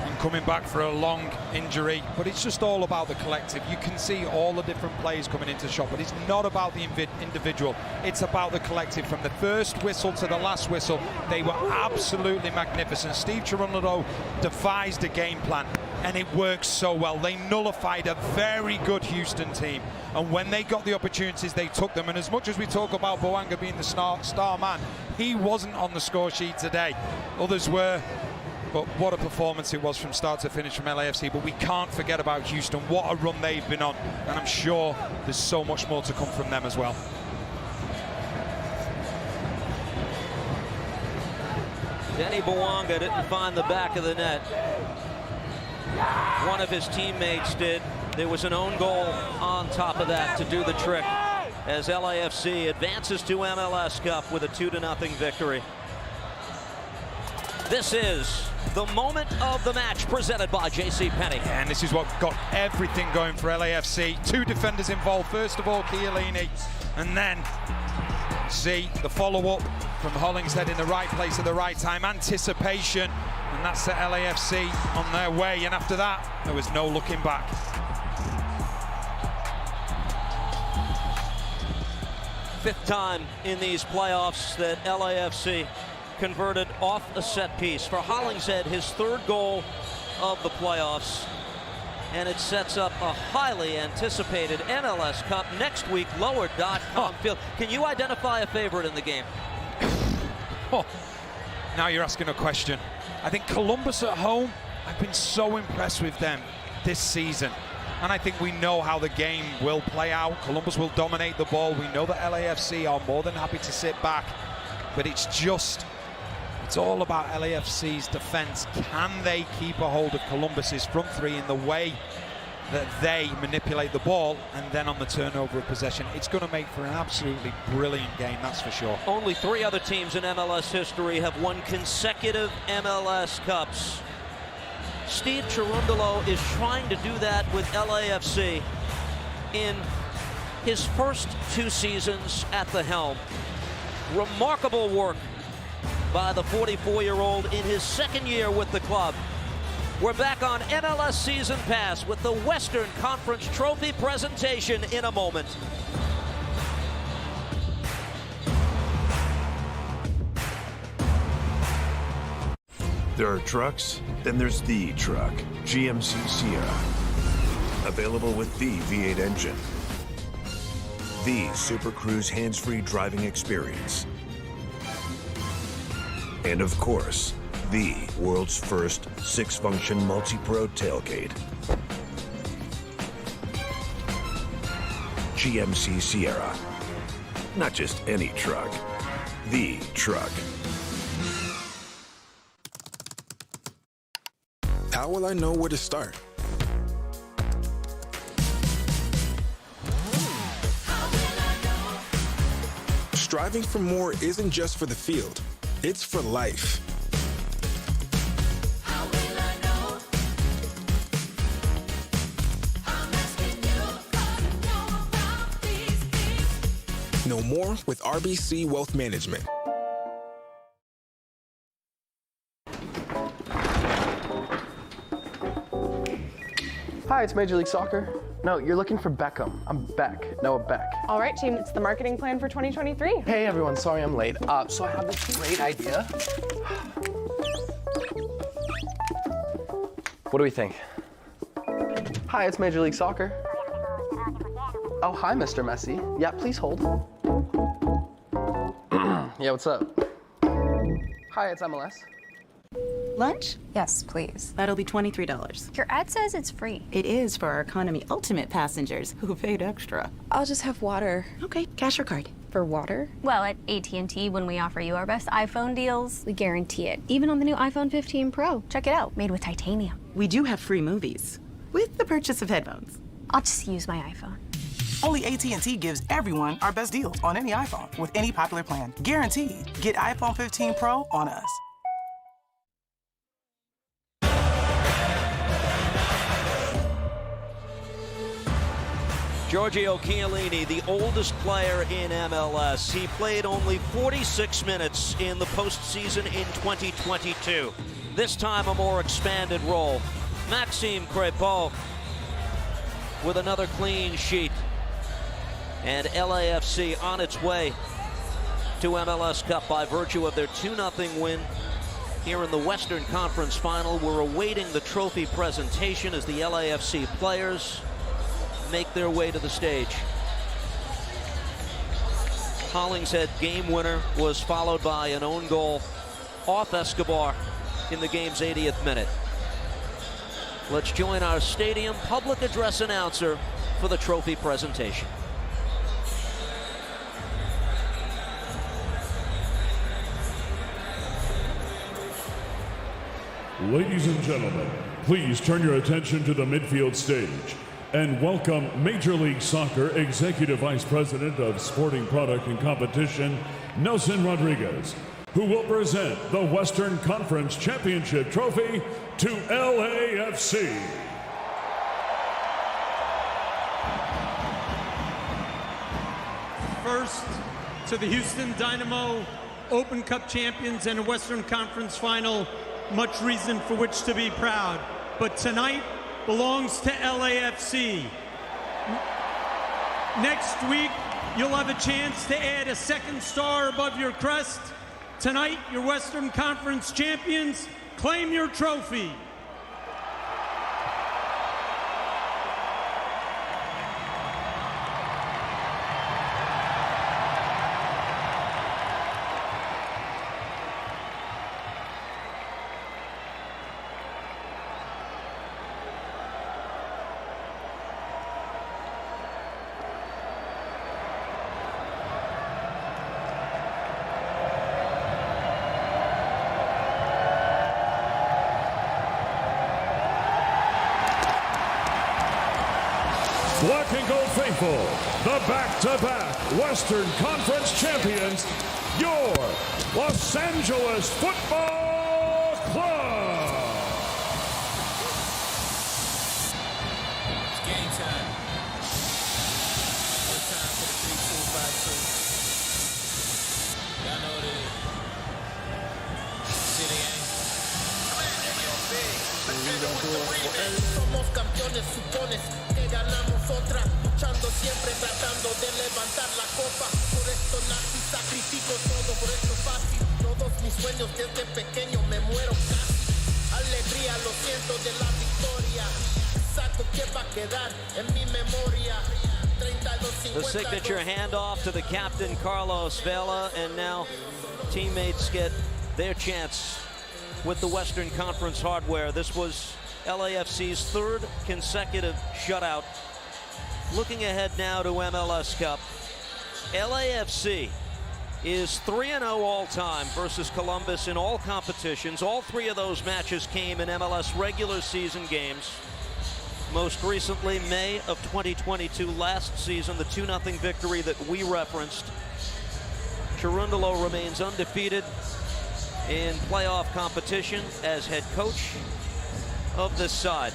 and coming back for a long injury. But it's just all about the collective. You can see all the different players coming into the shot, but it's not about the individual. It's about the collective. From the first whistle to the last whistle, they were absolutely magnificent. Steve Cherundolo devised a game plan, and it works so well. They nullified a very good Houston team, and when they got the opportunities, they took them. And as much as we talk about Bouanga being the star man, he wasn't on the score sheet today. Others were, but what a performance it was from start to finish from LAFC. But we can't forget about Houston. What a run they've been on, and I'm sure there's so much more to come from them as well. Denny Bouanga didn't find the back of the net. One of his teammates did. There was an own goal on top of that to do the trick, as LAFC advances to MLS Cup with a 2-0 victory. This is the moment of the match presented by JCPenney. And this is what got everything going for LAFC. Two defenders involved. First of all, Chiellini, and then see the follow-up from Hollingshead in the right place at the right time. Anticipation, and that set LAFC on their way. And after that, there was no looking back. Fifth time in these playoffs that LAFC converted off a set piece. For Hollingshead, his third goal of the playoffs, and it sets up a highly anticipated MLS Cup next week, lower.com field. Can you identify a favorite in the game? Now you're asking a question. I think Columbus at home, I've been so impressed with them this season. And I think we know how the game will play out. Columbus will dominate the ball. We know that LAFC are more than happy to sit back. But it's all about LAFC's defense. Can they keep a hold of Columbus's front three in the way that they manipulate the ball, and then on the turnover of possession? It's going to make for an absolutely brilliant game, that's for sure. Only 3 other teams in MLS history have won consecutive MLS Cups. Steve Cherundolo is trying to do that with LAFC in his first 2 seasons at the helm. Remarkable work by the 44-year-old in his second year with the club. We're back on MLS Season Pass with the Western Conference Trophy presentation in a moment. There are trucks, then there's the truck, GMC Sierra. Available with the V8 engine. The Super Cruise hands-free driving experience. And of course, the world's first 6-function multi-pro tailgate. GMC Sierra. Not just any truck, the truck. How will I know where to start? Striving for more isn't just for the field, it's for life. Know more with RBC Wealth Management. Hi, it's Major League Soccer. No, you're looking for Beckham. I'm Beck. Noah Beck. All right, team, it's the marketing plan for 2023. Hey, everyone. Sorry I'm late. So I have this great idea. What do we think? Hi, it's Major League Soccer. Oh, hi, Mr. Messi. Yeah, please hold. Yeah, what's up? Hi, it's MLS. Lunch? Yes, please. That'll be $23. Your ad says it's free. It is for our Economy Ultimate passengers who paid extra. I'll just have water. Okay, cash or card? For water? Well, at AT&T, when we offer you our best iPhone deals, we guarantee it. Even on the new iPhone 15 Pro. Check it out, made with titanium. We do have free movies with the purchase of headphones. I'll just use my iPhone. Only AT&T gives everyone our best deals on any iPhone with any popular plan. Guaranteed. Get iPhone 15 Pro on us. Giorgio Chiellini, the oldest player in MLS. He played only 46 minutes in the postseason in 2022. This time a more expanded role. Maxime Crépeau with another clean sheet. And LAFC on its way to MLS Cup by virtue of their 2-0 win here in the Western Conference Final. We're awaiting the trophy presentation as the LAFC players make their way to the stage. Hollingshead game winner was followed by an own goal off Escobar in the game's 80th minute. Let's join our stadium public address announcer for the trophy presentation. Ladies and gentlemen, please turn your attention to the midfield stage and welcome Major League Soccer Executive Vice President of Sporting Product and Competition, Nelson Rodriguez, who will present the Western Conference Championship Trophy to LAFC. First, to the Houston Dynamo, Open Cup champions and a Western Conference final, much reason for which to be proud. But tonight belongs to LAFC. Next week, you'll have a chance to add a second star above your crest. Tonight, your Western Conference champions, claim your trophy. Black and gold faithful, the back-to-back Western Conference champions, your Los Angeles Football Club. It's game time. It's time for the 3-2-5-2. Y'all know what it is. City game. Somos campeones, supones que ganamos otra, luchando siempre tratando de levantar la copa. Por esto nací, sacrifico todo, por esto fácil. Todos mis sueños desde pequeño me muero casi. Alegría, lo siento de la victoria. Saco que va a quedar en mi memoria. The signature handoff to the captain, Carlos Vela, and now teammates get their chance with the Western Conference hardware. This was LAFC's third consecutive shutout Looking ahead now to MLS Cup, LAFC is 3-0 all-time versus Columbus in all competitions. All three of those matches came in MLS regular season games. Most recently, May of 2022, last season, the 2-0 victory that we referenced. Cherundolo remains undefeated in playoff competition as head coach of this side.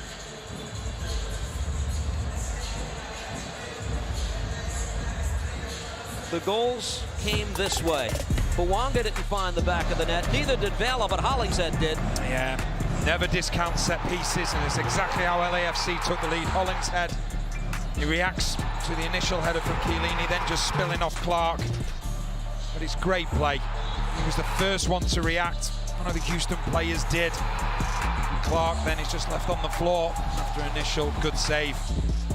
The goals came this way. Bouanga didn't find the back of the net. Neither did Vela, but Hollingshead did. Yeah, never discount set pieces, and it's exactly how LAFC took the lead. Hollingshead, he reacts to the initial header from Chiellini, then just spilling off Clark. But it's great play. He was the first one to react. One of the Houston players did. And Clark then is just left on the floor after initial good save.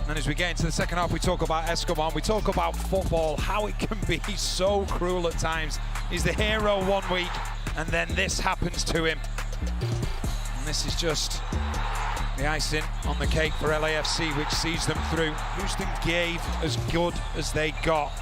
And as we get into the second half, we talk about Escobar, we talk about football, how it can be so cruel at times. He's the hero one week, and then this happens to him. And this is just the icing on the cake for LAFC, which sees them through. Houston gave as good as they got,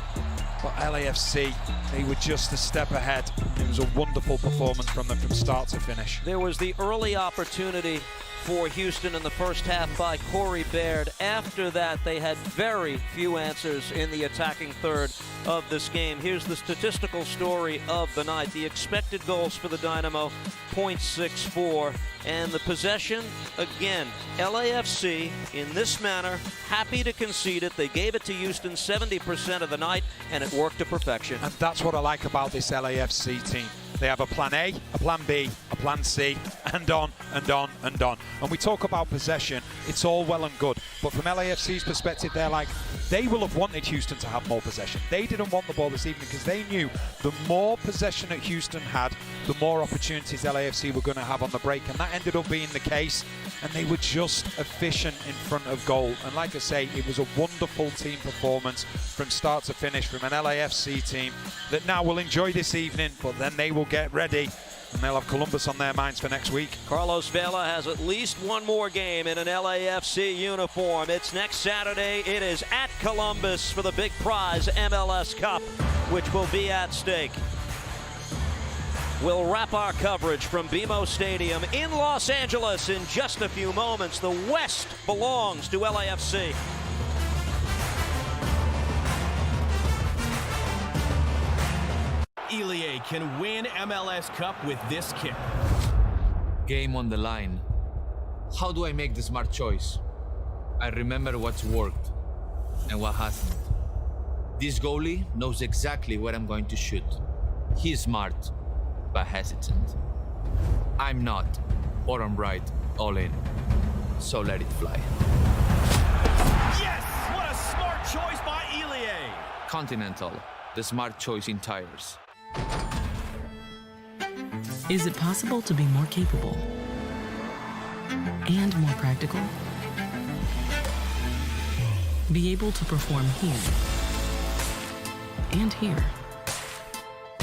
but LAFC, they were just a step ahead. It was a wonderful performance from them from start to finish. There was the early opportunity for Houston in the first half by Corey Baird. After that, they had very few answers in the attacking third of this game. Here's the statistical story of the night. The expected goals for the Dynamo, 0.64. And the possession, again, LAFC in this manner, happy to concede it. They gave it to Houston 70% of the night, and it worked to perfection. And that's what I like about this LAFC team. They have a plan A, a plan B, a plan C, and on and on and on. And we talk about possession, it's all well and good. But from LAFC's perspective, they're like, they will have wanted Houston to have more possession. They didn't want the ball this evening because they knew the more possession that Houston had, the more opportunities LAFC were going to have on the break. And that ended up being the case. And they were just efficient in front of goal. And like I say, it was a wonderful team performance from start to finish from an LAFC team that now will enjoy this evening, but then they will get ready and they'll have Columbus on their minds for next week. Carlos Vela has at least one more game in an LAFC uniform. It's next Saturday. It is at Columbus for the big prize MLS Cup, which will be at stake. We'll wrap our coverage from BMO Stadium in Los Angeles in just a few moments. The West belongs to LAFC. Ilie can win MLS Cup with this kick. Game on the line. How do I make the smart choice? I remember what's worked and what hasn't. This goalie knows exactly where I'm going to shoot. He's smart, but hesitant. I'm not, or I'm right, all in. So let it fly. Yes! What a smart choice by Ilie! Continental, the smart choice in tires. Is it possible to be more capable and more practical? Be able to perform here and here.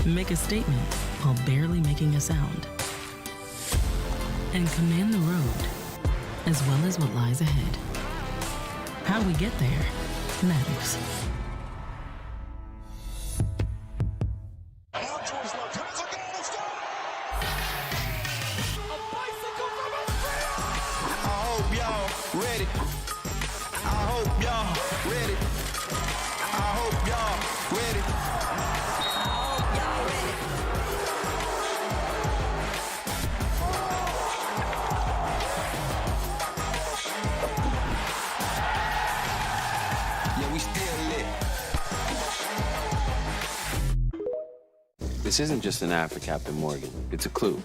Make a statement while barely making a sound. And command the road, as well as what lies ahead. How we get there matters. Ready. I hope y'all ready. I hope y'all ready. I hope y'all ready. Yeah, we still lit. This isn't just an ad for Captain Morgan. It's a clue.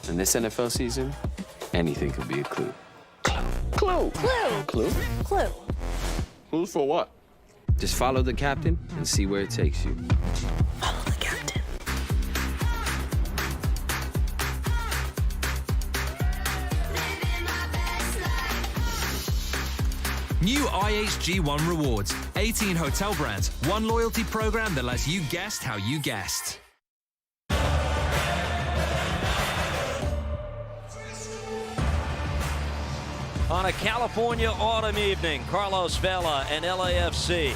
In this NFL season, anything could be a clue. Clue. Clue. Clue. Clue. Clues for what? Just follow the captain and see where it takes you. Follow the captain. New IHG1 Rewards. 18 hotel brands. One loyalty program that lets you guest how you guest. On a California autumn evening, Carlos Vela and LAFC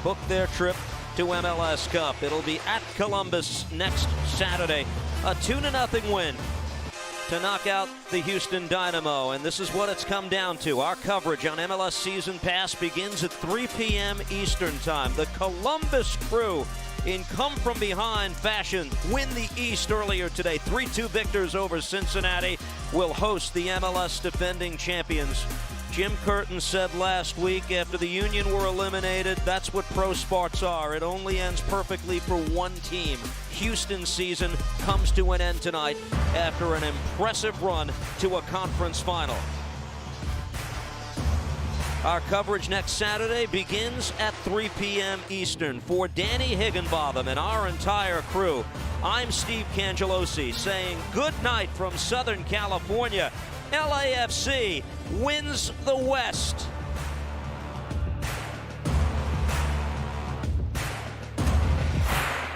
book their trip to MLS Cup. It'll be at Columbus next Saturday. A 2-0 win to knock out the Houston Dynamo, and this is what it's come down to. Our coverage on MLS Season Pass begins at 3 p.m. Eastern Time. The Columbus Crew, in come-from-behind fashion, win the East earlier today. 3-2 victors over Cincinnati will host the MLS defending champions. Jim Curtin said last week after the Union were eliminated, that's what pro sports are. It only ends perfectly for one team. Houston's season comes to an end tonight after an impressive run to a conference final. Our coverage next Saturday begins at 3 p.m. Eastern. For Danny Higginbotham and our entire crew, I'm Steve Cangelosi saying good night from Southern California. LAFC wins the West.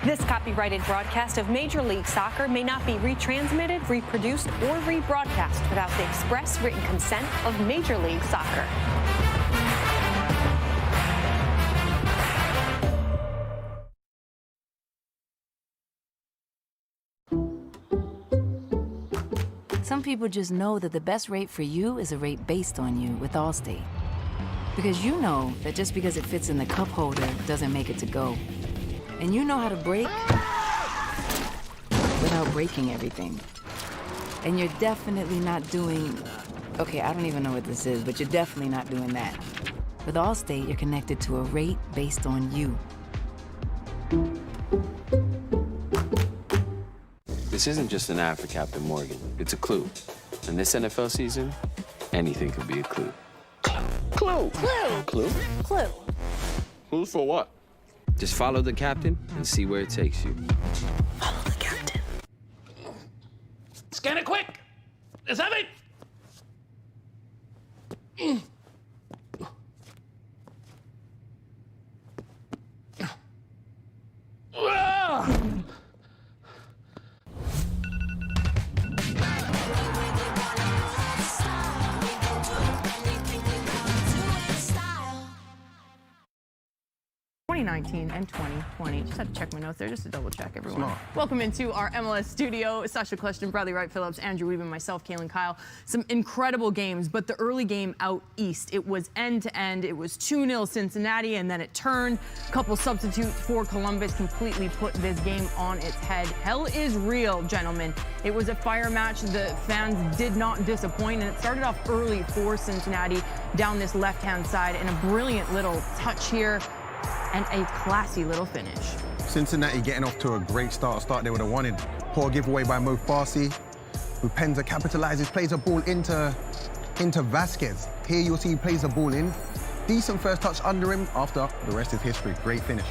This copyrighted broadcast of Major League Soccer may not be retransmitted, reproduced, or rebroadcast without the express written consent of Major League Soccer. Some people just know that the best rate for you is a rate based on you with Allstate. Because you know that just because it fits in the cup holder doesn't make it to go. And you know how to brake without breaking everything. And you're definitely not doing, okay, I don't even know what this is, but you're definitely not doing that. With Allstate, you're connected to a rate based on you. This isn't just an ad for Captain Morgan. It's a clue. And this NFL season, anything could be a clue. Clue. Clue. Clue. Clue. Clues for what? Just follow the captain and see where it takes you. Follow the captain. Scan it quick! It's heavy! And 2020. Just had to check my notes there just to double check, everyone. Smart. Welcome into our MLS studio. Sasha Question, Bradley Wright Phillips, Andrew Weeben, myself, Kaylin Kyle. Some incredible games, but the early game out east, it was end to end. It was 2-0 Cincinnati, and then it turned. A couple substitutes for Columbus completely put this game on its head. Hell is real, gentlemen. It was a fire match. The fans did not disappoint, and it started off early for Cincinnati down this left-hand side, and a brilliant little touch here and a classy little finish. Cincinnati getting off to a great start they would have wanted. Poor giveaway by Mo Farsi. Rupenza capitalizes, plays a ball into Vasquez. Here you'll see he plays the ball in. Decent first touch under him. After, the rest is history. Great finish.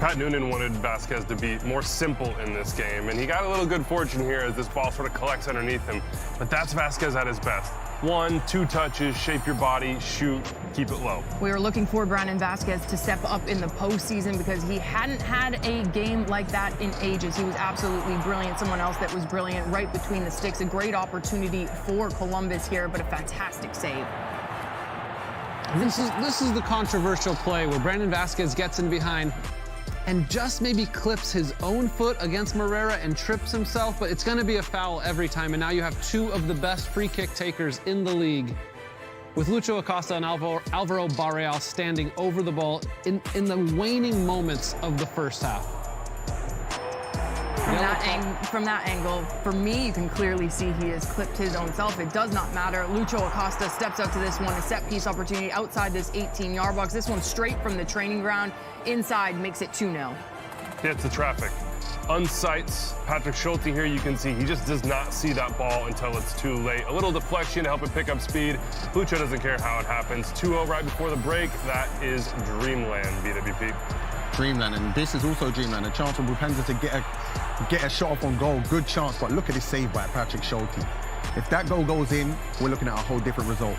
Pat Noonan wanted Vasquez to be more simple in this game, and he got a little good fortune here as this ball sort of collects underneath him. But that's Vasquez at his best. 1, 2 touches, shape your body, shoot, keep it low. We were looking for Brandon Vasquez to step up in the postseason because he hadn't had a game like that in ages. He was absolutely brilliant. Someone else that was brilliant right between the sticks. A great opportunity for Columbus here, but a fantastic save. This is the controversial play where Brandon Vasquez gets in behind and just maybe clips his own foot against Morera and trips himself, but it's going to be a foul every time. And now you have two of the best free kick takers in the league, with Lucho Acosta and Alvaro Barreal standing over the ball in the waning moments of the first half. From that angle, for me, you can clearly see he has clipped his own self. It does not matter. Lucho Acosta steps up to this one, a set-piece opportunity outside this 18-yard box. This one straight from the training ground, inside, makes it 2-0. Yeah, it's the traffic. Unsights Patrick Schulte here, you can see he just does not see that ball until it's too late. A little deflection to help it pick up speed. Lucho doesn't care how it happens. 2-0 right before the break. That is dreamland, BWP. Dreamland, and this is also dreamland. A chance for Rupenza to get a shot off on goal. Good chance, but look at this save by Patrick Schulte. If that goal goes in, we're looking at a whole different result.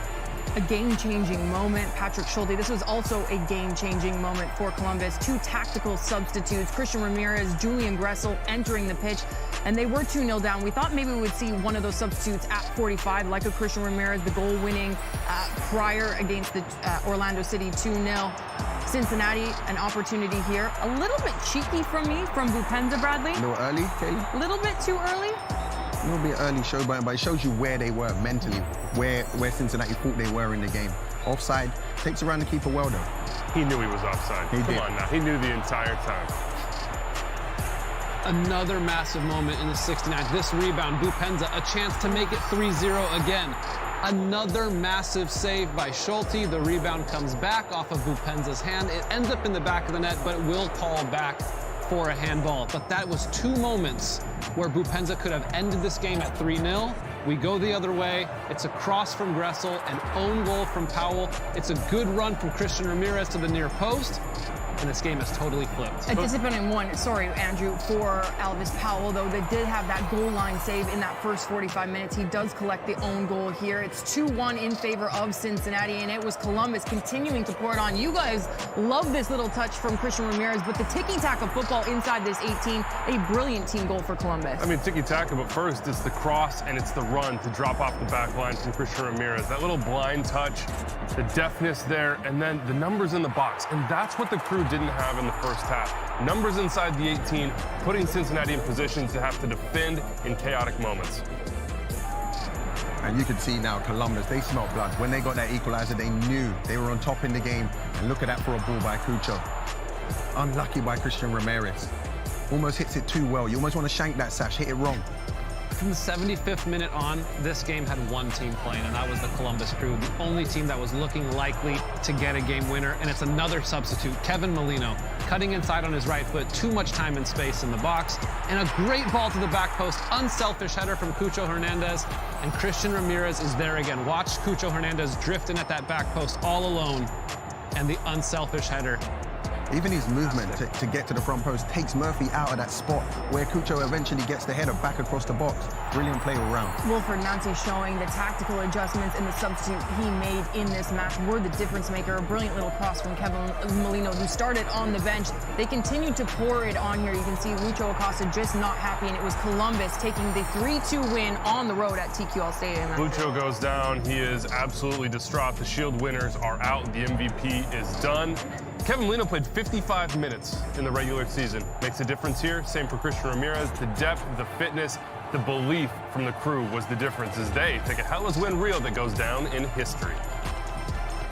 A game-changing moment. Patrick Schulte, this was also a game-changing moment for Columbus. 2 tactical substitutes, Christian Ramirez, Julian Gressel entering the pitch, and they were 2-0 down. We thought maybe we would see one of those substitutes at 45, like a Christian Ramirez, the goal winning prior against the Orlando City 2-0. Cincinnati, an opportunity here. A little bit cheeky from me, from Bupenza, Bradley. A little early, Kaylee? A little bit too early. A little bit early show, but it shows you where they were mentally, where Cincinnati thought they were in the game. Offside, takes around the keeper well, though. He knew he was offside. Come on now, he knew the entire time. Another massive moment in the 69th. This rebound, Bupenza, a chance to make it 3-0 again. Another massive save by Schulte. The rebound comes back off of Bupenza's hand. It ends up in the back of the net, but will call back for a handball. But that was 2 moments where Bupenza could have ended this game at 3-0. We go the other way. It's a cross from Gressel, an own goal from Powell. It's a good run from Christian Ramirez to the near post. And this game is totally flipped. A disappointing one, sorry, Andrew, for Elvis Powell, though. They did have that goal line save in that first 45 minutes. He does collect the own goal here. It's 2-1 in favor of Cincinnati, and it was Columbus continuing to pour it on. You guys love this little touch from Christian Ramirez, but the ticky-tack of football inside this 18, a brilliant team goal for Columbus. I mean, ticky-tack, but first it's the cross and it's the run to drop off the back line from Christian Ramirez. That little blind touch, the deftness there, and then the numbers in the box. And that's what the Crew didn't have in the first half. Numbers inside the 18, putting Cincinnati in positions to have to defend in chaotic moments. And you can see now Columbus, they smelt blood. When they got that equalizer, they knew they were on top in the game. And look at that for a ball by Cucho. Unlucky by Christian Ramirez. Almost hits it too well. You almost want to shank that sash, hit it wrong. From the 75th minute on, this game had one team playing, and that was the Columbus Crew, the only team that was looking likely to get a game winner. And it's another substitute, Kevin Molino, cutting inside on his right foot, too much time and space in the box, and a great ball to the back post, unselfish header from Cucho Hernandez, and Christian Ramirez is there again. Watch Cucho Hernandez drifting at that back post all alone, and the unselfish header. Even his movement to get to the front post takes Murphy out of that spot where Cucho eventually gets the header back across the box. Brilliant play all round. Wilfred Nancy showing the tactical adjustments and the substitute he made in this match were the difference maker. A brilliant little cross from Kevin Molino, who started on the bench. They continued to pour it on here. You can see Lucho Acosta just not happy, and it was Columbus taking the 3-2 win on the road at TQL Stadium. Lucho goes down. He is absolutely distraught. The Shield winners are out. The MVP is done. Kevin Molino played 55 minutes in the regular season. Makes a difference here. Same for Christian Ramirez. The depth, the fitness, the belief from the Crew was the difference as they take a Hellas win reel that goes down in history.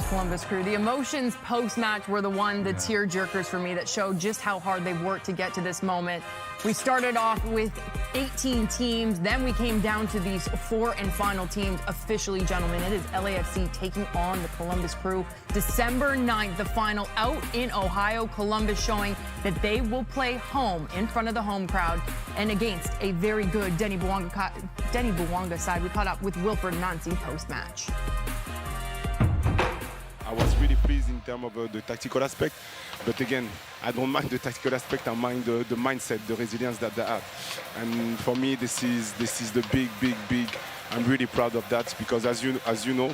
Columbus Crew. The emotions post-match were the tear jerkers for me that showed just how hard they've worked to get to this moment. We started off with 18 teams, then we came down to these 4 and final teams. Officially, gentlemen, it is LAFC taking on the Columbus Crew. December 9th, the final out in Ohio. Columbus showing that they will play home in front of the home crowd and against a very good Denny Bouanga side. We caught up with Wilfred Nancy post-match. I was really pleased in terms of the tactical aspect, but again, I don't mind the tactical aspect. I mind the mindset, the resilience that they have, and for me, this is the big. I'm really proud of that because, as you know,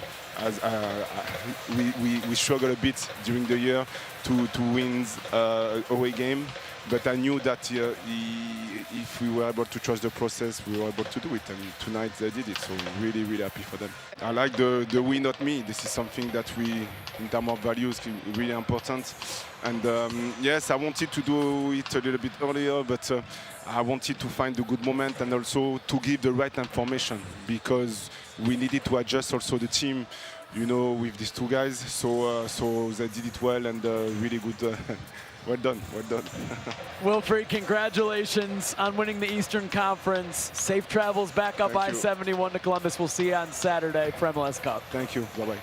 we struggle a bit during the year to win away game, but I knew that if we were able to trust the process, we were able to do it, and tonight they did it. So really happy for them. I like the we not me. This is something that we, in terms of values, is really important. And yes, I wanted to do it a little bit earlier, but I wanted to find a good moment and also to give the right information because we needed to adjust also the team, with these 2 guys. So they did it well and really good. Well done. Wilfred, congratulations on winning the Eastern Conference. Safe travels back up I-71 to Columbus. We'll see you on Saturday for MLS Cup. Thank you. Bye-bye.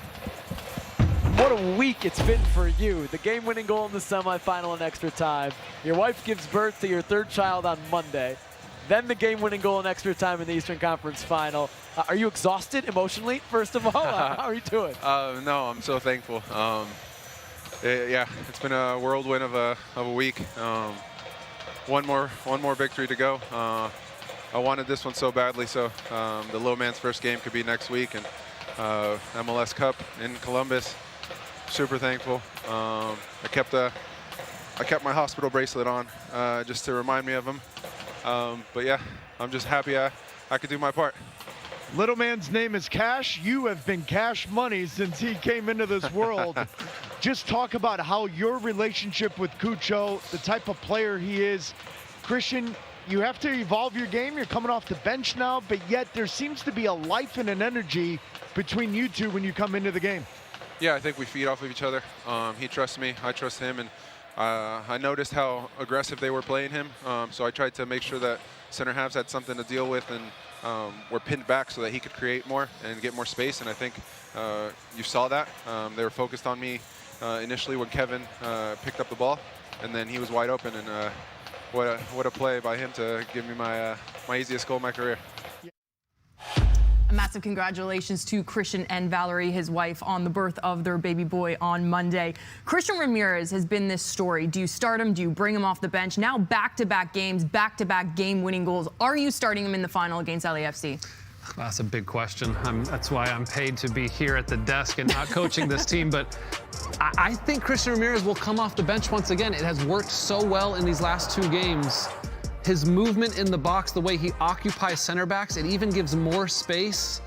What a week it's been for you. The game-winning goal in the semifinal in extra time. Your wife gives birth to your 3rd child on Monday. Then the game-winning goal in extra time in the Eastern Conference final. Are you exhausted emotionally, first of all? How are you doing? No, I'm so thankful. Yeah, it's been a whirlwind of a week. One more victory to go. I wanted this one so badly, so the little man's first game could be next week, and MLS Cup in Columbus. Super thankful. I kept my hospital bracelet on just to remind me of him. But yeah, I'm just happy I could do my part. Little man's name is Cash. You have been Cash Money since he came into this world. Just talk about how your relationship with Cucho, the type of player he is. Christian, you have to evolve your game. You're coming off the bench now, but yet there seems to be a life and an energy between you two when you come into the game. Yeah, I think we feed off of each other. He trusts me, I trust him, and I noticed how aggressive they were playing him. So I tried to make sure that center halves had something to deal with and were pinned back so that he could create more and get more space. And I think you saw that. They were focused on me initially when Kevin picked up the ball, and then he was wide open. And what a play by him to give me my easiest goal of my career. A massive congratulations to Christian and Valerie, his wife, on the birth of their baby boy on Monday. Christian Ramirez has been this story. Do you start him? Do you bring him off the bench? Now back-to-back games, back-to-back game-winning goals. Are you starting him in the final against LAFC? That's a big question. That's why I'm paid to be here at the desk and not coaching this team. But I think Christian Ramirez will come off the bench once again. It has worked so well in these last 2 games. His movement in the box, the way he occupies center backs, it even gives more space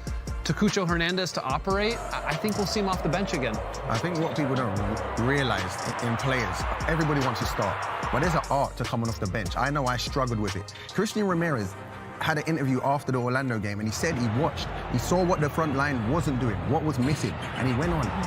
to Cucho Hernandez to operate. I think we'll see him off the bench again. I think what people don't realize in players, everybody wants to start, but there's an art to coming off the bench. I know I struggled with it. Christian Ramirez had an interview after the Orlando game, and he said he saw what the front line wasn't doing, what was missing, and he went on